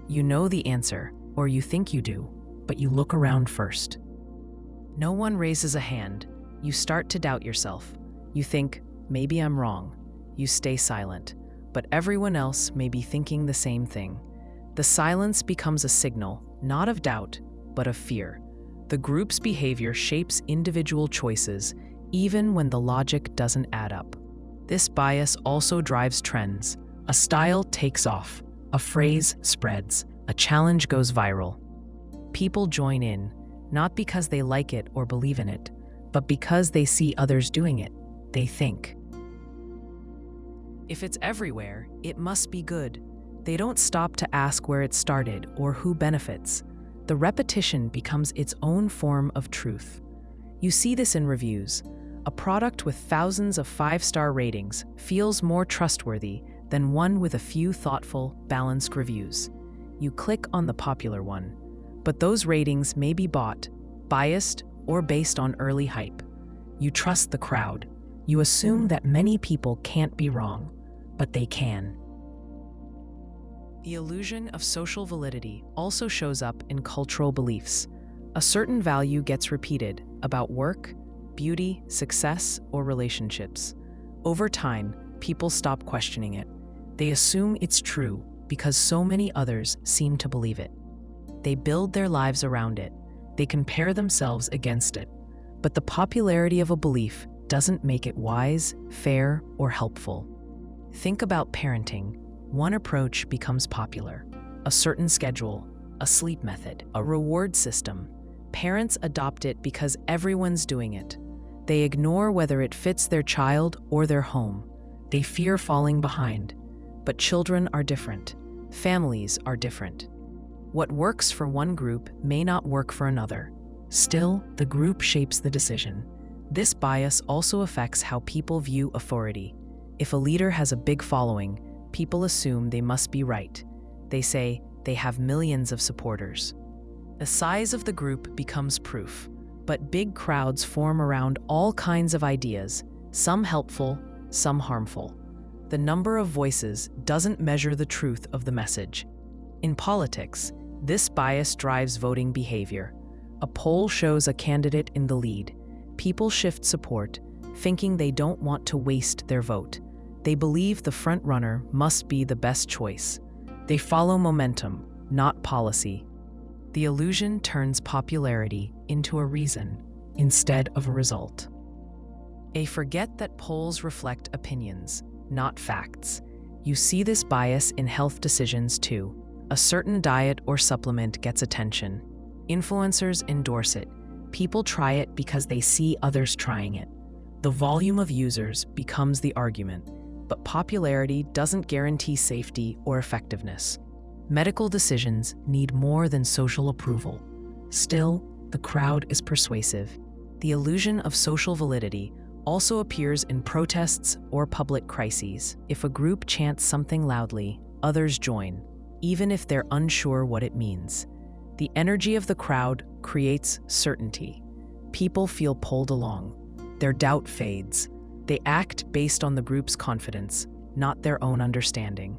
You know the answer, or you think you do, but you look around first. No one raises a hand. You start to doubt yourself. You think, maybe I'm wrong. You stay silent, but everyone else may be thinking the same thing. The silence becomes a signal, not of doubt, but of fear. The group's behavior shapes individual choices, even when the logic doesn't add up. This bias also drives trends. A style takes off, a phrase spreads, a challenge goes viral. People join in, not because they like it or believe in it, but because they see others doing it. They think, if it's everywhere, it must be good. They don't stop to ask where it started or who benefits. The repetition becomes its own form of truth. You see this in reviews. A product with thousands of 5-star ratings feels more trustworthy than one with a few thoughtful, balanced reviews. You click on the popular one, but those ratings may be bought, biased, or based on early hype. You trust the crowd. You assume that many people can't be wrong, but they can. The illusion of social validity also shows up in cultural beliefs. A certain value gets repeated about work, beauty, success, or relationships. Over time, people stop questioning it. They assume it's true because so many others seem to believe it. They build their lives around it. They compare themselves against it. But the popularity of a belief doesn't make it wise, fair, or helpful. Think about parenting. One approach becomes popular. A certain schedule, a sleep method, a reward system. Parents adopt it because everyone's doing it. They ignore whether it fits their child or their home. They fear falling behind. But children are different. Families are different. What works for one group may not work for another. Still, the group shapes the decision. This bias also affects how people view authority. If a leader has a big following, people assume they must be right. They say they have millions of supporters. The size of the group becomes proof, but big crowds form around all kinds of ideas, some helpful, some harmful. The number of voices doesn't measure the truth of the message. In politics, this bias drives voting behavior. A poll shows a candidate in the lead. People shift support, thinking they don't want to waste their vote. They believe the front-runner must be the best choice. They follow momentum, not policy. The illusion turns popularity into a reason instead of a result. They forget that polls reflect opinions, not facts. You see this bias in health decisions too. A certain diet or supplement gets attention. Influencers endorse it. People try it because they see others trying it. The volume of users becomes the argument, but popularity doesn't guarantee safety or effectiveness. Medical decisions need more than social approval. Still, the crowd is persuasive. The illusion of social validity also appears in protests or public crises. If a group chants something loudly, others join, even if they're unsure what it means. The energy of the crowd creates certainty. People feel pulled along. Their doubt fades. They act based on the group's confidence, not their own understanding.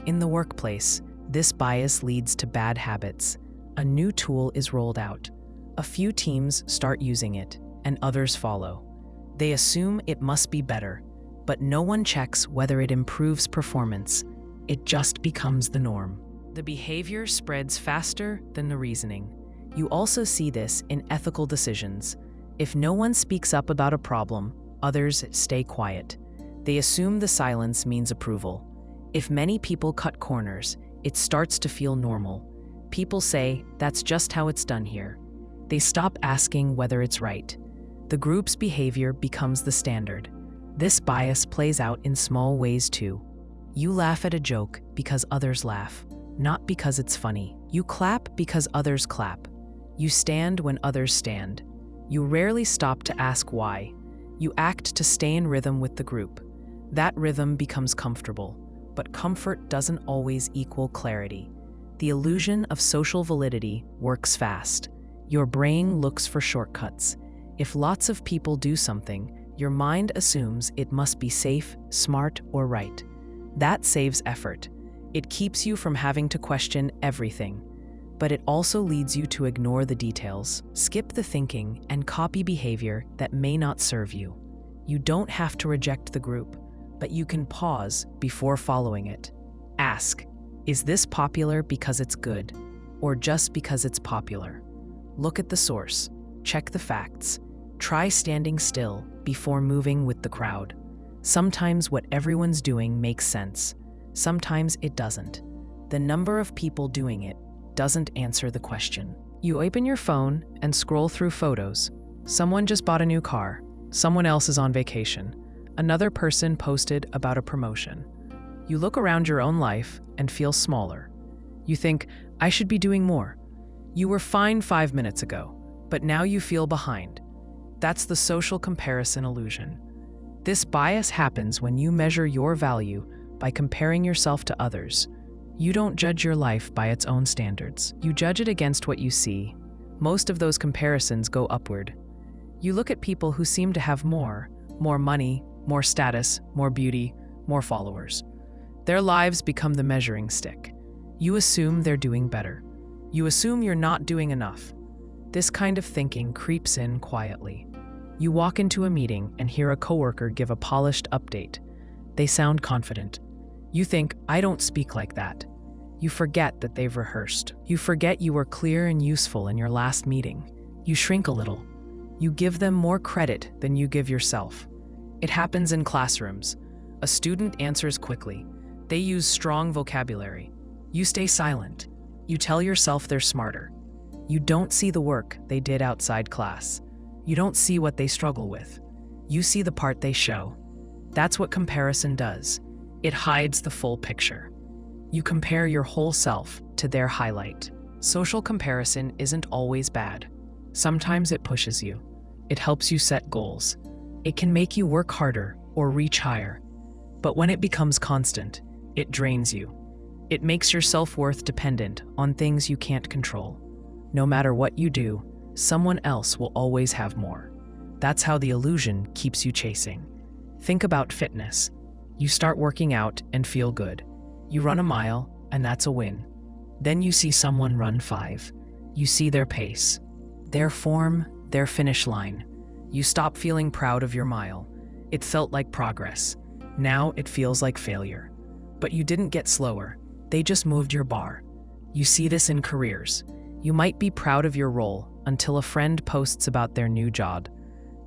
In the workplace, this bias leads to bad habits. A new tool is rolled out. A few teams start using it, and others follow. They assume it must be better, but no one checks whether it improves performance. It just becomes the norm. The behavior spreads faster than the reasoning. You also see this in ethical decisions. If no one speaks up about a problem, others stay quiet. They assume the silence means approval. If many people cut corners, it starts to feel normal. People say, "That's just how it's done here." They stop asking whether it's right. The group's behavior becomes the standard. This bias plays out in small ways too. You laugh at a joke because others laugh, not because it's funny. You clap because others clap. You stand when others stand. You rarely stop to ask why. You act to stay in rhythm with the group. That rhythm becomes comfortable, but comfort doesn't always equal clarity. The illusion of social validity works fast. Your brain looks for shortcuts. If lots of people do something, your mind assumes it must be safe, smart, or right. That saves effort. It keeps you from having to question everything. But it also leads you to ignore the details, skip the thinking, and copy behavior that may not serve you. You don't have to reject the group, but you can pause before following it. Ask, is this popular because it's good, or just because it's popular? Look at the source, check the facts, try standing still before moving with the crowd. Sometimes what everyone's doing makes sense, sometimes it doesn't. The number of people doing it doesn't answer the question. You open your phone and scroll through photos. Someone just bought a new car. Someone else is on vacation. Another person posted about a promotion. You look around your own life and feel smaller. You think, I should be doing more. You were fine 5 minutes ago, but now you feel behind. That's the social comparison illusion. This bias happens when you measure your value by comparing yourself to others. You don't judge your life by its own standards. You judge it against what you see. Most of those comparisons go upward. You look at people who seem to have more money, more status, more beauty, more followers. Their lives become the measuring stick. You assume they're doing better. You assume you're not doing enough. This kind of thinking creeps in quietly. You walk into a meeting and hear a coworker give a polished update. They sound confident. You think, I don't speak like that. You forget that they've rehearsed. You forget you were clear and useful in your last meeting. You shrink a little. You give them more credit than you give yourself. It happens in classrooms. A student answers quickly. They use strong vocabulary. You stay silent. You tell yourself they're smarter. You don't see the work they did outside class. You don't see what they struggle with. You see the part they show. That's what comparison does. It hides the full picture. You compare your whole self to their highlight. Social comparison isn't always bad. Sometimes it pushes you. It helps you set goals. It can make you work harder or reach higher. But when it becomes constant, it drains you. It makes your self-worth dependent on things you can't control. No matter what you do, someone else will always have more. That's how the illusion keeps you chasing. Think about fitness. You start working out and feel good. You run a mile, and that's a win. Then you see someone run 5. You see their pace, their form, their finish line. You stop feeling proud of your mile. It felt like progress. Now it feels like failure. But you didn't get slower. They just moved your bar. You see this in careers. You might be proud of your role until a friend posts about their new job.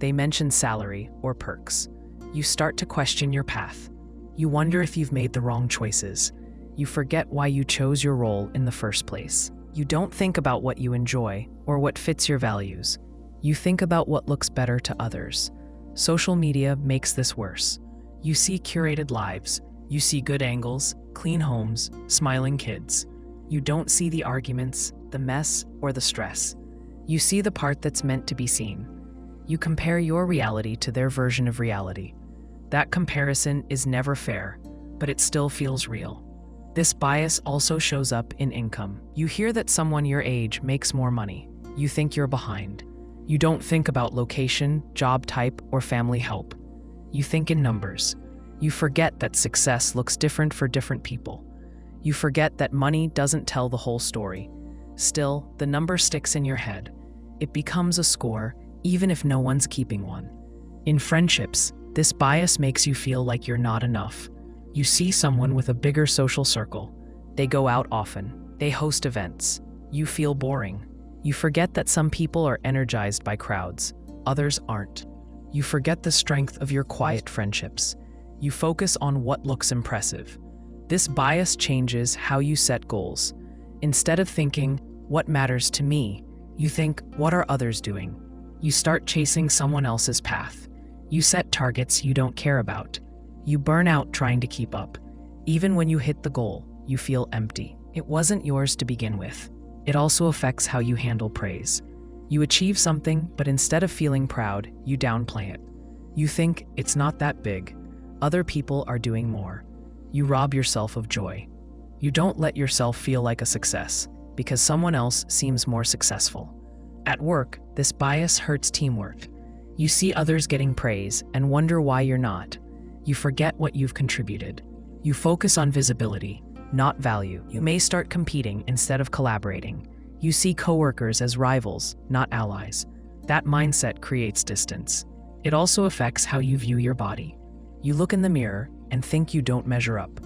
They mention salary or perks. You start to question your path. You wonder if you've made the wrong choices. You forget why you chose your role in the first place. You don't think about what you enjoy or what fits your values. You think about what looks better to others. Social media makes this worse. You see curated lives. You see good angles, clean homes, smiling kids. You don't see the arguments, the mess, or the stress. You see the part that's meant to be seen. You compare your reality to their version of reality. That comparison is never fair, but it still feels real. This bias also shows up in income. You hear that someone your age makes more money. You think you're behind. You don't think about location, job type, or family help. You think in numbers. You forget that success looks different for different people. You forget that money doesn't tell the whole story. Still, the number sticks in your head. It becomes a score, even if no one's keeping one. In friendships, this bias makes you feel like you're not enough. You see someone with a bigger social circle. They go out often. They host events. You feel boring. You forget that some people are energized by crowds. Others aren't. You forget the strength of your quiet friendships. You focus on what looks impressive. This bias changes how you set goals. Instead of thinking, what matters to me, you think, what are others doing? You start chasing someone else's path. You set targets you don't care about. You burn out trying to keep up. Even when you hit the goal, you feel empty. It wasn't yours to begin with. It also affects how you handle praise. You achieve something, but instead of feeling proud, you downplay it. You think, it's not that big. Other people are doing more. You rob yourself of joy. You don't let yourself feel like a success, because someone else seems more successful. At work, this bias hurts teamwork. You see others getting praise and wonder why you're not. You forget what you've contributed. You focus on visibility, not value. You may start competing instead of collaborating. You see coworkers as rivals, not allies. That mindset creates distance. It also affects how you view your body. You look in the mirror and think you don't measure up.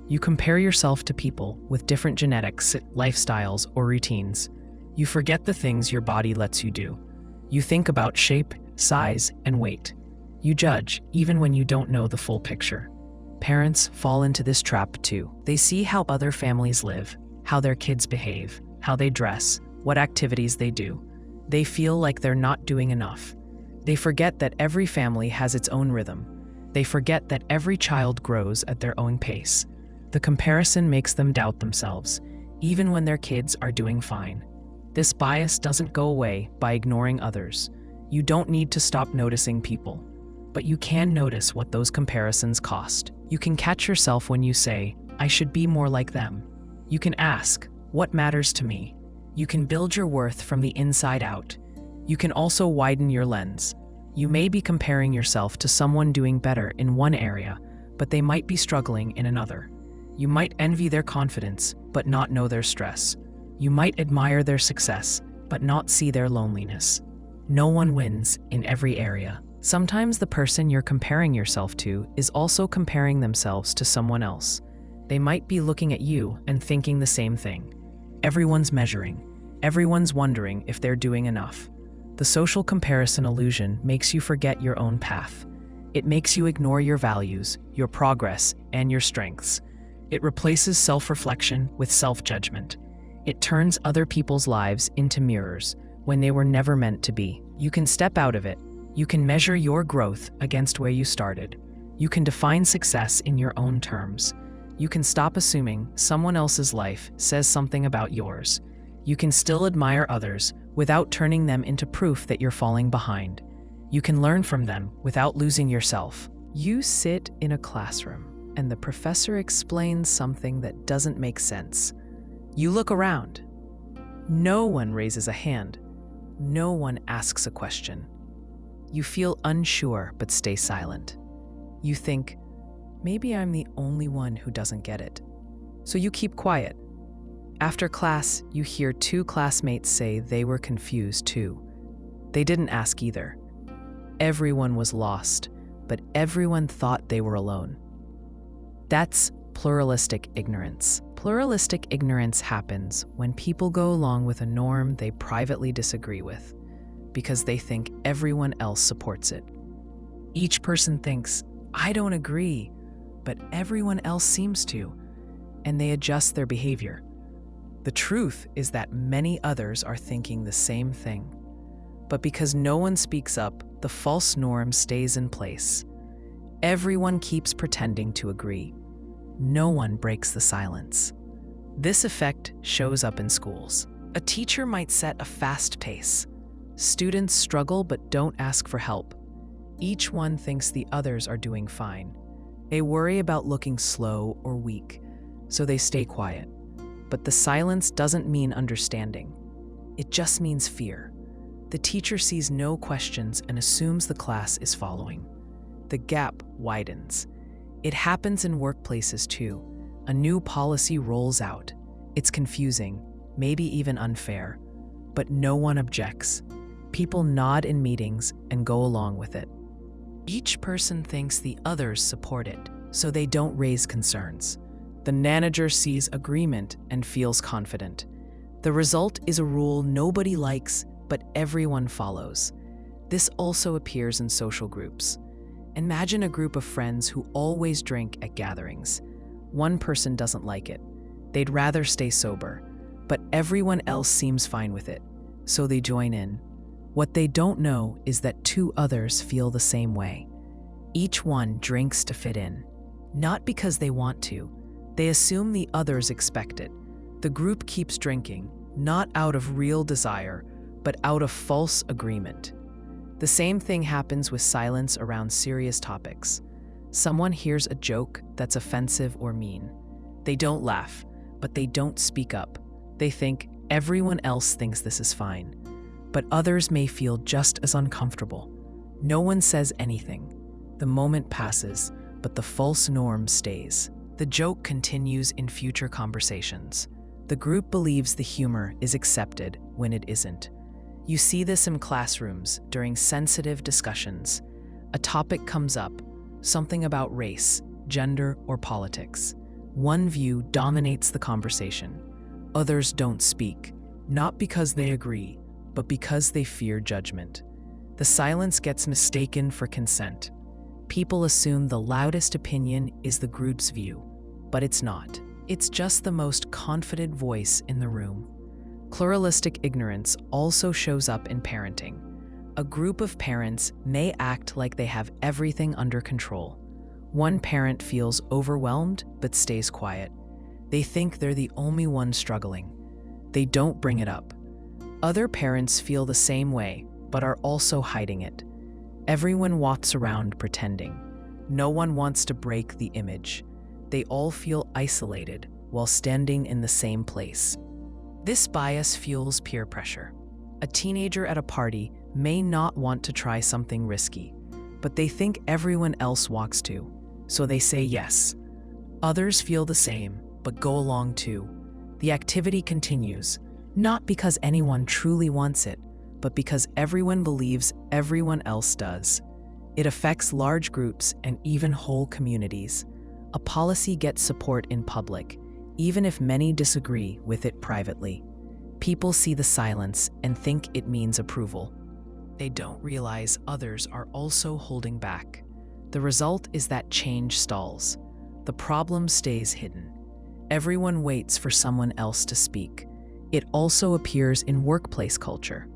You compare yourself to people with different genetics, lifestyles, or routines. You forget the things your body lets you do. You think about shape, size, and weight. You judge even when you don't know the full picture. Parents fall into this trap too. They see how other families live, how their kids behave, how they dress, what activities they do. They feel like they're not doing enough. They forget that every family has its own rhythm. They forget that every child grows at their own pace. The comparison makes them doubt themselves, even when their kids are doing fine. This bias doesn't go away by ignoring others. You don't need to stop noticing people, but you can notice what those comparisons cost. You can catch yourself when you say, I should be more like them. You can ask, what matters to me? You can build your worth from the inside out. You can also widen your lens. You may be comparing yourself to someone doing better in one area, but they might be struggling in another. You might envy their confidence, but not know their stress. You might admire their success, but not see their loneliness. No one wins in every area. Sometimes the person you're comparing yourself to is also comparing themselves to someone else. They might be looking at you and thinking the same thing. Everyone's measuring. Everyone's wondering if they're doing enough. The social comparison illusion makes you forget your own path. It makes you ignore your values, your progress, and your strengths. It replaces self-reflection with self-judgment. It turns other people's lives into mirrors when they were never meant to be. You can step out of it. You can measure your growth against where you started. You can define success in your own terms. You can stop assuming someone else's life says something about yours. You can still admire others without turning them into proof that you're falling behind. You can learn from them without losing yourself. You sit in a classroom and the professor explains something that doesn't make sense. You look around. No one raises a hand. No one asks a question. You feel unsure but stay silent. You think, maybe I'm the only one who doesn't get it. So you keep quiet. After class, you hear two classmates say they were confused too. They didn't ask either. Everyone was lost, but everyone thought they were alone. That's pluralistic ignorance. Pluralistic ignorance happens when people go along with a norm they privately disagree with, because they think everyone else supports it. Each person thinks, I don't agree, but everyone else seems to, and they adjust their behavior. The truth is that many others are thinking the same thing. But because no one speaks up, the false norm stays in place. Everyone keeps pretending to agree. No one breaks the silence. This effect shows up in schools. A teacher might set a fast pace. Students struggle but don't ask for help. Each one thinks the others are doing fine. They worry about looking slow or weak, so they stay quiet. But the silence doesn't mean understanding. It just means fear. The teacher sees no questions and assumes the class is following. the gap widens. It happens in workplaces too. A new policy rolls out. It's confusing, maybe even unfair, but no one objects. People nod in meetings and go along with it. Each person thinks the others support it, so they don't raise concerns. The manager sees agreement and feels confident. The result is a rule nobody likes, but everyone follows. This also appears in social groups. Imagine a group of friends who always drink at gatherings. One person doesn't like it. They'd rather stay sober, but everyone else seems fine with it, so they join in. What they don't know is that two others feel the same way. Each one drinks to fit in, not because they want to. They assume the others expect it. The group keeps drinking, not out of real desire, but out of false agreement. The same thing happens with silence around serious topics. Someone hears a joke that's offensive or mean. They don't laugh, but they don't speak up. They think everyone else thinks this is fine, but others may feel just as uncomfortable. No one says anything. The moment passes, but the false norm stays. The joke continues in future conversations. The group believes the humor is accepted when it isn't. You see this in classrooms during sensitive discussions. A topic comes up, something about race, gender, or politics. One view dominates the conversation. Others don't speak, not because they agree, but because they fear judgment. The silence gets mistaken for consent. People assume the loudest opinion is the group's view, but it's not. It's just the most confident voice in the room. Pluralistic ignorance also shows up in parenting. A group of parents may act like they have everything under control. One parent feels overwhelmed but stays quiet. They think they're the only one struggling. They don't bring it up. Other parents feel the same way, but are also hiding it. Everyone walks around pretending. No one wants to break the image. They all feel isolated while standing in the same place. This bias fuels peer pressure. A teenager at a party may not want to try something risky, but they think everyone else wants to, so they say yes. Others feel the same, but go along too. The activity continues, not because anyone truly wants it, but because everyone believes everyone else does. It affects large groups and even whole communities. A policy gets support in public, even if many disagree with it privately. People see the silence and think it means approval. They don't realize others are also holding back. The result is that change stalls. The problem stays hidden. Everyone waits for someone else to speak. It also appears in workplace culture.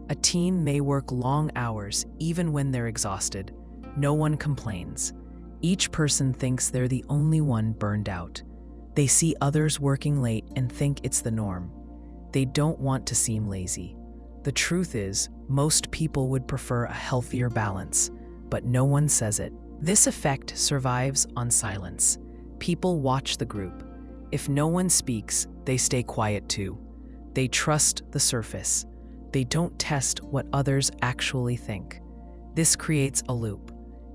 A team may work long hours even when they're exhausted. No one complains. Each person thinks they're the only one burned out. They see others working late and think it's the norm. They don't want to seem lazy. The truth is, most people would prefer a healthier balance, but no one says it. This effect survives on silence. People watch the group. If no one speaks, they stay quiet too. They trust the surface. They don't test what others actually think. This creates a loop.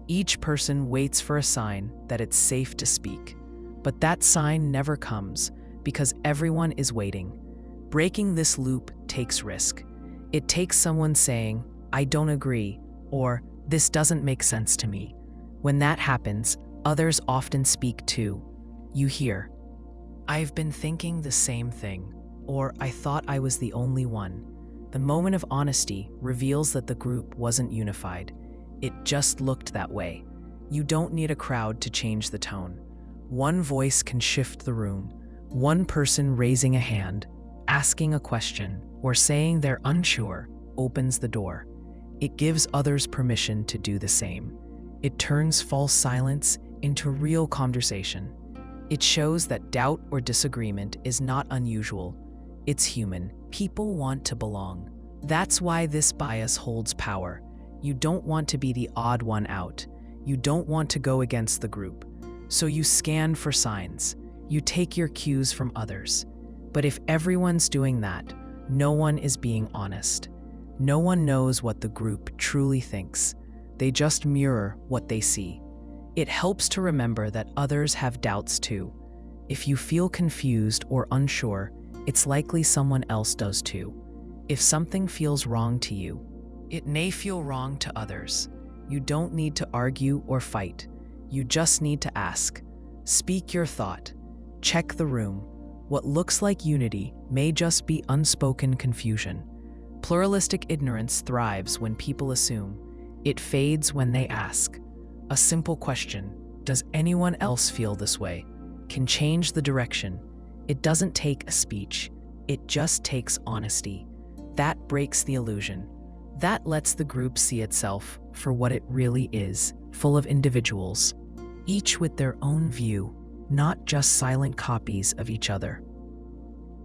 Each person waits for a sign that it's safe to speak. But that sign never comes because everyone is waiting. Breaking this loop takes risk. It takes someone saying, "I don't agree," or "This doesn't make sense to me." When that happens, others often speak too. You hear, "I've been thinking the same thing," or "I thought I was the only one." The moment of honesty reveals that the group wasn't unified. It just looked that way. You don't need a crowd to change the tone. One voice can shift the room. One person raising a hand, asking a question, or saying they're unsure opens the door. It gives others permission to do the same. It turns false silence into real conversation. It shows that doubt or disagreement is not unusual. It's human. People want to belong. That's why this bias holds power. You don't want to be the odd one out. You don't want to go against the group. So you scan for signs. You take your cues from others. But if everyone's doing that, no one is being honest. No one knows what the group truly thinks. they just mirror what they see. It helps to remember that others have doubts too. If you feel confused or unsure, it's likely someone else does too. If something feels wrong to you, it may feel wrong to others. You don't need to argue or fight. You just need to ask. Speak your thought. Check the room. What looks like unity may just be unspoken confusion. Pluralistic ignorance thrives when people assume. It fades when they ask. A simple question, does anyone else feel this way, can change the direction. It doesn't take a speech. It just takes honesty. That breaks the illusion. That lets the group see itself for what it really is, full of individuals, each with their own view, not just silent copies of each other.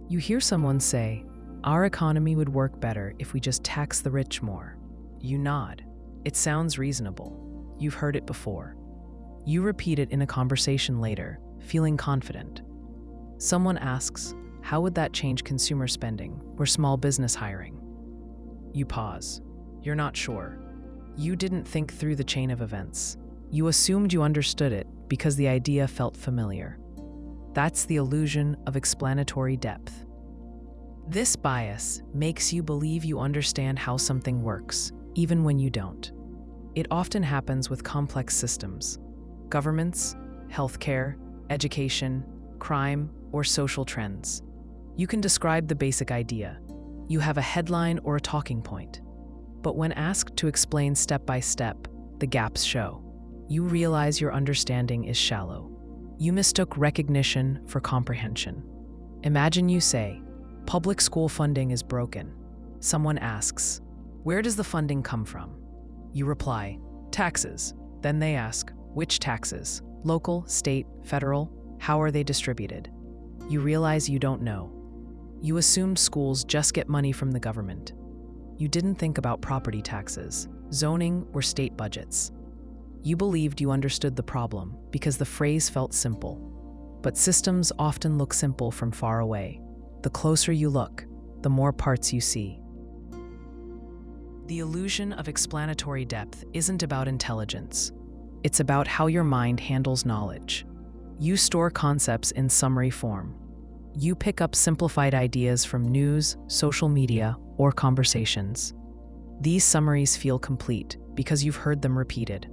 You hear someone say, "Our economy would work better if we just tax the rich more." You nod. It sounds reasonable. You've heard it before. You repeat it in a conversation later, feeling confident. Someone asks, "How would that change consumer spending or small business hiring?" You pause. You're not sure. You didn't think through the chain of events. You assumed you understood it because the idea felt familiar. That's the illusion of explanatory depth. This bias makes you believe you understand how something works, even when you don't. It often happens with complex systems: governments, healthcare, education, crime, or social trends. You can describe the basic idea. You have a headline or a talking point. But when asked to explain step by step, the gaps show. You realize your understanding is shallow. You mistook recognition for comprehension. Imagine you say, "Public school funding is broken." Someone asks, "Where does the funding come from?" You reply, "Taxes." Then they ask, "Which taxes? Local, state, federal? How are they distributed?" You realize you don't know. You assumed schools just get money from the government. You didn't think about property taxes, zoning, or state budgets. You believed you understood the problem because the phrase felt simple. But systems often look simple from far away. The closer you look, the more parts you see. The illusion of explanatory depth isn't about intelligence. It's about how your mind handles knowledge. You store concepts in summary form. You pick up simplified ideas from news, social media, or conversations. These summaries feel complete because you've heard them repeated.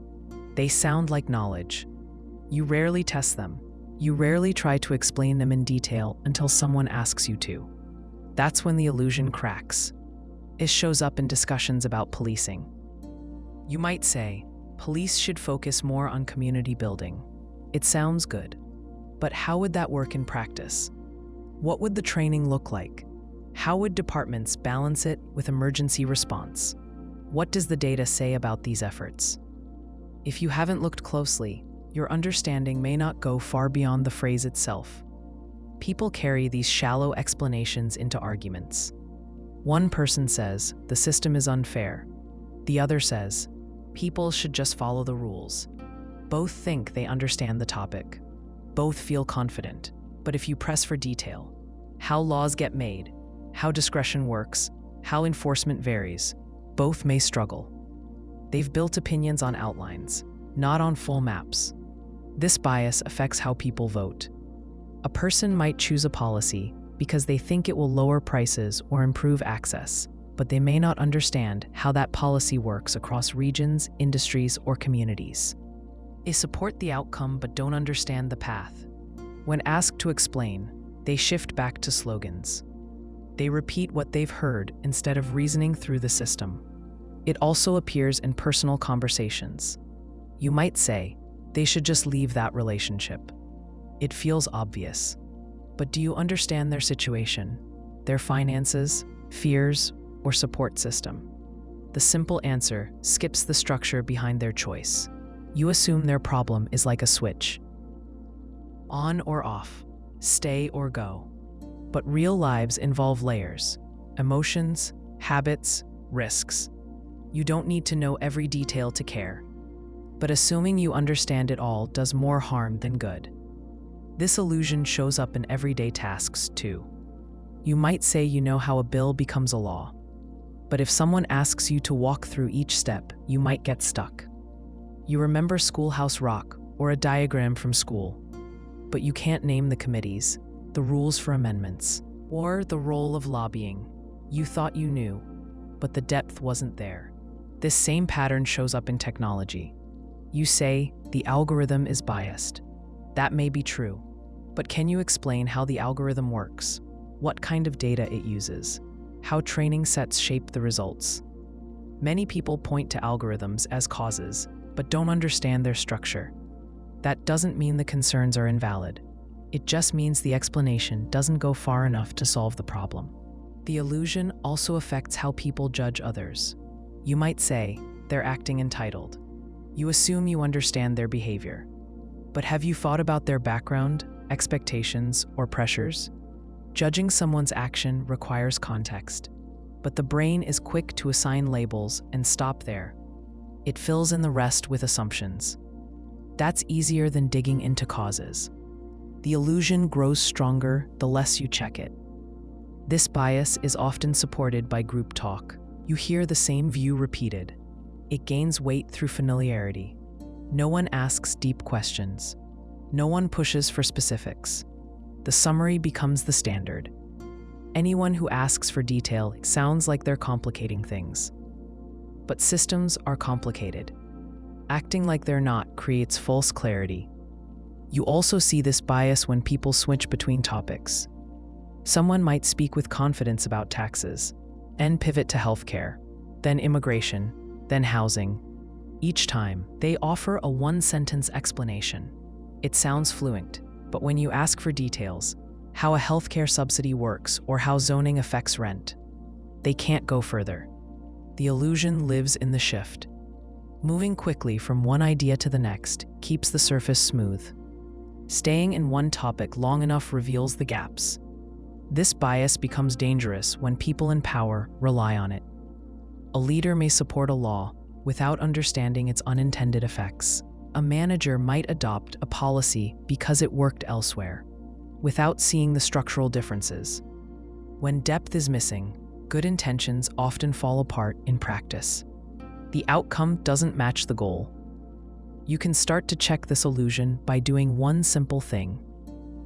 They sound like knowledge. You rarely test them. You rarely try to explain them in detail until someone asks you to. That's when the illusion cracks. It shows up in discussions about policing. You might say, "Police should focus more on community building." It sounds good. But how would that work in practice? What would the training look like? How would departments balance it with emergency response? What does the data say about these efforts? If you haven't looked closely, your understanding may not go far beyond the phrase itself. People carry these shallow explanations into arguments. One person says, "The system is unfair." The other says, "People should just follow the rules." Both think they understand the topic. Both feel confident. But if you press for detail, how laws get made, how discretion works, how enforcement varies, both may struggle. They've built opinions on outlines, not on full maps. This bias affects how people vote. A person might choose a policy because they think it will lower prices or improve access, but they may not understand how that policy works across regions, industries, or communities. They support the outcome but don't understand the path. When asked to explain, they shift back to slogans. They repeat what they've heard instead of reasoning through the system. It also appears in personal conversations. You might say, "They should just leave that relationship." It feels obvious. But do you understand their situation, their finances, fears, or support system? The simple answer skips the structure behind their choice. You assume their problem is like a switch. On or off, stay or go. But real lives involve layers, emotions, habits, risks. You don't need to know every detail to care. But assuming you understand it all does more harm than good. This illusion shows up in everyday tasks too. You might say you know how a bill becomes a law. But if someone asks you to walk through each step, you might get stuck. You remember Schoolhouse Rock or a diagram from school, but you can't name the committees, the rules for amendments, or the role of lobbying. You thought you knew, but the depth wasn't there. This same pattern shows up in technology. You say the algorithm is biased. That may be true, but can you explain how the algorithm works? What kind of data it uses? How training sets shape the results? Many people point to algorithms as causes, but don't understand their structure. That doesn't mean the concerns are invalid. It just means the explanation doesn't go far enough to solve the problem. The illusion also affects how people judge others. You might say they're acting entitled. You assume you understand their behavior. But have you thought about their background, expectations, or pressures? Judging someone's action requires context, but the brain is quick to assign labels and stop there. It fills in the rest with assumptions. That's easier than digging into causes. The illusion grows stronger the less you check it. This bias is often supported by group talk. You hear the same view repeated. It gains weight through familiarity. No one asks deep questions. No one pushes for specifics. The summary becomes the standard. Anyone who asks for detail sounds like they're complicating things. But systems are complicated. Acting like they're not creates false clarity. You also see this bias when people switch between topics. Someone might speak with confidence about taxes, and pivot to healthcare, then immigration, then housing. Each time, they offer a one-sentence explanation. It sounds fluent, but when you ask for details, how a healthcare subsidy works or how zoning affects rent, they can't go further. The illusion lives in the shift. Moving quickly from one idea to the next keeps the surface smooth. Staying in one topic long enough reveals the gaps. This bias becomes dangerous when people in power rely on it. A leader may support a law without understanding its unintended effects. A manager might adopt a policy because it worked elsewhere, without seeing the structural differences. When depth is missing, good intentions often fall apart in practice. The outcome doesn't match the goal. You can start to check this illusion by doing one simple thing.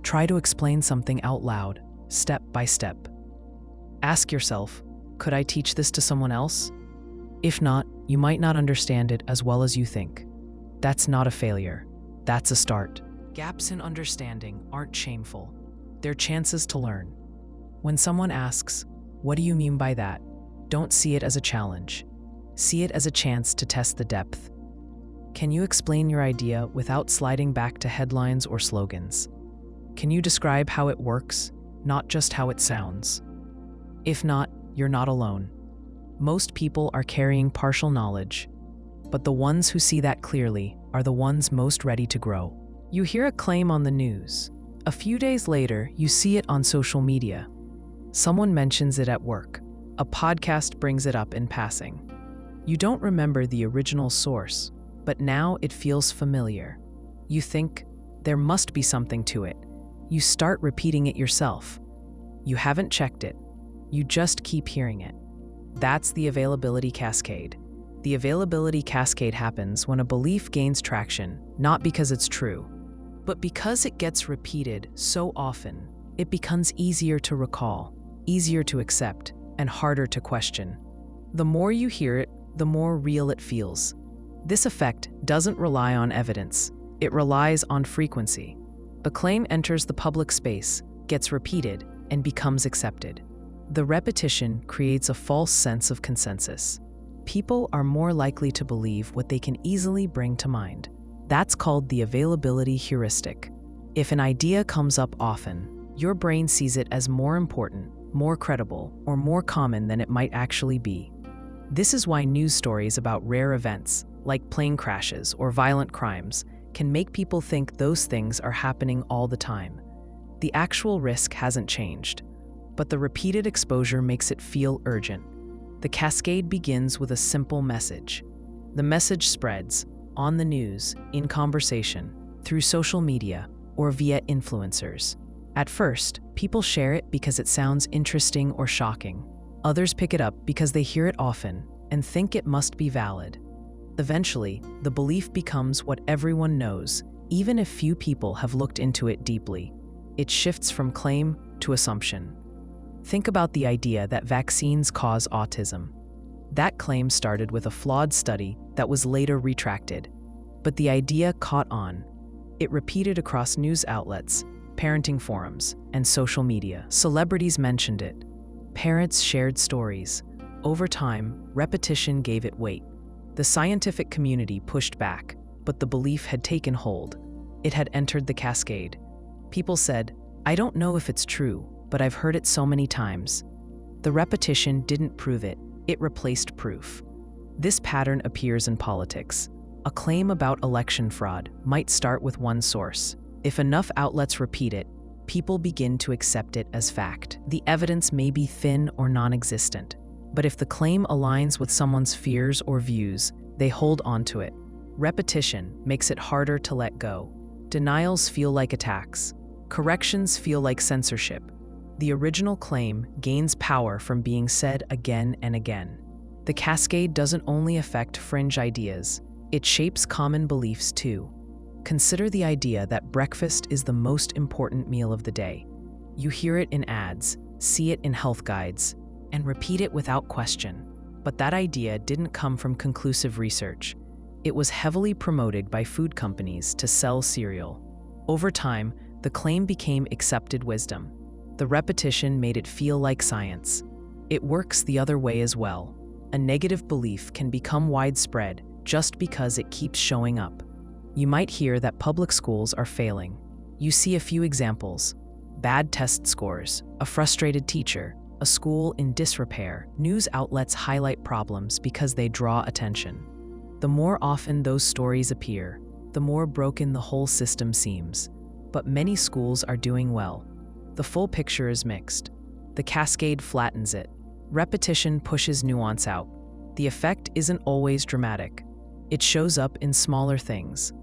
Try to explain something out loud, step by step. Ask yourself, could I teach this to someone else? If not, you might not understand it as well as you think. That's not a failure. That's a start. Gaps in understanding aren't shameful. They're chances to learn. When someone asks, "What do you mean by that?" don't see it as a challenge. See it as a chance to test the depth. Can you explain your idea without sliding back to headlines or slogans? Can you describe how it works, not just how it sounds? If not, you're not alone. Most people are carrying partial knowledge, but the ones who see that clearly are the ones most ready to grow. You hear a claim on the news. A few days later, you see it on social media. Someone mentions it at work. A podcast brings it up in passing. You don't remember the original source, but now it feels familiar. You think, there must be something to it. You start repeating it yourself. You haven't checked it. You just keep hearing it. That's the availability cascade. The availability cascade happens when a belief gains traction, not because it's true, but because it gets repeated so often, it becomes easier to recall, easier to accept, and harder to question. The more you hear it, the more real it feels. This effect doesn't rely on evidence. It relies on frequency. The claim enters the public space, gets repeated, and becomes accepted. The repetition creates a false sense of consensus. People are more likely to believe what they can easily bring to mind. That's called the availability heuristic. If an idea comes up often, your brain sees it as more important, more credible, or more common than it might actually be. This is why news stories about rare events, like plane crashes or violent crimes, can make people think those things are happening all the time. The actual risk hasn't changed, but the repeated exposure makes it feel urgent. The cascade begins with a simple message. The message spreads, on the news, in conversation, through social media, or via influencers. At first, people share it because it sounds interesting or shocking. Others pick it up because they hear it often and think it must be valid. Eventually, the belief becomes what everyone knows, even if few people have looked into it deeply. It shifts from claim to assumption. Think about the idea that vaccines cause autism. That claim started with a flawed study that was later retracted. But the idea caught on. It repeated across news outlets, parenting forums, and social media. Celebrities mentioned it. Parents shared stories. Over time, repetition gave it weight. The scientific community pushed back, but the belief had taken hold. It had entered the cascade. People said, "I don't know if it's true, but I've heard it so many times." The repetition didn't prove it, it replaced proof. This pattern appears in politics. A claim about election fraud might start with one source. If enough outlets repeat it, people begin to accept it as fact. The evidence may be thin or non-existent, but if the claim aligns with someone's fears or views, they hold onto it. Repetition makes it harder to let go. Denials feel like attacks. Corrections feel like censorship. The original claim gains power from being said again and again. The cascade doesn't only affect fringe ideas, it shapes common beliefs too. Consider the idea that breakfast is the most important meal of the day. You hear it in ads, see it in health guides, and repeat it without question. But that idea didn't come from conclusive research. It was heavily promoted by food companies to sell cereal. Over time, the claim became accepted wisdom. The repetition made it feel like science. It works the other way as well. A negative belief can become widespread just because it keeps showing up. You might hear that public schools are failing. You see a few examples: bad test scores, a frustrated teacher, a school in disrepair. News outlets highlight problems because they draw attention. The more often those stories appear, the more broken the whole system seems. But many schools are doing well. The full picture is mixed. The cascade flattens it. Repetition pushes nuance out. The effect isn't always dramatic. It shows up in smaller things.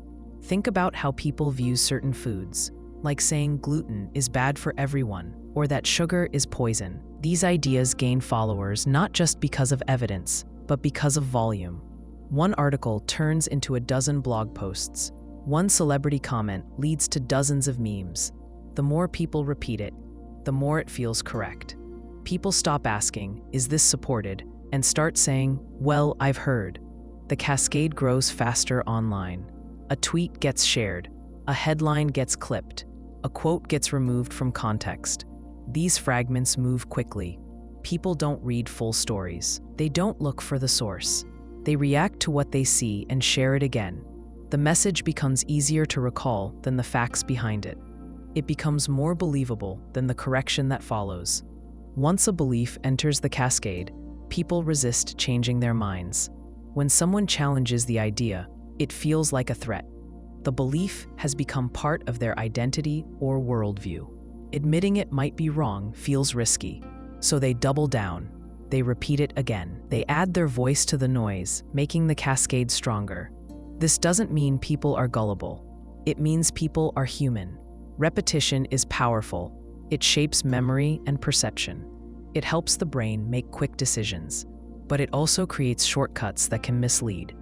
Think about how people view certain foods, like saying gluten is bad for everyone, or that sugar is poison. These ideas gain followers not just because of evidence, but because of volume. One article turns into a dozen blog posts. One celebrity comment leads to dozens of memes. The more people repeat it, the more it feels correct. People stop asking, "Is this supported?" and start saying, "Well, I've heard." The cascade grows faster online. A tweet gets shared, a headline gets clipped, a quote gets removed from context. These fragments move quickly. People don't read full stories. They don't look for the source. They react to what they see and share it again. The message becomes easier to recall than the facts behind it. It becomes more believable than the correction that follows. Once a belief enters the cascade, people resist changing their minds. When someone challenges the idea, it feels like a threat. The belief has become part of their identity or worldview. Admitting it might be wrong feels risky, so they double down. They repeat it again. They add their voice to the noise, making the cascade stronger. This doesn't mean people are gullible. It means people are human. Repetition is powerful. It shapes memory and perception. It helps the brain make quick decisions, but it also creates shortcuts that can mislead.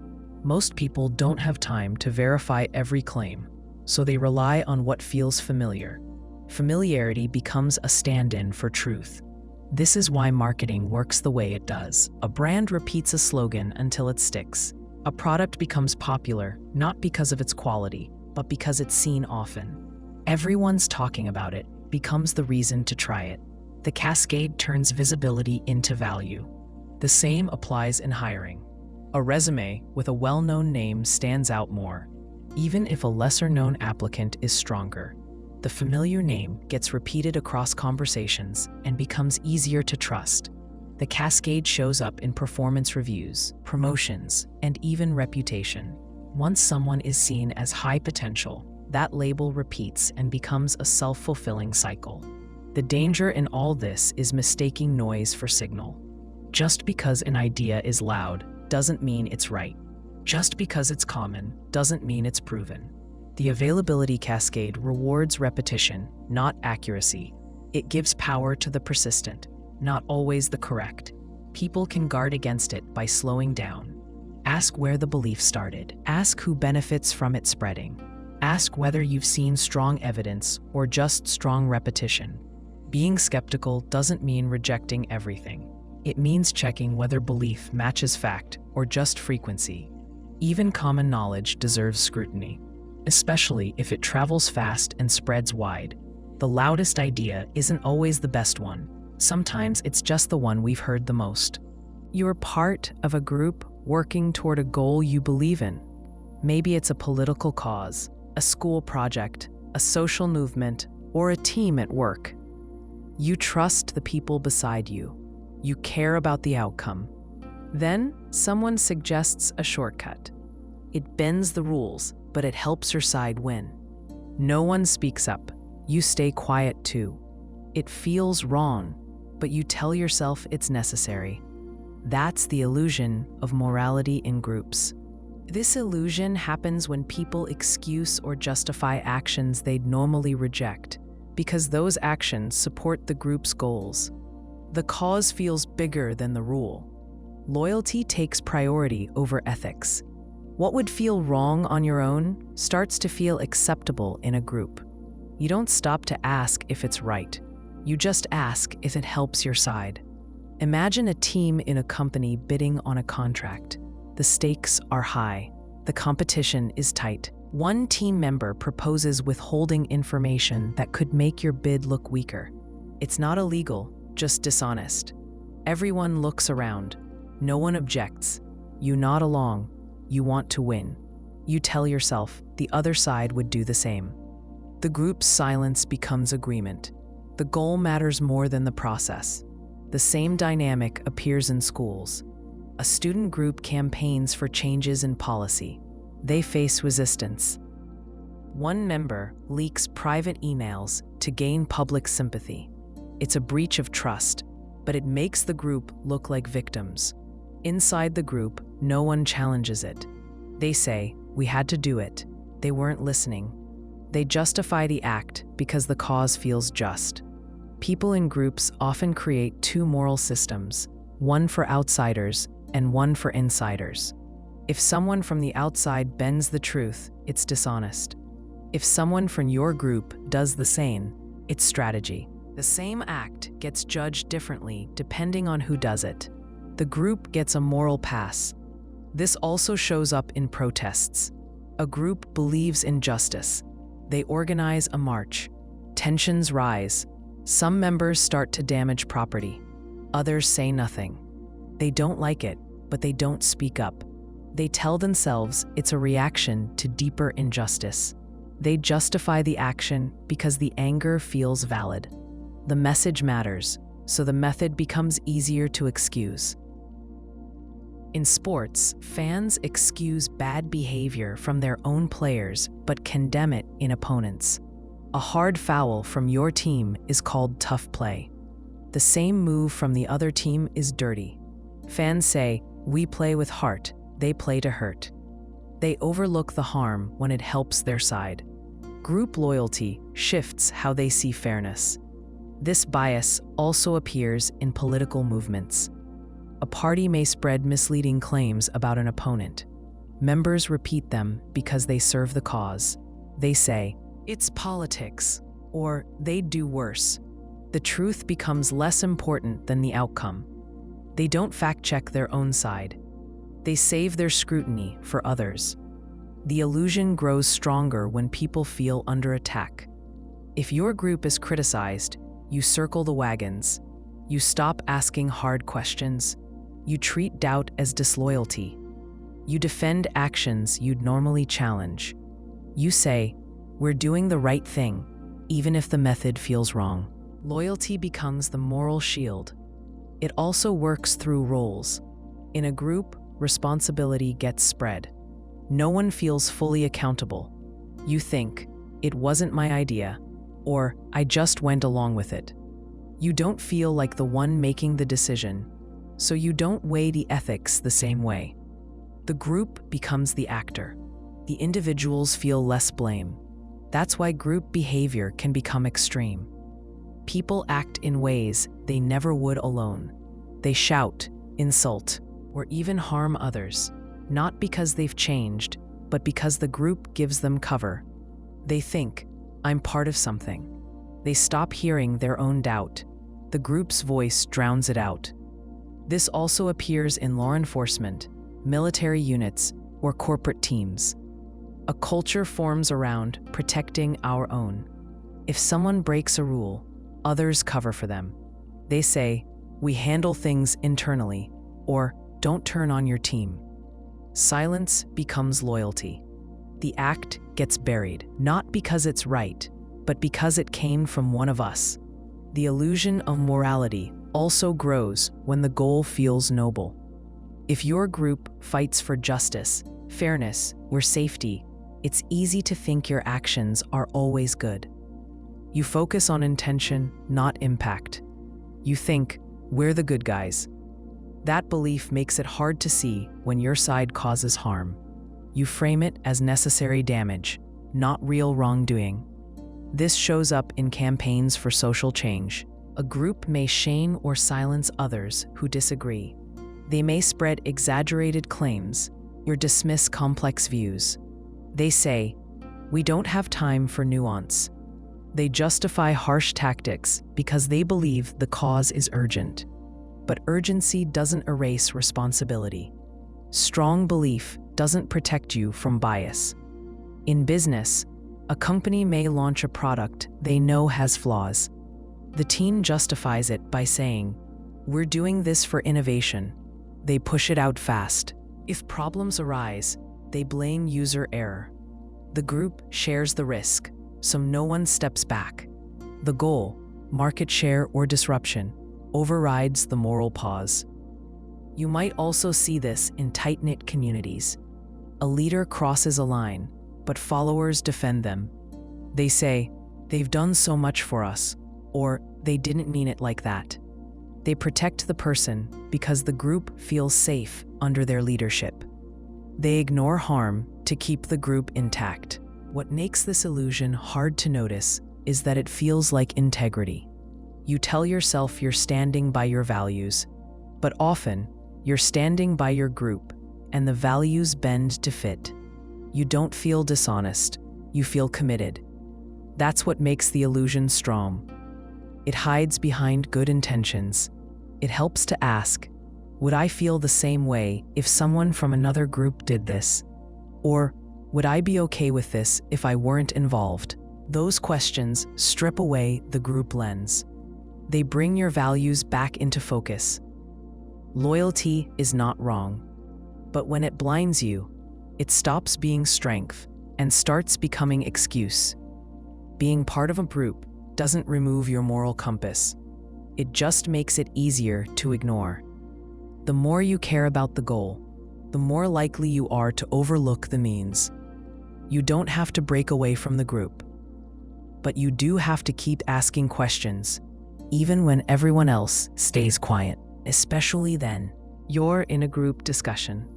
Most people don't have time to verify every claim, so they rely on what feels familiar. Familiarity becomes a stand-in for truth. This is why marketing works the way it does. A brand repeats a slogan until it sticks. A product becomes popular, not because of its quality, but because it's seen often. Everyone's talking about it becomes the reason to try it. The cascade turns visibility into value. The same applies in hiring. A resume with a well-known name stands out more, even if a lesser-known applicant is stronger. The familiar name gets repeated across conversations and becomes easier to trust. The cascade shows up in performance reviews, promotions, and even reputation. Once someone is seen as high potential, that label repeats and becomes a self-fulfilling cycle. The danger in all this is mistaking noise for signal. Just because an idea is loud doesn't mean it's right. Just because it's common doesn't mean it's proven. The availability cascade rewards repetition, not accuracy. It gives power to the persistent, not always the correct. People can guard against it by slowing down. Ask where the belief started. Ask who benefits from it spreading. Ask whether you've seen strong evidence or just strong repetition. Being skeptical doesn't mean rejecting everything. It means checking whether belief matches fact or just frequency. Even common knowledge deserves scrutiny, especially if it travels fast and spreads wide. The loudest idea isn't always the best one. Sometimes it's just the one we've heard the most. You're part of a group working toward a goal you believe in. Maybe it's a political cause, a school project, a social movement, or a team at work. You trust the people beside you. You care about the outcome. Then, someone suggests a shortcut. It bends the rules, but it helps your side win. No one speaks up. You stay quiet too. It feels wrong, but you tell yourself it's necessary. That's the illusion of morality in groups. This illusion happens when people excuse or justify actions they'd normally reject, because those actions support the group's goals. The cause feels bigger than the rule. Loyalty takes priority over ethics. What would feel wrong on your own starts to feel acceptable in a group. You don't stop to ask if it's right. You just ask if it helps your side. Imagine a team in a company bidding on a contract. The stakes are high. The competition is tight. One team member proposes withholding information that could make your bid look weaker. It's not illegal, just dishonest. Everyone looks around. No one objects. You nod along. You want to win. You tell yourself the other side would do the same. The group's silence becomes agreement. The goal matters more than the process. The same dynamic appears in schools. A student group campaigns for changes in policy. They face resistance. One member leaks private emails to gain public sympathy. It's a breach of trust, but it makes the group look like victims. Inside the group, no one challenges it. They say, "We had to do it." They weren't listening. They justify the act because the cause feels just. People in groups often create two moral systems, one for outsiders and one for insiders. If someone from the outside bends the truth, it's dishonest. If someone from your group does the same, it's strategy. The same act gets judged differently depending on who does it. The group gets a moral pass. This also shows up in protests. A group believes in justice. They organize a march. Tensions rise. Some members start to damage property. Others say nothing. They don't like it, but they don't speak up. They tell themselves it's a reaction to deeper injustice. They justify the action because the anger feels valid. The message matters, so the method becomes easier to excuse. In sports, fans excuse bad behavior from their own players but condemn it in opponents. A hard foul from your team is called tough play. The same move from the other team is dirty. Fans say, "We play with heart, they play to hurt." They overlook the harm when it helps their side. Group loyalty shifts how they see fairness. This bias also appears in political movements. A party may spread misleading claims about an opponent. Members repeat them because they serve the cause. They say, "It's politics," or "They'd do worse." The truth becomes less important than the outcome. They don't fact-check their own side. They save their scrutiny for others. The illusion grows stronger when people feel under attack. If your group is criticized, you circle the wagons. You stop asking hard questions. You treat doubt as disloyalty. You defend actions you'd normally challenge. You say, "We're doing the right thing," even if the method feels wrong. Loyalty becomes the moral shield. It also works through roles. In a group, responsibility gets spread. No one feels fully accountable. You think, "It wasn't my idea," or "I just went along with it." You don't feel like the one making the decision, so you don't weigh the ethics the same way. The group becomes the actor. The individuals feel less blame. That's why group behavior can become extreme. People act in ways they never would alone. They shout, insult, or even harm others. not because they've changed, but because the group gives them cover. They think, I'm part of something. They stop hearing their own doubt. The group's voice drowns it out. This also appears in law enforcement, military units, or corporate teams. A culture forms around protecting our own. If someone breaks a rule, others cover for them. They say, we handle things internally, or don't turn on your team. Silence becomes loyalty. The act gets buried, not because it's right, but because it came from one of us. The illusion of morality also grows when the goal feels noble. If your group fights for justice, fairness, or safety, it's easy to think your actions are always good. You focus on intention, not impact. You think, we're the good guys. That belief makes it hard to see when your side causes harm. You frame it as necessary damage, not real wrongdoing. This shows up in campaigns for social change. A group may shame or silence others who disagree. They may spread exaggerated claims or dismiss complex views. They say, we don't have time for nuance. They justify harsh tactics because they believe the cause is urgent. But urgency doesn't erase responsibility. Strong belief doesn't protect you from bias. In business, a company may launch a product they know has flaws. The team justifies it by saying, we're doing this for innovation. They push it out fast. If problems arise, they blame user error. The group shares the risk, so no one steps back. The goal, market share or disruption, overrides the moral pause. You might also see this in tight-knit communities. A leader crosses a line, but followers defend them. They say, they've done so much for us, or they didn't mean it like that. They protect the person because the group feels safe under their leadership. They ignore harm to keep the group intact. What makes this illusion hard to notice is that it feels like integrity. You tell yourself you're standing by your values, but often you're standing by your group, and the values bend to fit. You don't feel dishonest, you feel committed. That's what makes the illusion strong. It hides behind good intentions. It helps to ask, would I feel the same way if someone from another group did this? Or would I be okay with this if I weren't involved? Those questions strip away the group lens. They bring your values back into focus. Loyalty is not wrong, but when it blinds you, it stops being strength and starts becoming excuse. Being part of a group doesn't remove your moral compass. It just makes it easier to ignore. The more you care about the goal, the more likely you are to overlook the means. You don't have to break away from the group, but you do have to keep asking questions, even when everyone else stays quiet, especially then. You're in a group discussion.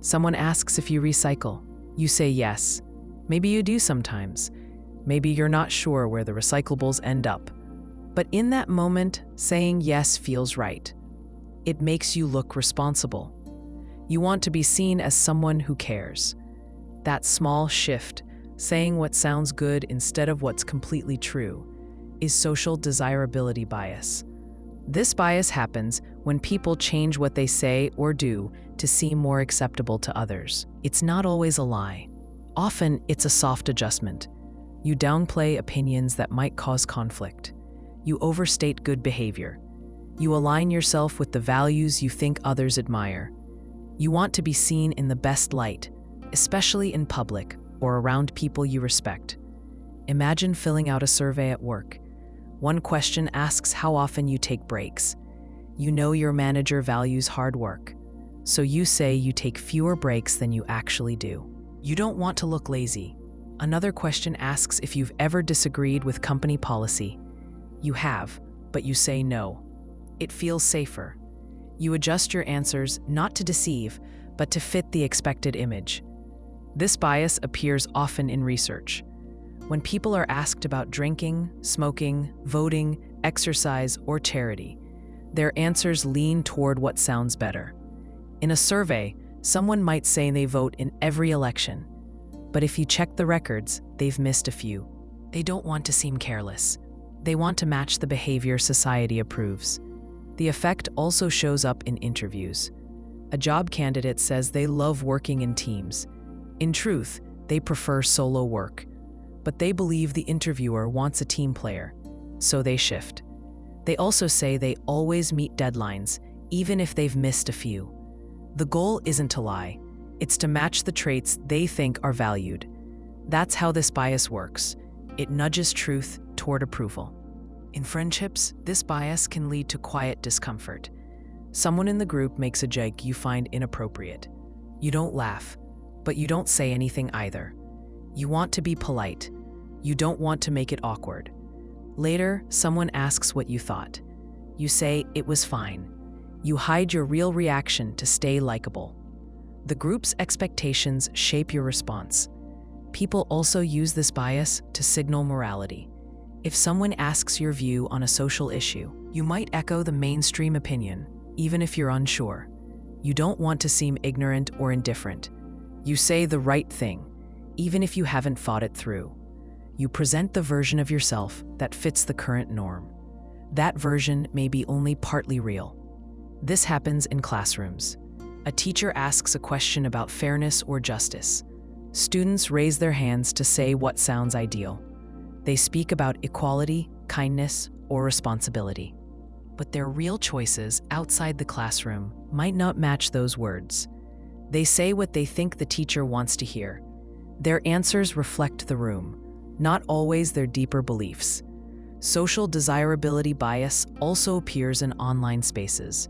Someone asks if you recycle. You say yes. Maybe you do sometimes. Maybe you're not sure where the recyclables end up. But in that moment, saying yes feels right. It makes you look responsible. You want to be seen as someone who cares. That small shift, saying what sounds good instead of what's completely true, is social desirability bias. This bias happens when people change what they say or do to seem more acceptable to others. It's not always a lie. Often, it's a soft adjustment. You downplay opinions that might cause conflict. You overstate good behavior. You align yourself with the values you think others admire. You want to be seen in the best light, especially in public or around people you respect. Imagine filling out a survey at work. One question asks how often you take breaks. You know your manager values hard work, so you say you take fewer breaks than you actually do. You don't want to look lazy. Another question asks if you've ever disagreed with company policy. You have, but you say no. It feels safer. You adjust your answers not to deceive, but to fit the expected image. This bias appears often in research. When people are asked about drinking, smoking, voting, exercise, or charity, their answers lean toward what sounds better. In a survey, Someone might say they vote in every election, but if you check the records, they've missed a few. They don't want to seem careless. They want to match the behavior society approves. The effect also shows up in interviews. A job candidate says they love working in teams. In truth, they prefer solo work. But they believe the interviewer wants a team player, so they shift. They also say they always meet deadlines, even if they've missed a few. The goal isn't to lie. It's to match the traits they think are valued. That's how this bias works. It nudges truth toward approval. In friendships, this bias can lead to quiet discomfort. Someone in the group makes a joke you find inappropriate. You don't laugh, but you don't say anything either. You want to be polite. You don't want to make it awkward. Later, someone asks what you thought. You say it was fine. You hide your real reaction to stay likable. The group's expectations shape your response. People also use this bias to signal morality. If someone asks your view on a social issue, you might echo the mainstream opinion, even if you're unsure. You don't want to seem ignorant or indifferent. You say the right thing, even if you haven't thought it through. You present the version of yourself that fits the current norm. That version may be only partly real. This happens in classrooms. A teacher asks a question about fairness or justice. Students raise their hands to say what sounds ideal. They speak about equality, kindness, or responsibility. But their real choices outside the classroom might not match those words. They say what they think the teacher wants to hear. Their answers reflect the room, not always their deeper beliefs. Social desirability bias also appears in online spaces.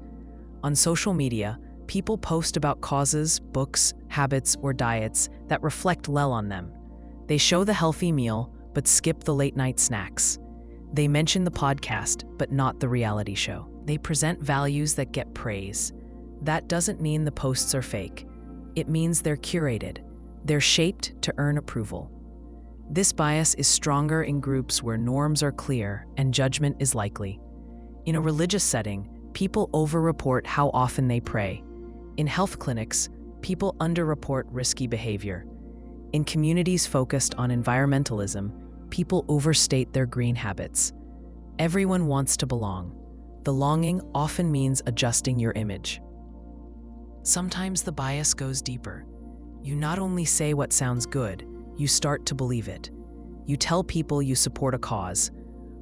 On social media, people post about causes, books, habits, or diets that reflect well on them. They show the healthy meal, but skip the late-night snacks. They mention the podcast, but not the reality show. They present values that get praise. That doesn't mean the posts are fake. It means they're curated. They're shaped to earn approval. This bias is stronger in groups where norms are clear and judgment is likely. In a religious setting, people overreport how often they pray. In health clinics, people underreport risky behavior. In communities focused on environmentalism, people overstate their green habits. Everyone wants to belong. The longing often means adjusting your image. Sometimes the bias goes deeper. You not only say what sounds good, you start to believe it. You tell people you support a cause.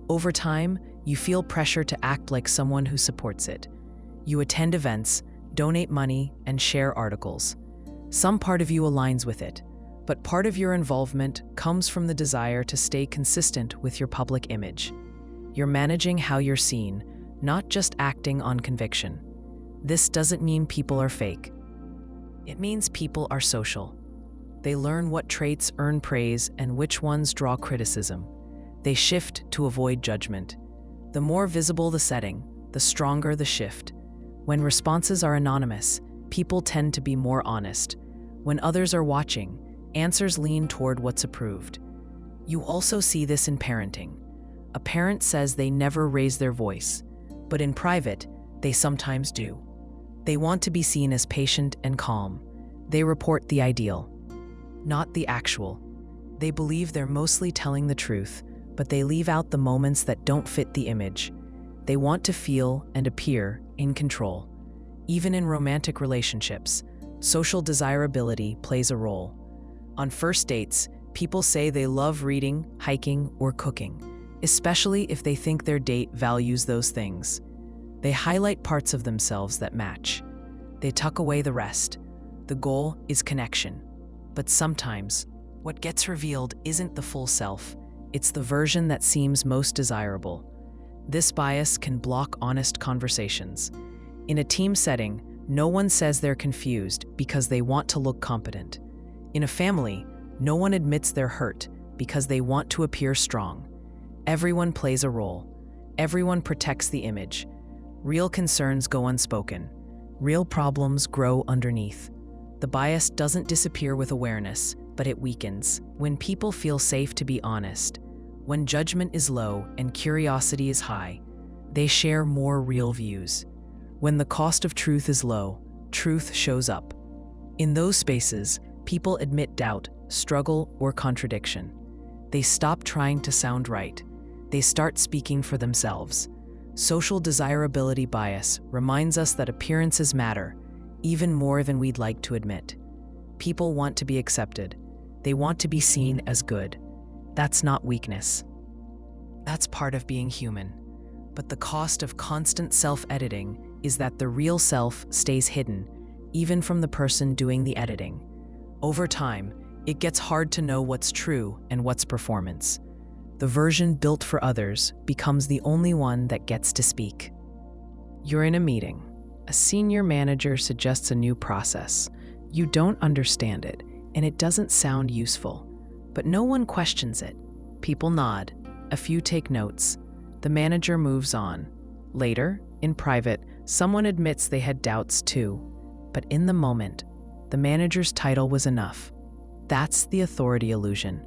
Over time, you feel pressure to act like someone who supports it. You attend events, donate money, and share articles. Some part of you aligns with it, but part of your involvement comes from the desire to stay consistent with your public image. You're managing how you're seen, not just acting on conviction. This doesn't mean people are fake. It means people are social. They learn what traits earn praise and which ones draw criticism. They shift to avoid judgment. The more visible the setting, the stronger the shift. When responses are anonymous, people tend to be more honest. When others are watching, answers lean toward what's approved. You also see this in parenting. A parent says they never raise their voice, but in private, they sometimes do. They want to be seen as patient and calm. They report the ideal, not the actual. They believe they're mostly telling the truth, but they leave out the moments that don't fit the image. They want to feel and appear in control. Even in romantic relationships, social desirability plays a role. On first dates, people say they love reading, hiking, or cooking, especially if they think their date values those things. They highlight parts of themselves that match. They tuck away the rest. The goal is connection. But sometimes, what gets revealed isn't the full self. It's the version that seems most desirable. This bias can block honest conversations. In a team setting, no one says they're confused because they want to look competent. In a family, no one admits they're hurt because they want to appear strong. Everyone plays a role. Everyone protects the image. Real concerns go unspoken. Real problems grow underneath. The bias doesn't disappear with awareness, but it weakens. When people feel safe to be honest, when judgment is low and curiosity is high, they share more real views. When the cost of truth is low, truth shows up. In those spaces, people admit doubt, struggle, or contradiction. They stop trying to sound right. They start speaking for themselves. Social desirability bias reminds us that appearances matter, even more than we'd like to admit. People want to be accepted. They want to be seen as good. That's not weakness. That's part of being human. But the cost of constant self-editing is that the real self stays hidden, even from the person doing the editing. Over time, it gets hard to know what's true and what's performance. The version built for others becomes the only one that gets to speak. You're in a meeting. A senior manager suggests a new process. You don't understand it, and it doesn't sound useful. But no one questions it. People nod. A few take notes. The manager moves on. Later, in private, someone admits they had doubts too. But in the moment, the manager's title was enough. That's the authority illusion.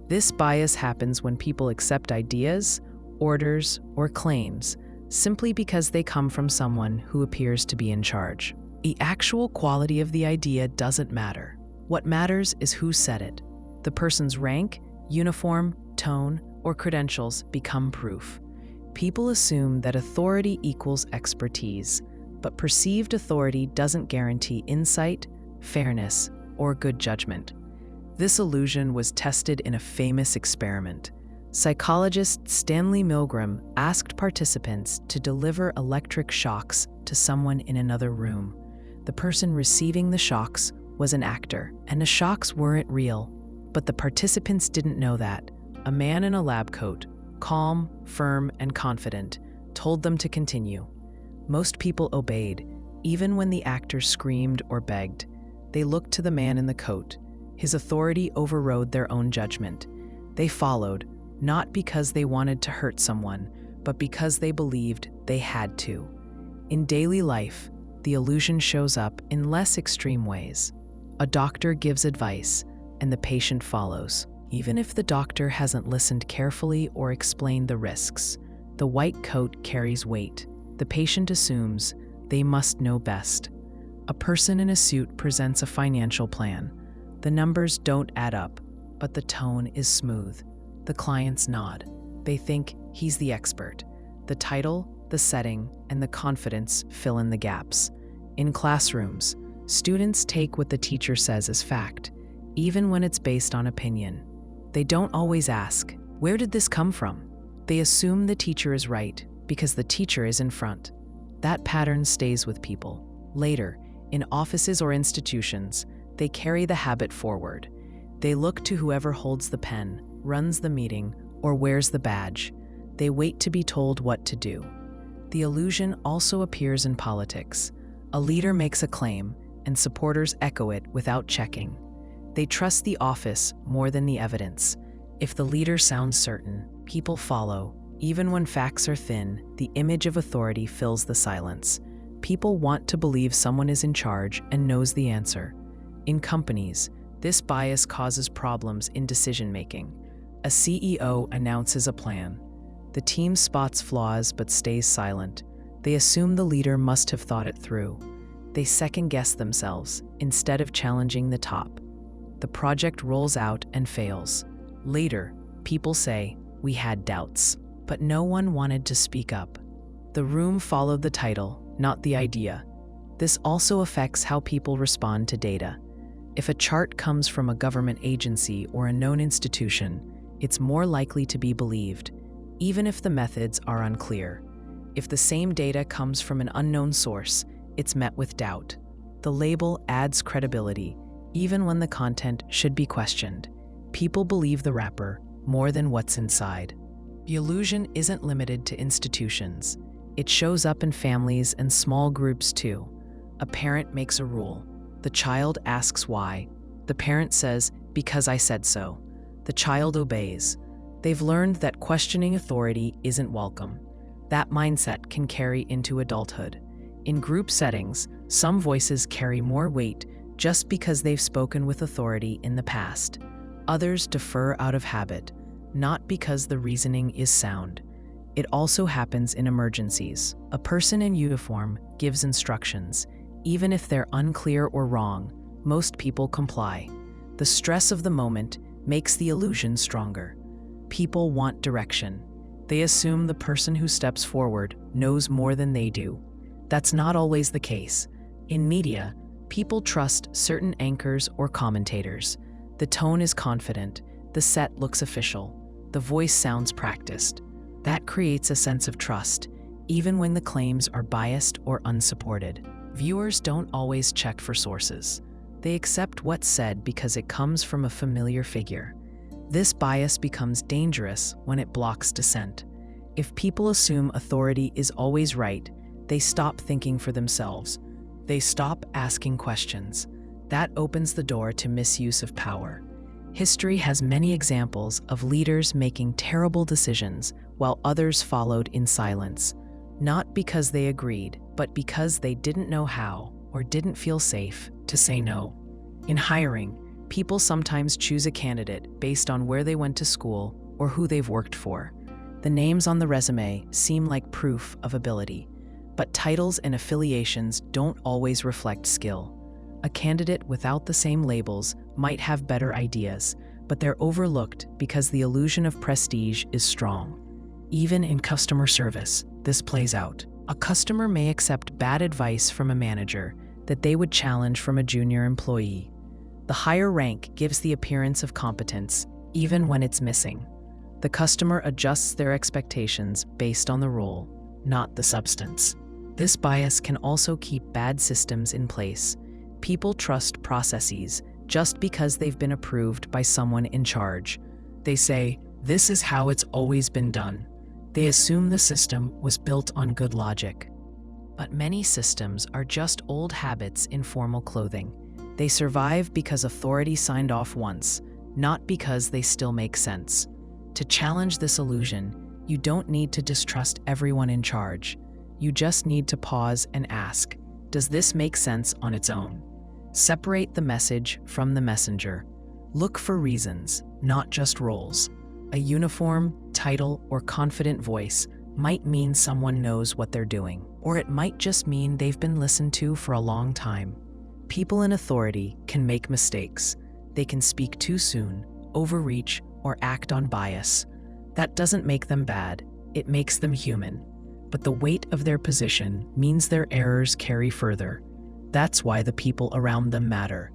This bias happens when people accept ideas, orders, or claims simply because they come from someone who appears to be in charge. The actual quality of the idea doesn't matter. What matters is who said it. The person's rank, uniform, tone, or credentials become proof. People assume that authority equals expertise, but perceived authority doesn't guarantee insight, fairness, or good judgment. This illusion was tested in a famous experiment. Psychologist Stanley Milgram asked participants to deliver electric shocks to someone in another room. The person receiving the shocks was an actor, and the shocks weren't real. But the participants didn't know that. A man in a lab coat, calm, firm, and confident, told them to continue. Most people obeyed, even when the actor screamed or begged. They looked to the man in the coat. His authority overrode their own judgment. They followed, not because they wanted to hurt someone, but because they believed they had to. In daily life, the illusion shows up in less extreme ways. A doctor gives advice, and the patient follows. Even if the doctor hasn't listened carefully or explained the risks, the white coat carries weight. The patient assumes they must know best. A person in a suit presents a financial plan. The numbers don't add up, but the tone is smooth. The clients nod. They think he's the expert. The title, the setting, and the confidence fill in the gaps. In classrooms, students take what the teacher says as fact, even when it's based on opinion. They don't always ask, "Where did this come from?" They assume the teacher is right because the teacher is in front. That pattern stays with people. Later, in offices or institutions, they carry the habit forward. They look to whoever holds the pen, runs the meeting, or wears the badge. They wait to be told what to do. The illusion also appears in politics. A leader makes a claim, and supporters echo it without checking. They trust the office more than the evidence. If the leader sounds certain, people follow. Even when facts are thin, the image of authority fills the silence. People want to believe someone is in charge and knows the answer. In companies, this bias causes problems in decision-making. A CEO announces a plan. The team spots flaws but stays silent. They assume the leader must have thought it through. They second-guess themselves instead of challenging the top. The project rolls out and fails. Later, people say, "We had doubts," but no one wanted to speak up. The room followed the title, not the idea. This also affects how people respond to data. If a chart comes from a government agency or a known institution, it's more likely to be believed, even if the methods are unclear. If the same data comes from an unknown source, it's met with doubt. The label adds credibility, even when the content should be questioned. People believe the wrapper more than what's inside. The illusion isn't limited to institutions. It shows up in families and small groups too. A parent makes a rule. The child asks why. The parent says, "Because I said so." The child obeys. They've learned that questioning authority isn't welcome. That mindset can carry into adulthood. In group settings, some voices carry more weight just because they've spoken with authority in the past. Others defer out of habit, not because the reasoning is sound. It also happens in emergencies. A person in uniform gives instructions. Even if they're unclear or wrong, most people comply. The stress of the moment makes the illusion stronger. People want direction. They assume the person who steps forward knows more than they do. That's not always the case. In media, people trust certain anchors or commentators. The tone is confident, the set looks official, the voice sounds practiced. That creates a sense of trust, even when the claims are biased or unsupported. Viewers don't always check for sources. They accept what's said because it comes from a familiar figure. This bias becomes dangerous when it blocks dissent. If people assume authority is always right, they stop thinking for themselves. They stop asking questions. That opens the door to misuse of power. History has many examples of leaders making terrible decisions while others followed in silence, not because they agreed, but because they didn't know how or didn't feel safe to say no. In hiring, people sometimes choose a candidate based on where they went to school or who they've worked for. The names on the resume seem like proof of ability, but titles and affiliations don't always reflect skill. A candidate without the same labels might have better ideas, but they're overlooked because the illusion of prestige is strong. Even in customer service, this plays out. A customer may accept bad advice from a manager that they would challenge from a junior employee. The higher rank gives the appearance of competence, even when it's missing. The customer adjusts their expectations based on the role, not the substance. This bias can also keep bad systems in place. People trust processes just because they've been approved by someone in charge. They say, "This is how it's always been done." They assume the system was built on good logic. But many systems are just old habits in formal clothing. They survive because authority signed off once, not because they still make sense. To challenge this illusion, you don't need to distrust everyone in charge. You just need to pause and ask, does this make sense on its own? Separate the message from the messenger. Look for reasons, not just roles. A uniform, title, or confident voice might mean someone knows what they're doing, or it might just mean they've been listened to for a long time. People in authority can make mistakes. They can speak too soon, overreach, or act on bias. That doesn't make them bad, it makes them human. But the weight of their position means their errors carry further. That's why the people around them matter.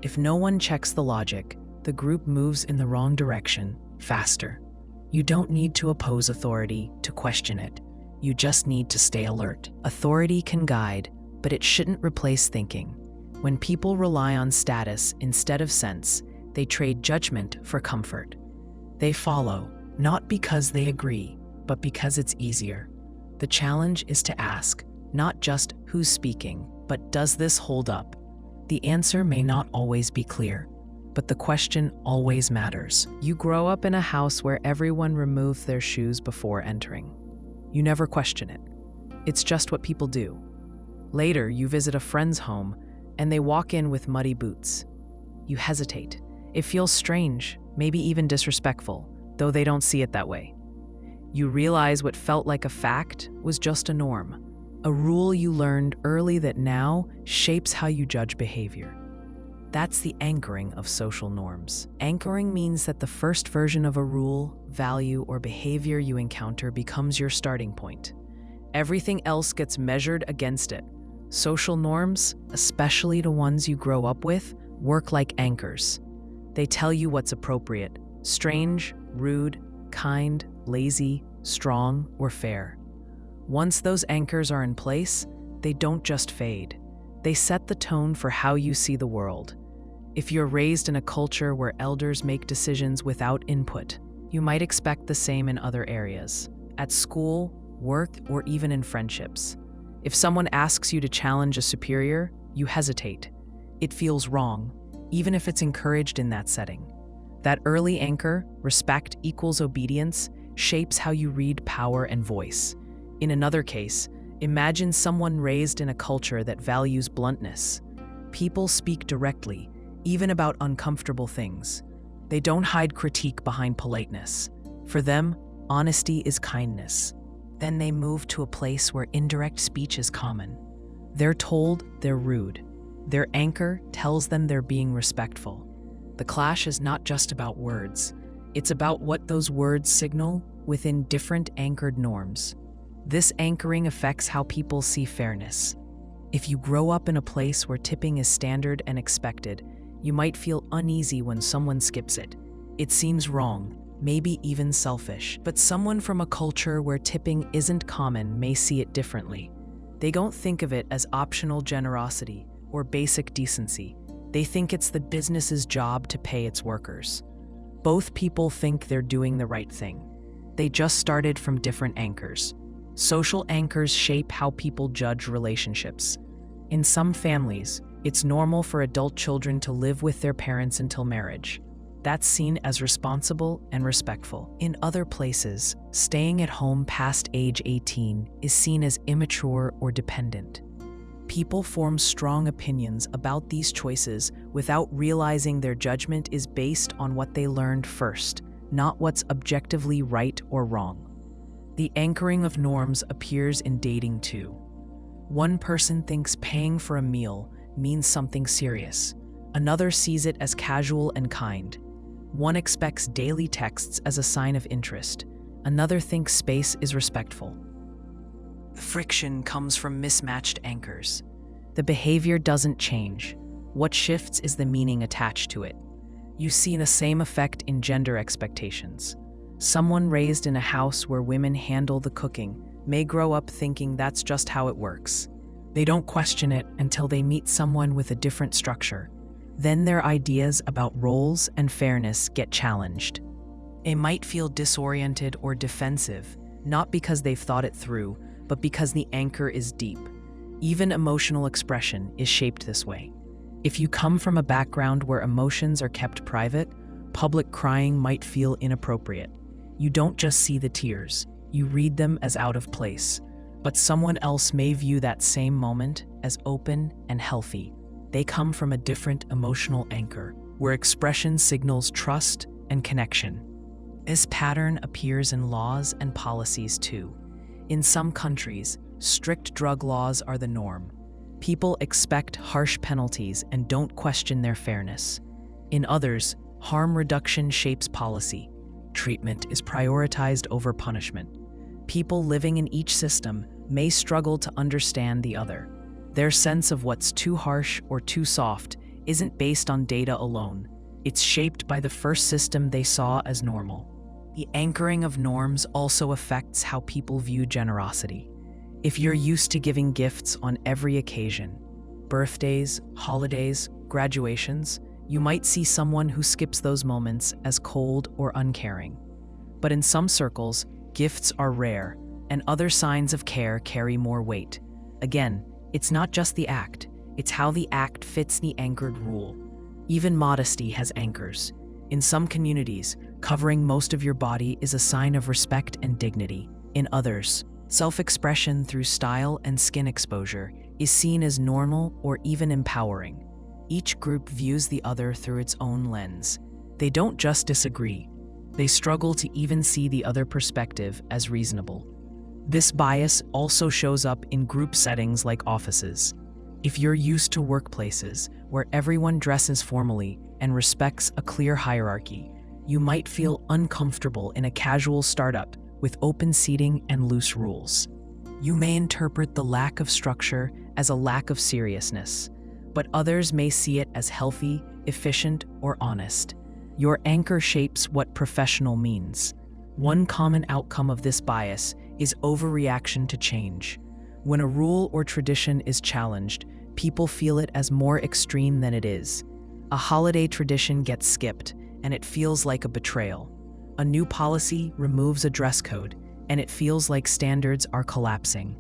If no one checks the logic, the group moves in the wrong direction faster. You don't need to oppose authority to question it. You just need to stay alert. Authority can guide, but it shouldn't replace thinking. When people rely on status instead of sense, they trade judgment for comfort. They follow, not because they agree, but because it's easier. The challenge is to ask, not just who's speaking, but does this hold up? The answer may not always be clear, but the question always matters. You grow up in a house where everyone removes their shoes before entering. You never question it. It's just what people do. Later, you visit a friend's home, and they walk in with muddy boots. You hesitate. It feels strange, maybe even disrespectful, though they don't see it that way. You realize what felt like a fact was just a norm, a rule you learned early that now shapes how you judge behavior. That's the anchoring of social norms. Anchoring means that the first version of a rule, value, or behavior you encounter becomes your starting point. Everything else gets measured against it. Social norms, especially the ones you grow up with, work like anchors. They tell you what's appropriate: strange, rude, kind, lazy, strong, or fair. Once those anchors are in place, they don't just fade. They set the tone for how you see the world. If you're raised in a culture where elders make decisions without input, you might expect the same in other areas, at school, work, or even in friendships. If someone asks you to challenge a superior, you hesitate. It feels wrong, even if it's encouraged in that setting. That early anchor, respect equals obedience, shapes how you read power and voice. In another case, imagine someone raised in a culture that values bluntness. People speak directly, even about uncomfortable things. They don't hide critique behind politeness. For them, honesty is kindness. Then they move to a place where indirect speech is common. They're told they're rude. Their anchor tells them they're being respectful. The clash is not just about words. It's about what those words signal within different anchored norms. This anchoring affects how people see fairness. If you grow up in a place where tipping is standard and expected, you might feel uneasy when someone skips it. It seems wrong, maybe even selfish. But someone from a culture where tipping isn't common may see it differently. They don't think of it as optional generosity or basic decency. They think it's the business's job to pay its workers. Both people think they're doing the right thing. They just started from different anchors. Social anchors shape how people judge relationships. In some families, it's normal for adult children to live with their parents until marriage. That's seen as responsible and respectful. In other places, staying at home past age 18 is seen as immature or dependent. People form strong opinions about these choices without realizing their judgment is based on what they learned first, not what's objectively right or wrong. The anchoring of norms appears in dating too. One person thinks paying for a meal means something serious. Another sees it as casual and kind. One expects daily texts as a sign of interest. Another thinks space is respectful. The friction comes from mismatched anchors. The behavior doesn't change. What shifts is the meaning attached to it. You see the same effect in gender expectations. Someone raised in a house where women handle the cooking may grow up thinking that's just how it works. They don't question it until they meet someone with a different structure. Then their ideas about roles and fairness get challenged. They might feel disoriented or defensive, not because they've thought it through, but because the anchor is deep. Even emotional expression is shaped this way. If you come from a background where emotions are kept private, public crying might feel inappropriate. You don't just see the tears, you read them as out of place. But someone else may view that same moment as open and healthy. They come from a different emotional anchor, where expression signals trust and connection. This pattern appears in laws and policies too. In some countries, strict drug laws are the norm. People expect harsh penalties and don't question their fairness. In others, harm reduction shapes policy. Treatment is prioritized over punishment. People living in each system may struggle to understand the other. Their sense of what's too harsh or too soft isn't based on data alone. It's shaped by the first system they saw as normal. The anchoring of norms also affects how people view generosity. If you're used to giving gifts on every occasion, birthdays, holidays, graduations, you might see someone who skips those moments as cold or uncaring. But in some circles, gifts are rare, and other signs of care carry more weight. Again, it's not just the act, it's how the act fits the anchored rule. Even modesty has anchors. In some communities, covering most of your body is a sign of respect and dignity. In others, self-expression through style and skin exposure is seen as normal or even empowering. Each group views the other through its own lens. They don't just disagree. They struggle to even see the other perspective as reasonable. This bias also shows up in group settings like offices. If you're used to workplaces where everyone dresses formally and respects a clear hierarchy, you might feel uncomfortable in a casual startup with open seating and loose rules. You may interpret the lack of structure as a lack of seriousness, but others may see it as healthy, efficient, or honest. Your anchor shapes what professional means. One common outcome of this bias is overreaction to change. When a rule or tradition is challenged, people feel it as more extreme than it is. A holiday tradition gets skipped, and it feels like a betrayal. A new policy removes a dress code, and it feels like standards are collapsing.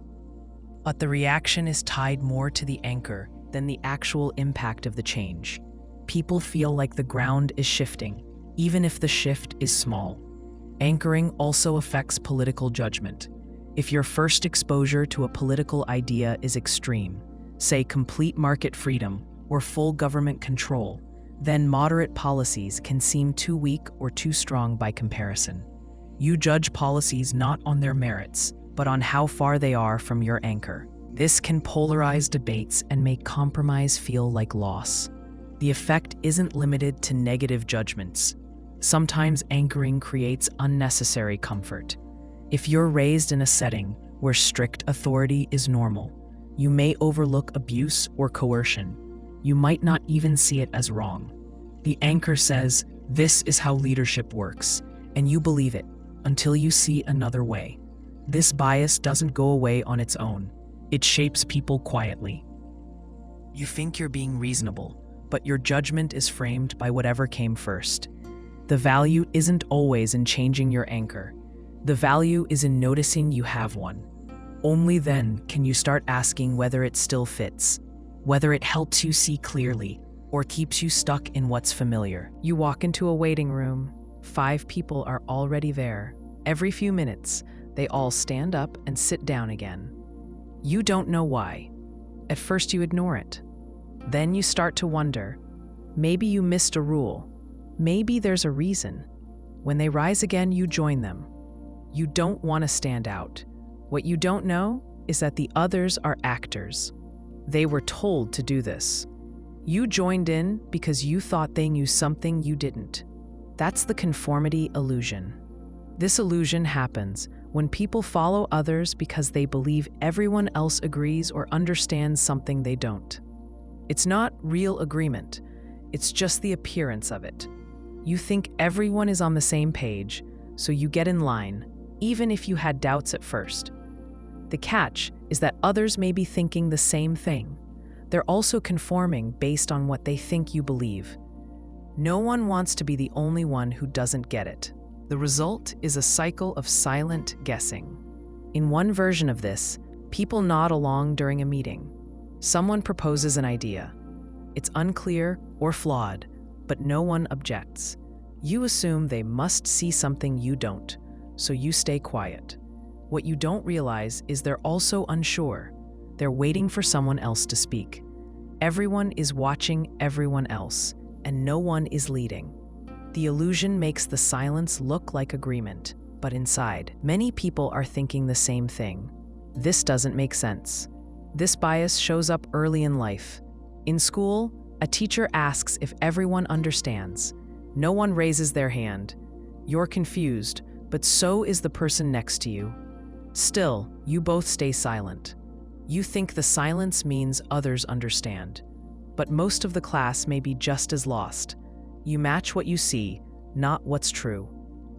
But the reaction is tied more to the anchor than the actual impact of the change. People feel like the ground is shifting, even if the shift is small. Anchoring also affects political judgment. If your first exposure to a political idea is extreme, say complete market freedom or full government control, then moderate policies can seem too weak or too strong by comparison. You judge policies not on their merits, but on how far they are from your anchor. This can polarize debates and make compromise feel like loss. The effect isn't limited to negative judgments. Sometimes anchoring creates unnecessary comfort. If you're raised in a setting where strict authority is normal, you may overlook abuse or coercion. You might not even see it as wrong. The anchor says, "This is how leadership works," and you believe it until you see another way. This bias doesn't go away on its own. It shapes people quietly. You think you're being reasonable, but your judgment is framed by whatever came first. The value isn't always in changing your anchor. The value is in noticing you have one. Only then can you start asking whether it still fits, whether it helps you see clearly, or keeps you stuck in what's familiar. You walk into a waiting room. 5 people are already there. Every few minutes, they all stand up and sit down again. You don't know why. At first you ignore it. Then you start to wonder, maybe you missed a rule. Maybe there's a reason. When they rise again, you join them. You don't want to stand out. What you don't know is that the others are actors. They were told to do this. You joined in because you thought they knew something you didn't. That's the conformity illusion. This illusion happens when people follow others because they believe everyone else agrees or understands something they don't. It's not real agreement. It's just the appearance of it. You think everyone is on the same page, so you get in line, even if you had doubts at first. The catch is that others may be thinking the same thing. They're also conforming based on what they think you believe. No one wants to be the only one who doesn't get it. The result is a cycle of silent guessing. In one version of this, people nod along during a meeting. Someone proposes an idea. It's unclear or flawed, but no one objects. You assume they must see something you don't, so you stay quiet. What you don't realize is they're also unsure. They're waiting for someone else to speak. Everyone is watching everyone else, and no one is leading. The illusion makes the silence look like agreement, but inside, many people are thinking the same thing. This doesn't make sense. This bias shows up early in life. In school, a teacher asks if everyone understands. No one raises their hand. You're confused, but so is the person next to you. Still, you both stay silent. You think the silence means others understand, but most of the class may be just as lost. You match what you see, not what's true.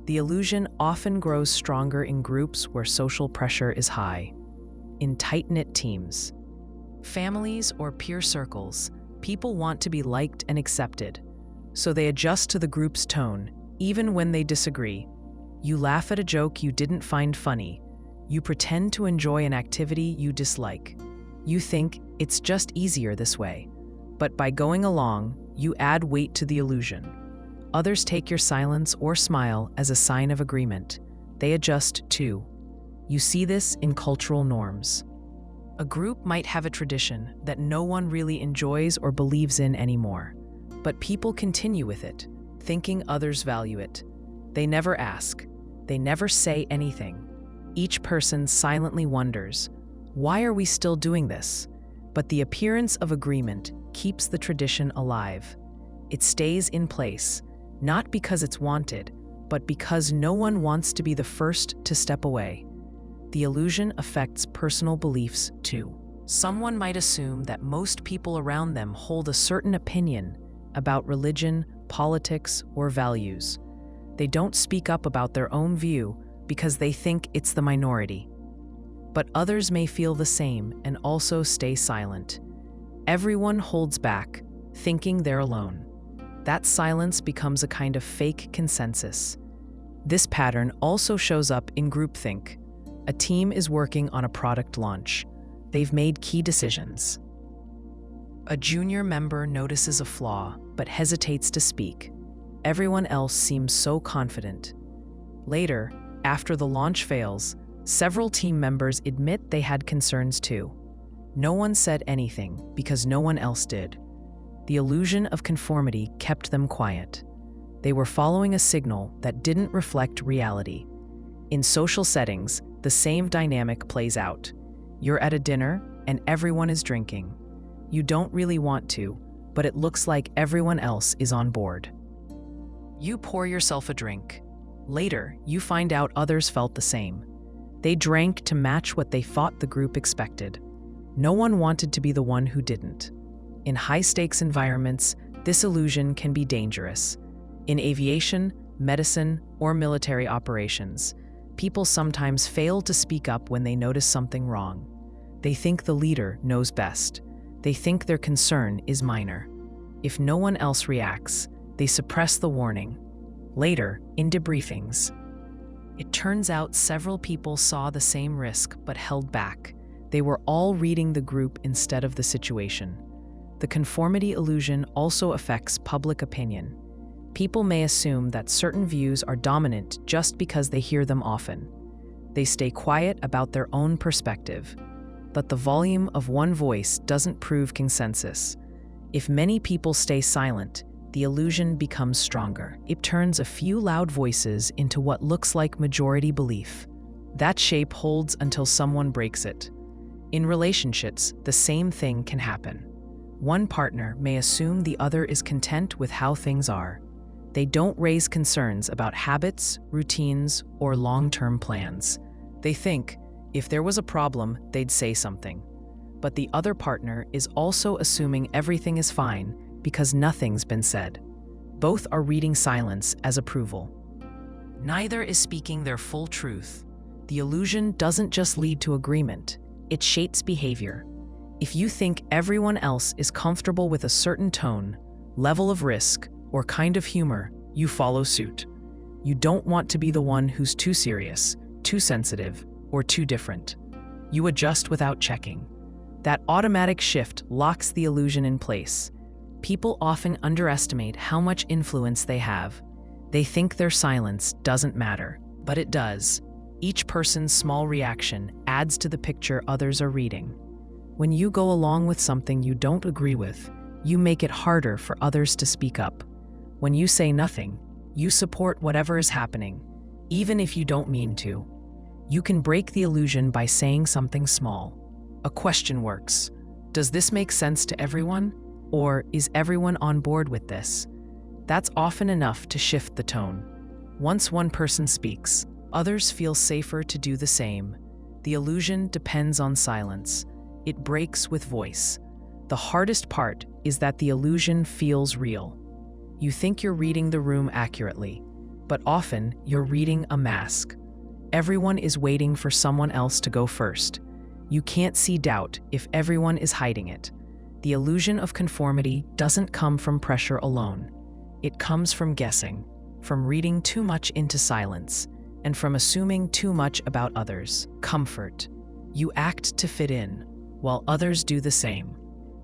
The illusion often grows stronger in groups where social pressure is high. In tight-knit teams, families, or peer circles, people want to be liked and accepted, so they adjust to the group's tone, even when they disagree. You laugh at a joke you didn't find funny. You pretend to enjoy an activity you dislike. You think it's just easier this way. But by going along, you add weight to the illusion. Others take your silence or smile as a sign of agreement. They adjust too. You see this in cultural norms. A group might have a tradition that no one really enjoys or believes in anymore, but people continue with it, thinking others value it. They never ask. They never say anything. Each person silently wonders, why are we still doing this? But the appearance of agreement keeps the tradition alive. It stays in place, not because it's wanted, but because no one wants to be the first to step away. The illusion affects personal beliefs too. Someone might assume that most people around them hold a certain opinion about religion, politics, or values. They don't speak up about their own view because they think it's the minority. But others may feel the same and also stay silent. Everyone holds back, thinking they're alone. That silence becomes a kind of fake consensus. This pattern also shows up in groupthink. A team is working on a product launch. They've made key decisions. A junior member notices a flaw but hesitates to speak. Everyone else seems so confident. Later, after the launch fails, several team members admit they had concerns too. No one said anything because no one else did. The illusion of conformity kept them quiet. They were following a signal that didn't reflect reality. In social settings, the same dynamic plays out. You're at a dinner, and everyone is drinking. You don't really want to, but it looks like everyone else is on board. You pour yourself a drink. Later, you find out others felt the same. They drank to match what they thought the group expected. No one wanted to be the one who didn't. In high-stakes environments, this illusion can be dangerous. In aviation, medicine, or military operations, people sometimes fail to speak up when they notice something wrong. They think the leader knows best. They think their concern is minor. If no one else reacts, they suppress the warning. Later, in debriefings, it turns out several people saw the same risk but held back. They were all reading the group instead of the situation. The conformity illusion also affects public opinion. People may assume that certain views are dominant just because they hear them often. They stay quiet about their own perspective. But the volume of one voice doesn't prove consensus. If many people stay silent, the illusion becomes stronger. It turns a few loud voices into what looks like majority belief. That shape holds until someone breaks it. In relationships, the same thing can happen. One partner may assume the other is content with how things are. They don't raise concerns about habits, routines, or long-term plans. They think, if there was a problem, they'd say something. But the other partner is also assuming everything is fine because nothing's been said. Both are reading silence as approval. Neither is speaking their full truth. The illusion doesn't just lead to agreement, it shapes behavior. If you think everyone else is comfortable with a certain tone, level of risk, or kind of humor, you follow suit. You don't want to be the one who's too serious, too sensitive, or too different. You adjust without checking. That automatic shift locks the illusion in place. People often underestimate how much influence they have. They think their silence doesn't matter, but it does. Each person's small reaction adds to the picture others are reading. When you go along with something you don't agree with, you make it harder for others to speak up. When you say nothing, you support whatever is happening, even if you don't mean to. You can break the illusion by saying something small. A question works. Does this make sense to everyone? Or is everyone on board with this? That's often enough to shift the tone. Once one person speaks, others feel safer to do the same. The illusion depends on silence. It breaks with voice. The hardest part is that the illusion feels real. You think you're reading the room accurately, but often you're reading a mask. Everyone is waiting for someone else to go first. You can't see doubt if everyone is hiding it. The illusion of conformity doesn't come from pressure alone. It comes from guessing, from reading too much into silence, and from assuming too much about others. Comfort. You act to fit in, while others do the same.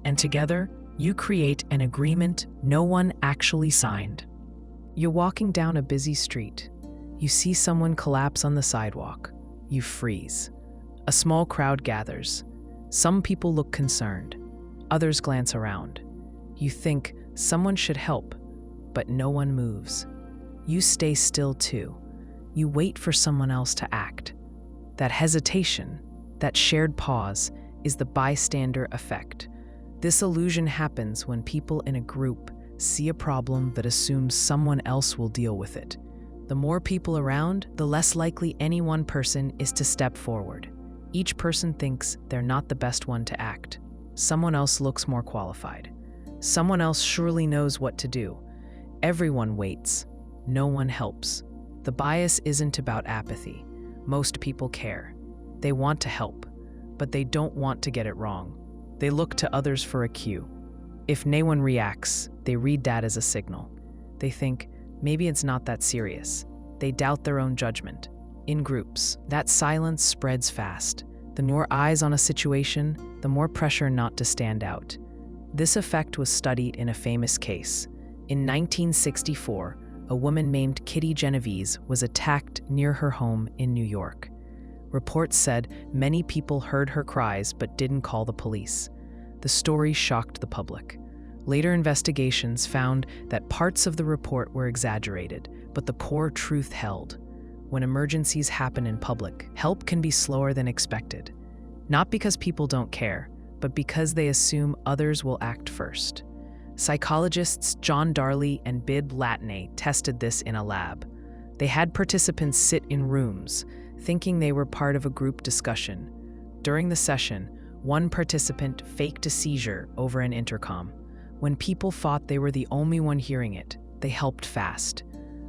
And together, you create an agreement no one actually signed. You're walking down a busy street. You see someone collapse on the sidewalk. You freeze. A small crowd gathers. Some people look concerned. Others glance around. You think someone should help, but no one moves. You stay still too. You wait for someone else to act. That hesitation, that shared pause, is the bystander effect. This illusion happens when people in a group see a problem but assume someone else will deal with it. The more people around, the less likely any one person is to step forward. Each person thinks they're not the best one to act. Someone else looks more qualified. Someone else surely knows what to do. Everyone waits. No one helps. The bias isn't about apathy. Most people care. They want to help, but they don't want to get it wrong. They look to others for a cue. If no one reacts, they read that as a signal. They think, maybe it's not that serious. They doubt their own judgment. In groups, that silence spreads fast. The more eyes on a situation, the more pressure not to stand out. This effect was studied in a famous case. In 1964, a woman named Kitty Genovese was attacked near her home in New York. Reports said many people heard her cries but didn't call the police. The story shocked the public. Later investigations found that parts of the report were exaggerated, but the core truth held. When emergencies happen in public, help can be slower than expected. Not because people don't care, but because they assume others will act first. Psychologists John Darley and Bib Latney tested this in a lab. They had participants sit in rooms, thinking they were part of a group discussion. During the session, one participant faked a seizure over an intercom. When people thought they were the only one hearing it, they helped fast.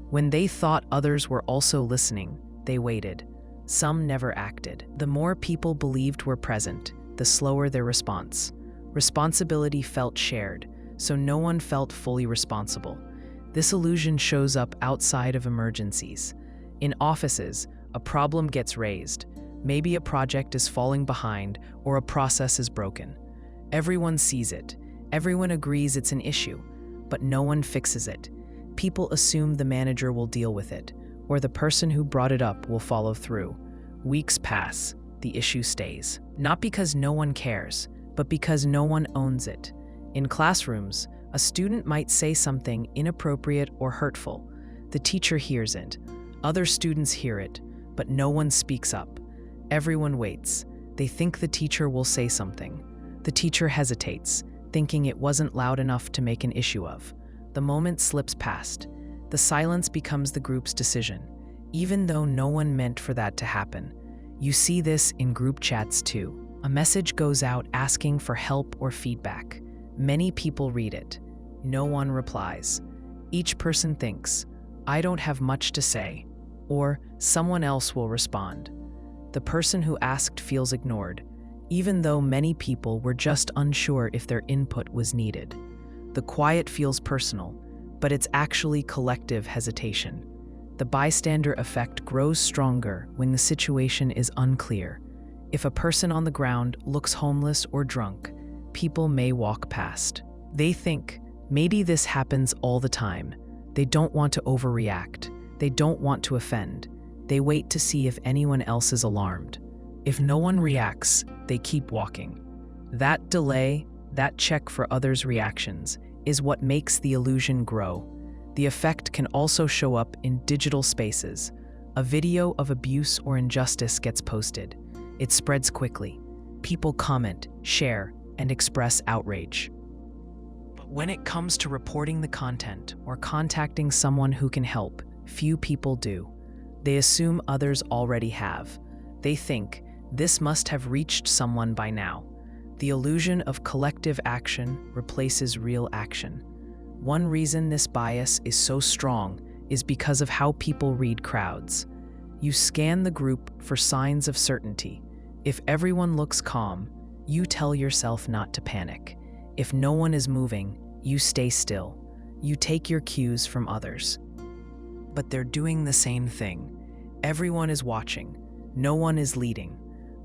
When they thought others were also listening, they waited. Some never acted. The more people believed were present, the slower their response. Responsibility felt shared, so no one felt fully responsible. This illusion shows up outside of emergencies. In offices, a problem gets raised. Maybe a project is falling behind or a process is broken. Everyone sees it. Everyone agrees it's an issue, but no one fixes it. People assume the manager will deal with it, or the person who brought it up will follow through. Weeks pass, the issue stays. Not because no one cares, but because no one owns it. In classrooms, a student might say something inappropriate or hurtful. The teacher hears it. Other students hear it, but no one speaks up. Everyone waits. They think the teacher will say something. The teacher hesitates, thinking it wasn't loud enough to make an issue of. The moment slips past. The silence becomes the group's decision, even though no one meant for that to happen. You see this in group chats too. A message goes out asking for help or feedback. Many people read it. No one replies. Each person thinks, I don't have much to say, or someone else will respond. The person who asked feels ignored, even though many people were just unsure if their input was needed. The quiet feels personal, but it's actually collective hesitation. The bystander effect grows stronger when the situation is unclear. If a person on the ground looks homeless or drunk, people may walk past. They think, maybe this happens all the time. They don't want to overreact. They don't want to offend. They wait to see if anyone else is alarmed. If no one reacts, they keep walking. That delay, that check for others' reactions, is what makes the illusion grow. The effect can also show up in digital spaces. A video of abuse or injustice gets posted. It spreads quickly. People comment, share, and express outrage. But when it comes to reporting the content or contacting someone who can help, few people do. They assume others already have. They think, this must have reached someone by now. The illusion of collective action replaces real action. One reason this bias is so strong is because of how people read crowds. You scan the group for signs of certainty. If everyone looks calm, you tell yourself not to panic. If no one is moving, you stay still. You take your cues from others. But they're doing the same thing. Everyone is watching. No one is leading.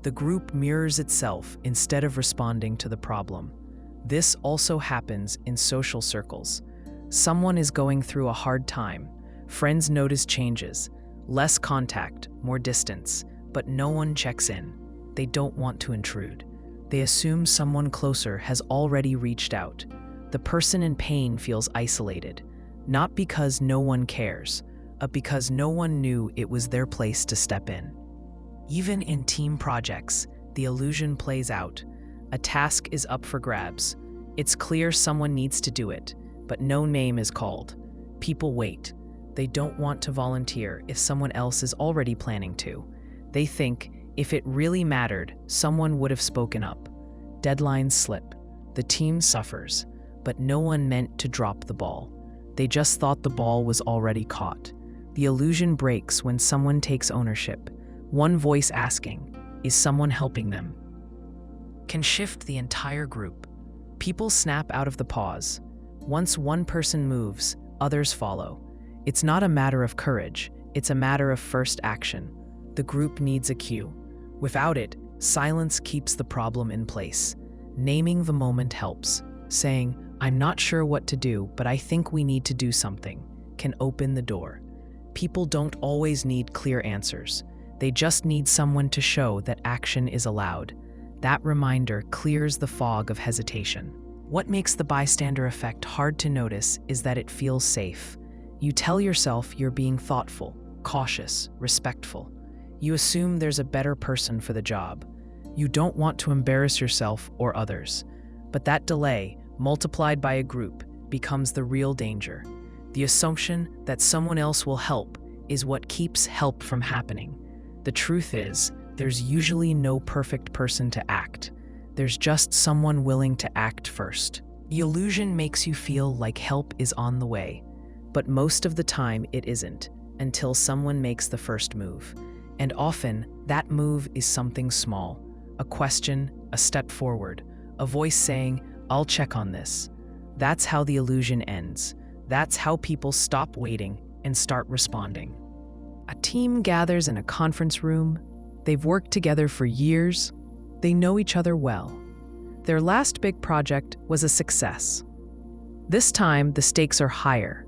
The group mirrors itself instead of responding to the problem. This also happens in social circles. Someone is going through a hard time. Friends notice changes. Less contact, more distance, but no one checks in. They don't want to intrude. They assume someone closer has already reached out. The person in pain feels isolated, not because no one cares, but because no one knew it was their place to step in. Even in team projects, the illusion plays out. A task is up for grabs. It's clear someone needs to do it, but no name is called. People wait. They don't want to volunteer if someone else is already planning to. They think, if it really mattered, someone would have spoken up. Deadlines slip. The team suffers, but no one meant to drop the ball. They just thought the ball was already caught. The illusion breaks when someone takes ownership. One voice asking, is someone helping them? Can shift the entire group. People snap out of the pause. Once one person moves, others follow. It's not a matter of courage, it's a matter of first action. The group needs a cue. Without it, silence keeps the problem in place. Naming the moment helps. Saying, I'm not sure what to do, but I think we need to do something, can open the door. People don't always need clear answers. They just need someone to show that action is allowed. That reminder clears the fog of hesitation. What makes the bystander effect hard to notice is that it feels safe. You tell yourself you're being thoughtful, cautious, respectful. You assume there's a better person for the job. You don't want to embarrass yourself or others. But that delay, multiplied by a group, becomes the real danger. The assumption that someone else will help is what keeps help from happening. The truth is, there's usually no perfect person to act. There's just someone willing to act first. The illusion makes you feel like help is on the way, but most of the time it isn't, until someone makes the first move. And often, that move is something small, a question, a step forward, a voice saying, "I'll check on this." That's how the illusion ends. That's how people stop waiting and start responding. A team gathers in a conference room. They've worked together for years. They know each other well. Their last big project was a success. This time, the stakes are higher.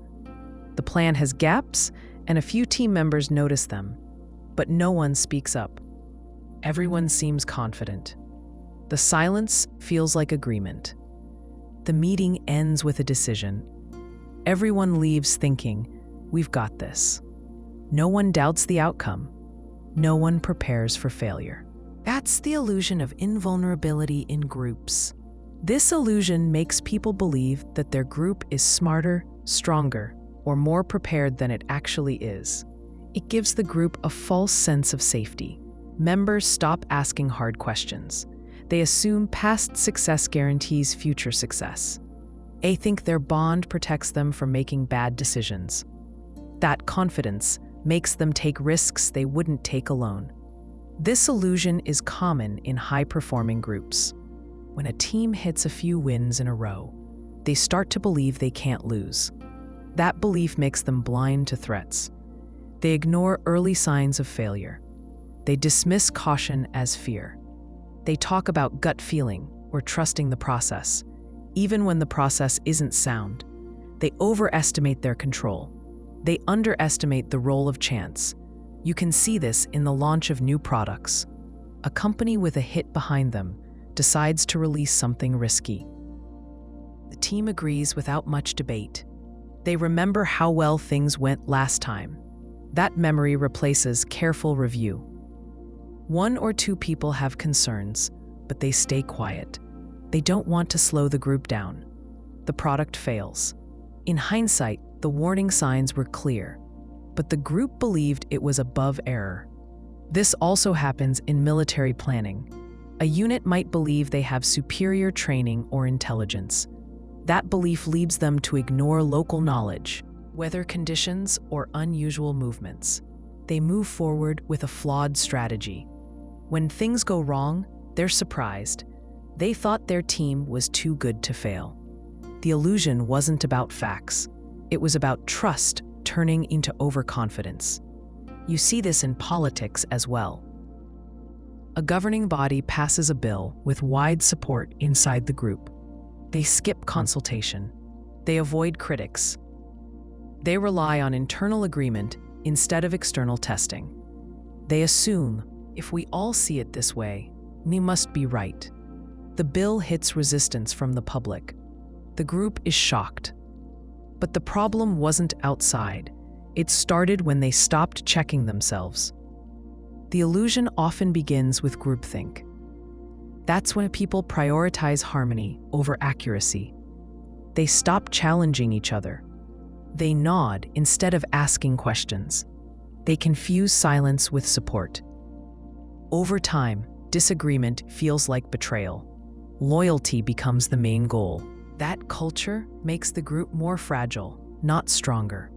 The plan has gaps, and a few team members notice them, but no one speaks up. Everyone seems confident. The silence feels like agreement. The meeting ends with a decision. Everyone leaves thinking, "We've got this." No one doubts the outcome. No one prepares for failure. That's the illusion of invulnerability in groups. This illusion makes people believe that their group is smarter, stronger, or more prepared than it actually is. It gives the group a false sense of safety. Members stop asking hard questions. They assume past success guarantees future success. They think their bond protects them from making bad decisions. That confidence makes them take risks they wouldn't take alone. This illusion is common in high-performing groups. When a team hits a few wins in a row, they start to believe they can't lose. That belief makes them blind to threats. They ignore early signs of failure. They dismiss caution as fear. They talk about gut feeling or trusting the process, even when the process isn't sound. They overestimate their control. They underestimate the role of chance. You can see this in the launch of new products. A company with a hit behind them decides to release something risky. The team agrees without much debate. They remember how well things went last time. That memory replaces careful review. One or two people have concerns, but they stay quiet. They don't want to slow the group down. The product fails. In hindsight, the warning signs were clear, but the group believed it was above error. This also happens in military planning. A unit might believe they have superior training or intelligence. That belief leads them to ignore local knowledge, weather conditions, or unusual movements. They move forward with a flawed strategy. When things go wrong, they're surprised. They thought their team was too good to fail. The illusion wasn't about facts. It was about trust turning into overconfidence. You see this in politics as well. A governing body passes a bill with wide support inside the group. They skip consultation. They avoid critics. They rely on internal agreement instead of external testing. They assume, if we all see it this way, we must be right. The bill hits resistance from the public. The group is shocked. But the problem wasn't outside. It started when they stopped checking themselves. The illusion often begins with groupthink. That's when people prioritize harmony over accuracy. They stop challenging each other. They nod instead of asking questions. They confuse silence with support. Over time, disagreement feels like betrayal. Loyalty becomes the main goal. That culture makes the group more fragile, not stronger.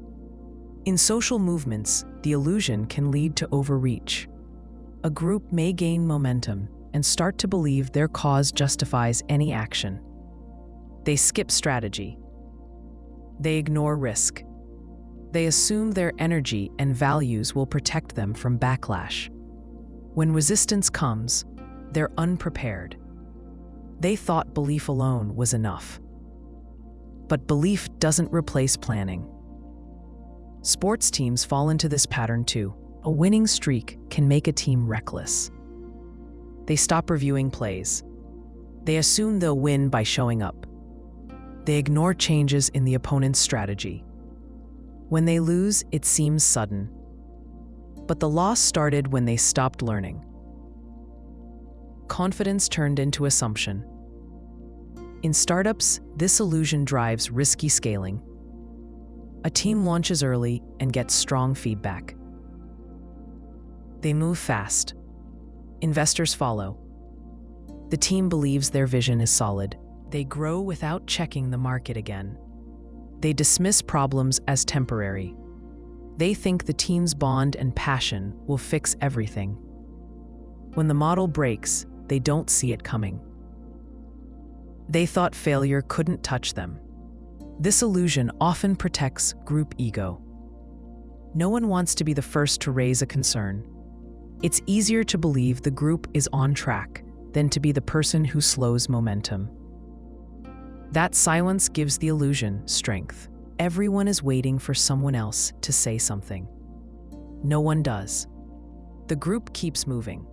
In social movements, the illusion can lead to overreach. A group may gain momentum and start to believe their cause justifies any action. They skip strategy. They ignore risk. They assume their energy and values will protect them from backlash. When resistance comes, they're unprepared. They thought belief alone was enough. But belief doesn't replace planning. Sports teams fall into this pattern too. A winning streak can make a team reckless. They stop reviewing plays. They assume they'll win by showing up. They ignore changes in the opponent's strategy. When they lose, it seems sudden. But the loss started when they stopped learning. confidence turned into assumption. In startups, this illusion drives risky scaling. A team launches early and gets strong feedback. They move fast. Investors follow. The team believes their vision is solid. They grow without checking the market again. They dismiss problems as temporary. They think the team's bond and passion will fix everything. When the model breaks, they don't see it coming. They thought failure couldn't touch them. This illusion often protects group ego. No one wants to be the first to raise a concern. It's easier to believe the group is on track than to be the person who slows momentum. That silence gives the illusion strength. Everyone is waiting for someone else to say something. No one does. The group keeps moving.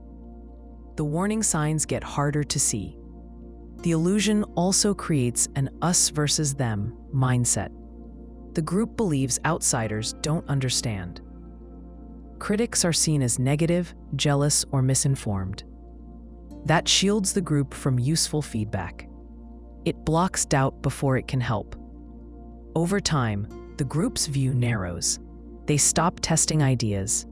The warning signs get harder to see. The illusion also creates an us versus them mindset. The group believes outsiders don't understand. Critics are seen as negative, jealous, or misinformed. That shields the group from useful feedback. It blocks doubt before it can help. Over time, the group's view narrows. They stop testing ideas.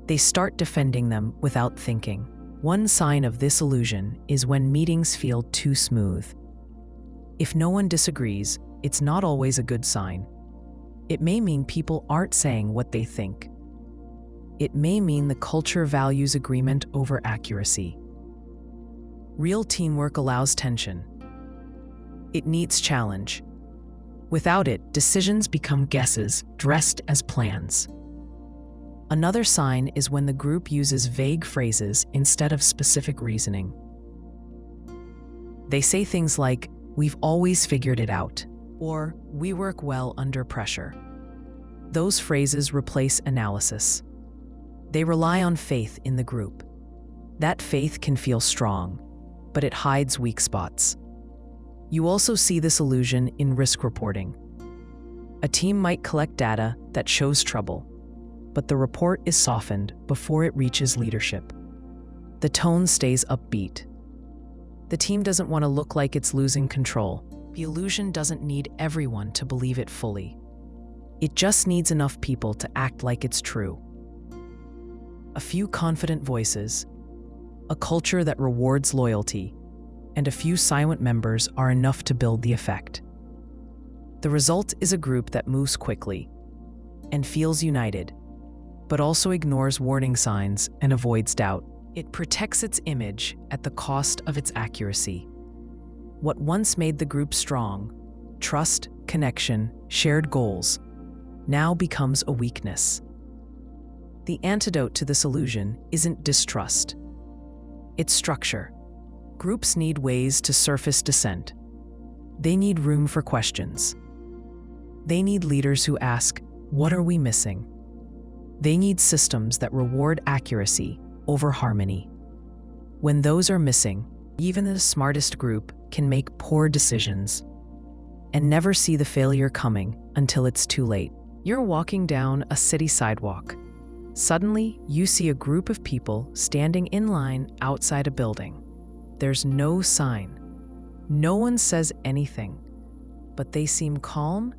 They start defending them without thinking. One sign of this illusion is when meetings feel too smooth. If no one disagrees, it's not always a good sign. It may mean people aren't saying what they think. It may mean the culture values agreement over accuracy. Real teamwork allows tension. It needs challenge. Without it, decisions become guesses dressed as plans. Another sign is when the group uses vague phrases instead of specific reasoning. They say things like, "We've always figured it out," or "We work well under pressure." Those phrases replace analysis. They rely on faith in the group. That faith can feel strong, but it hides weak spots. You also see this illusion in risk reporting. A team might collect data that shows trouble, but the report is softened before it reaches leadership. The tone stays upbeat. The team doesn't want to look like it's losing control. The illusion doesn't need everyone to believe it fully. It just needs enough people to act like it's true. A few confident voices, a culture that rewards loyalty, and a few silent members are enough to build the effect. The result is a group that moves quickly and feels united, but also ignores warning signs and avoids doubt. It protects its image at the cost of its accuracy. What once made the group strong, trust, connection, shared goals, now becomes a weakness. The antidote to this illusion isn't distrust. It's structure. Groups need ways to surface dissent. They need room for questions. They need leaders who ask, "What are we missing?" They need systems that reward accuracy over harmony. When those are missing, even the smartest group can make poor decisions and never see the failure coming until it's too late. You're walking down a city sidewalk. Suddenly, you see a group of people standing in line outside a building. There's no sign. No one says anything, but they seem calm,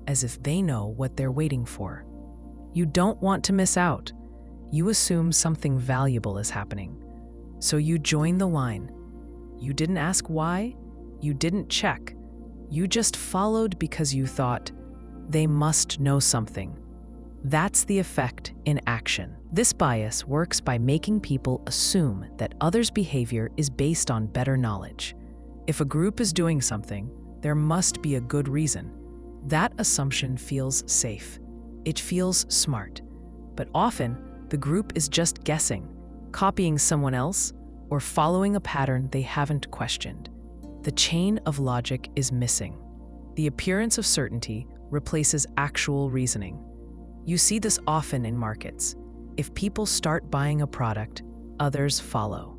as if they know what they're waiting for. You don't want to miss out. You assume something valuable is happening. So you join the line. You didn't ask why. You didn't check. You just followed because you thought, they must know something. That's the effect in action. This bias works by making people assume that others' behavior is based on better knowledge. If a group is doing something, there must be a good reason. That assumption feels safe. It feels smart. But often, the group is just guessing, copying someone else, or following a pattern they haven't questioned. The chain of logic is missing. The appearance of certainty replaces actual reasoning. You see this often in markets. If people start buying a product, others follow.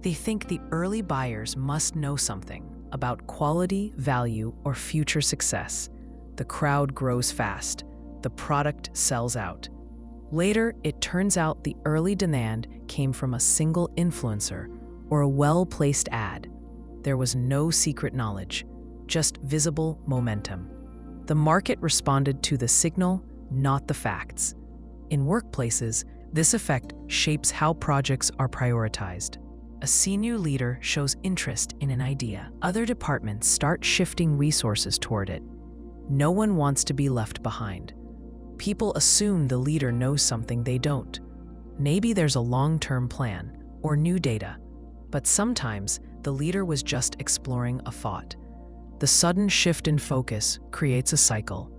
They think the early buyers must know something about quality, value, or future success. The crowd grows fast. The product sells out. Later, it turns out the early demand came from a single influencer or a well-placed ad. There was no secret knowledge, just visible momentum. The market responded to the signal, not the facts. In workplaces, this effect shapes how projects are prioritized. A senior leader shows interest in an idea. Other departments start shifting resources toward it. No one wants to be left behind. People assume the leader knows something they don't. Maybe there's a long-term plan or new data, but sometimes the leader was just exploring a thought. The sudden shift in focus creates a cycle.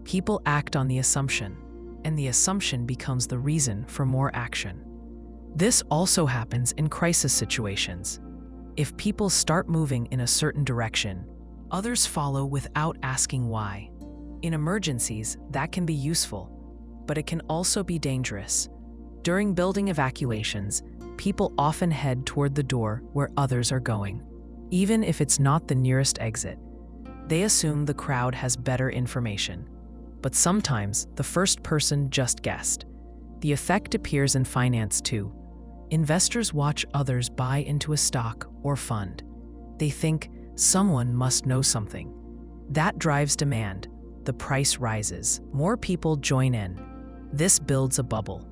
People act on the assumption, and the assumption becomes the reason for more action. This also happens in crisis situations. If people start moving in a certain direction, others follow without asking why. In emergencies, that can be useful, but it can also be dangerous. During building evacuations, people often head toward the door where others are going, even if it's not the nearest exit. They assume the crowd has better information. But sometimes the first person just guessed. The effect appears in finance too. Investors watch others buy into a stock or fund. They think someone must know something. That drives demand. The price rises. More people join in. This builds a bubble.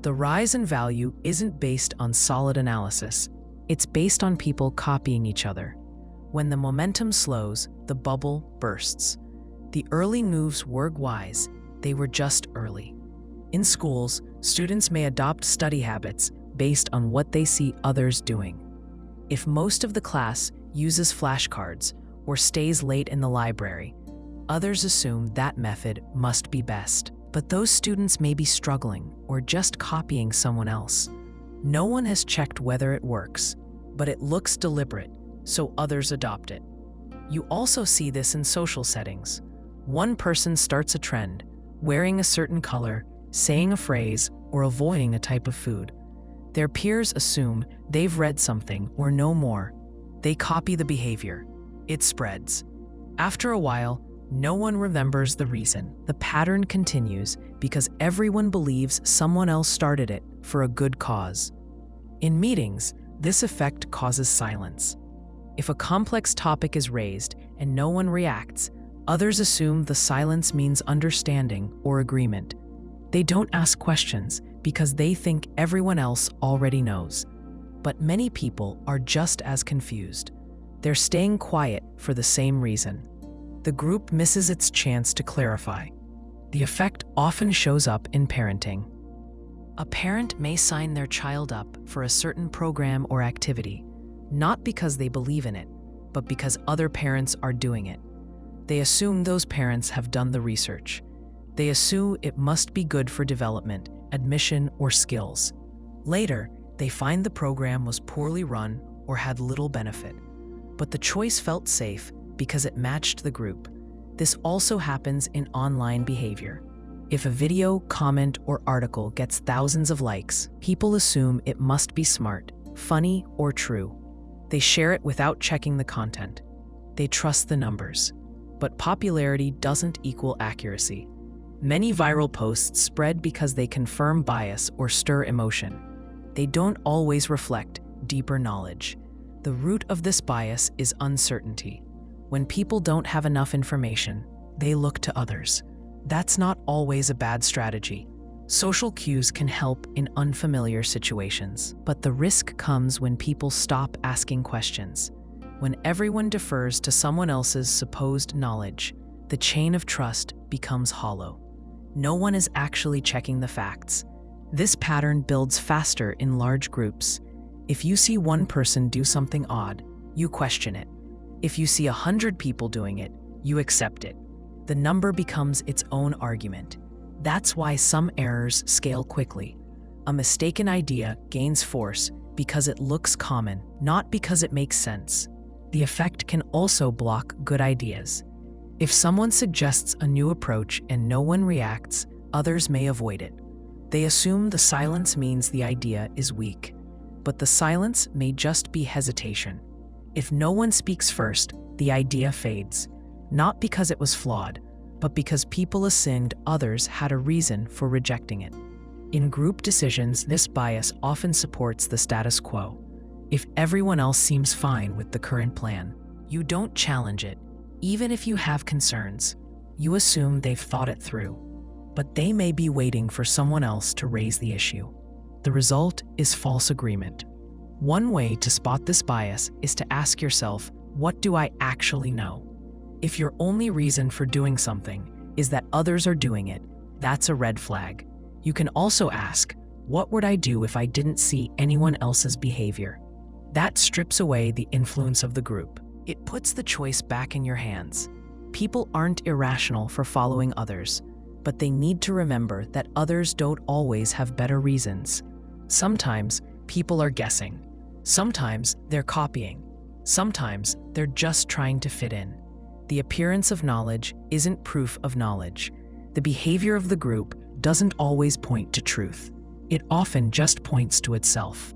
The rise in value isn't based on solid analysis. It's based on people copying each other. When the momentum slows, the bubble bursts. The early moves were wise. They were just early. In schools, students may adopt study habits based on what they see others doing. If most of the class uses flashcards or stays late in the library, others assume that method must be best. But those students may be struggling or just copying someone else. No one has checked whether it works, but it looks deliberate, so others adopt it. You also see this in social settings. One person starts a trend, wearing a certain color, saying a phrase, or avoiding a type of food. Their peers assume they've read something or know more. They copy the behavior. It spreads. After a while, no one remembers the reason. The pattern continues because everyone believes someone else started it for a good cause. In meetings, this effect causes silence. If a complex topic is raised and no one reacts, others assume the silence means understanding or agreement. They don't ask questions because they think everyone else already knows. But many people are just as confused. They're staying quiet for the same reason. The group misses its chance to clarify. The effect often shows up in parenting. A parent may sign their child up for a certain program or activity, not because they believe in it, but because other parents are doing it. They assume those parents have done the research. They assume it must be good for development, admission, or skills. Later, they find the program was poorly run or had little benefit. But the choice felt safe because it matched the group. This also happens in online behavior. If a video, comment, or article gets thousands of likes, people assume it must be smart, funny, or true. They share it without checking the content. They trust the numbers. But popularity doesn't equal accuracy. Many viral posts spread because they confirm bias or stir emotion. They don't always reflect deeper knowledge. The root of this bias is uncertainty. When people don't have enough information, they look to others. That's not always a bad strategy. Social cues can help in unfamiliar situations, but the risk comes when people stop asking questions. When everyone defers to someone else's supposed knowledge, the chain of trust becomes hollow. No one is actually checking the facts. This pattern builds faster in large groups. If you see one person do something odd, you question it. If you see 100 people doing it, you accept it. The number becomes its own argument. That's why some errors scale quickly. A mistaken idea gains force because it looks common, not because it makes sense. The effect can also block good ideas. If someone suggests a new approach and no one reacts, others may avoid it. They assume the silence means the idea is weak. But the silence may just be hesitation. If no one speaks first, the idea fades. Not because it was flawed, but because people assumed others had a reason for rejecting it. In group decisions, this bias often supports the status quo. if everyone else seems fine with the current plan. You don't challenge it, even if you have concerns. You assume they've thought it through, but they may be waiting for someone else to raise the issue. The result is false agreement. One way to spot this bias is to ask yourself, what do I actually know? If your only reason for doing something is that others are doing it, that's a red flag. You can also ask, what would I do if I didn't see anyone else's behavior? That strips away the influence of the group. It puts the choice back in your hands. People aren't irrational for following others, but they need to remember that others don't always have better reasons. Sometimes people are guessing. Sometimes they're copying. Sometimes they're just trying to fit in. The appearance of knowledge isn't proof of knowledge. The behavior of the group doesn't always point to truth. It often just points to itself.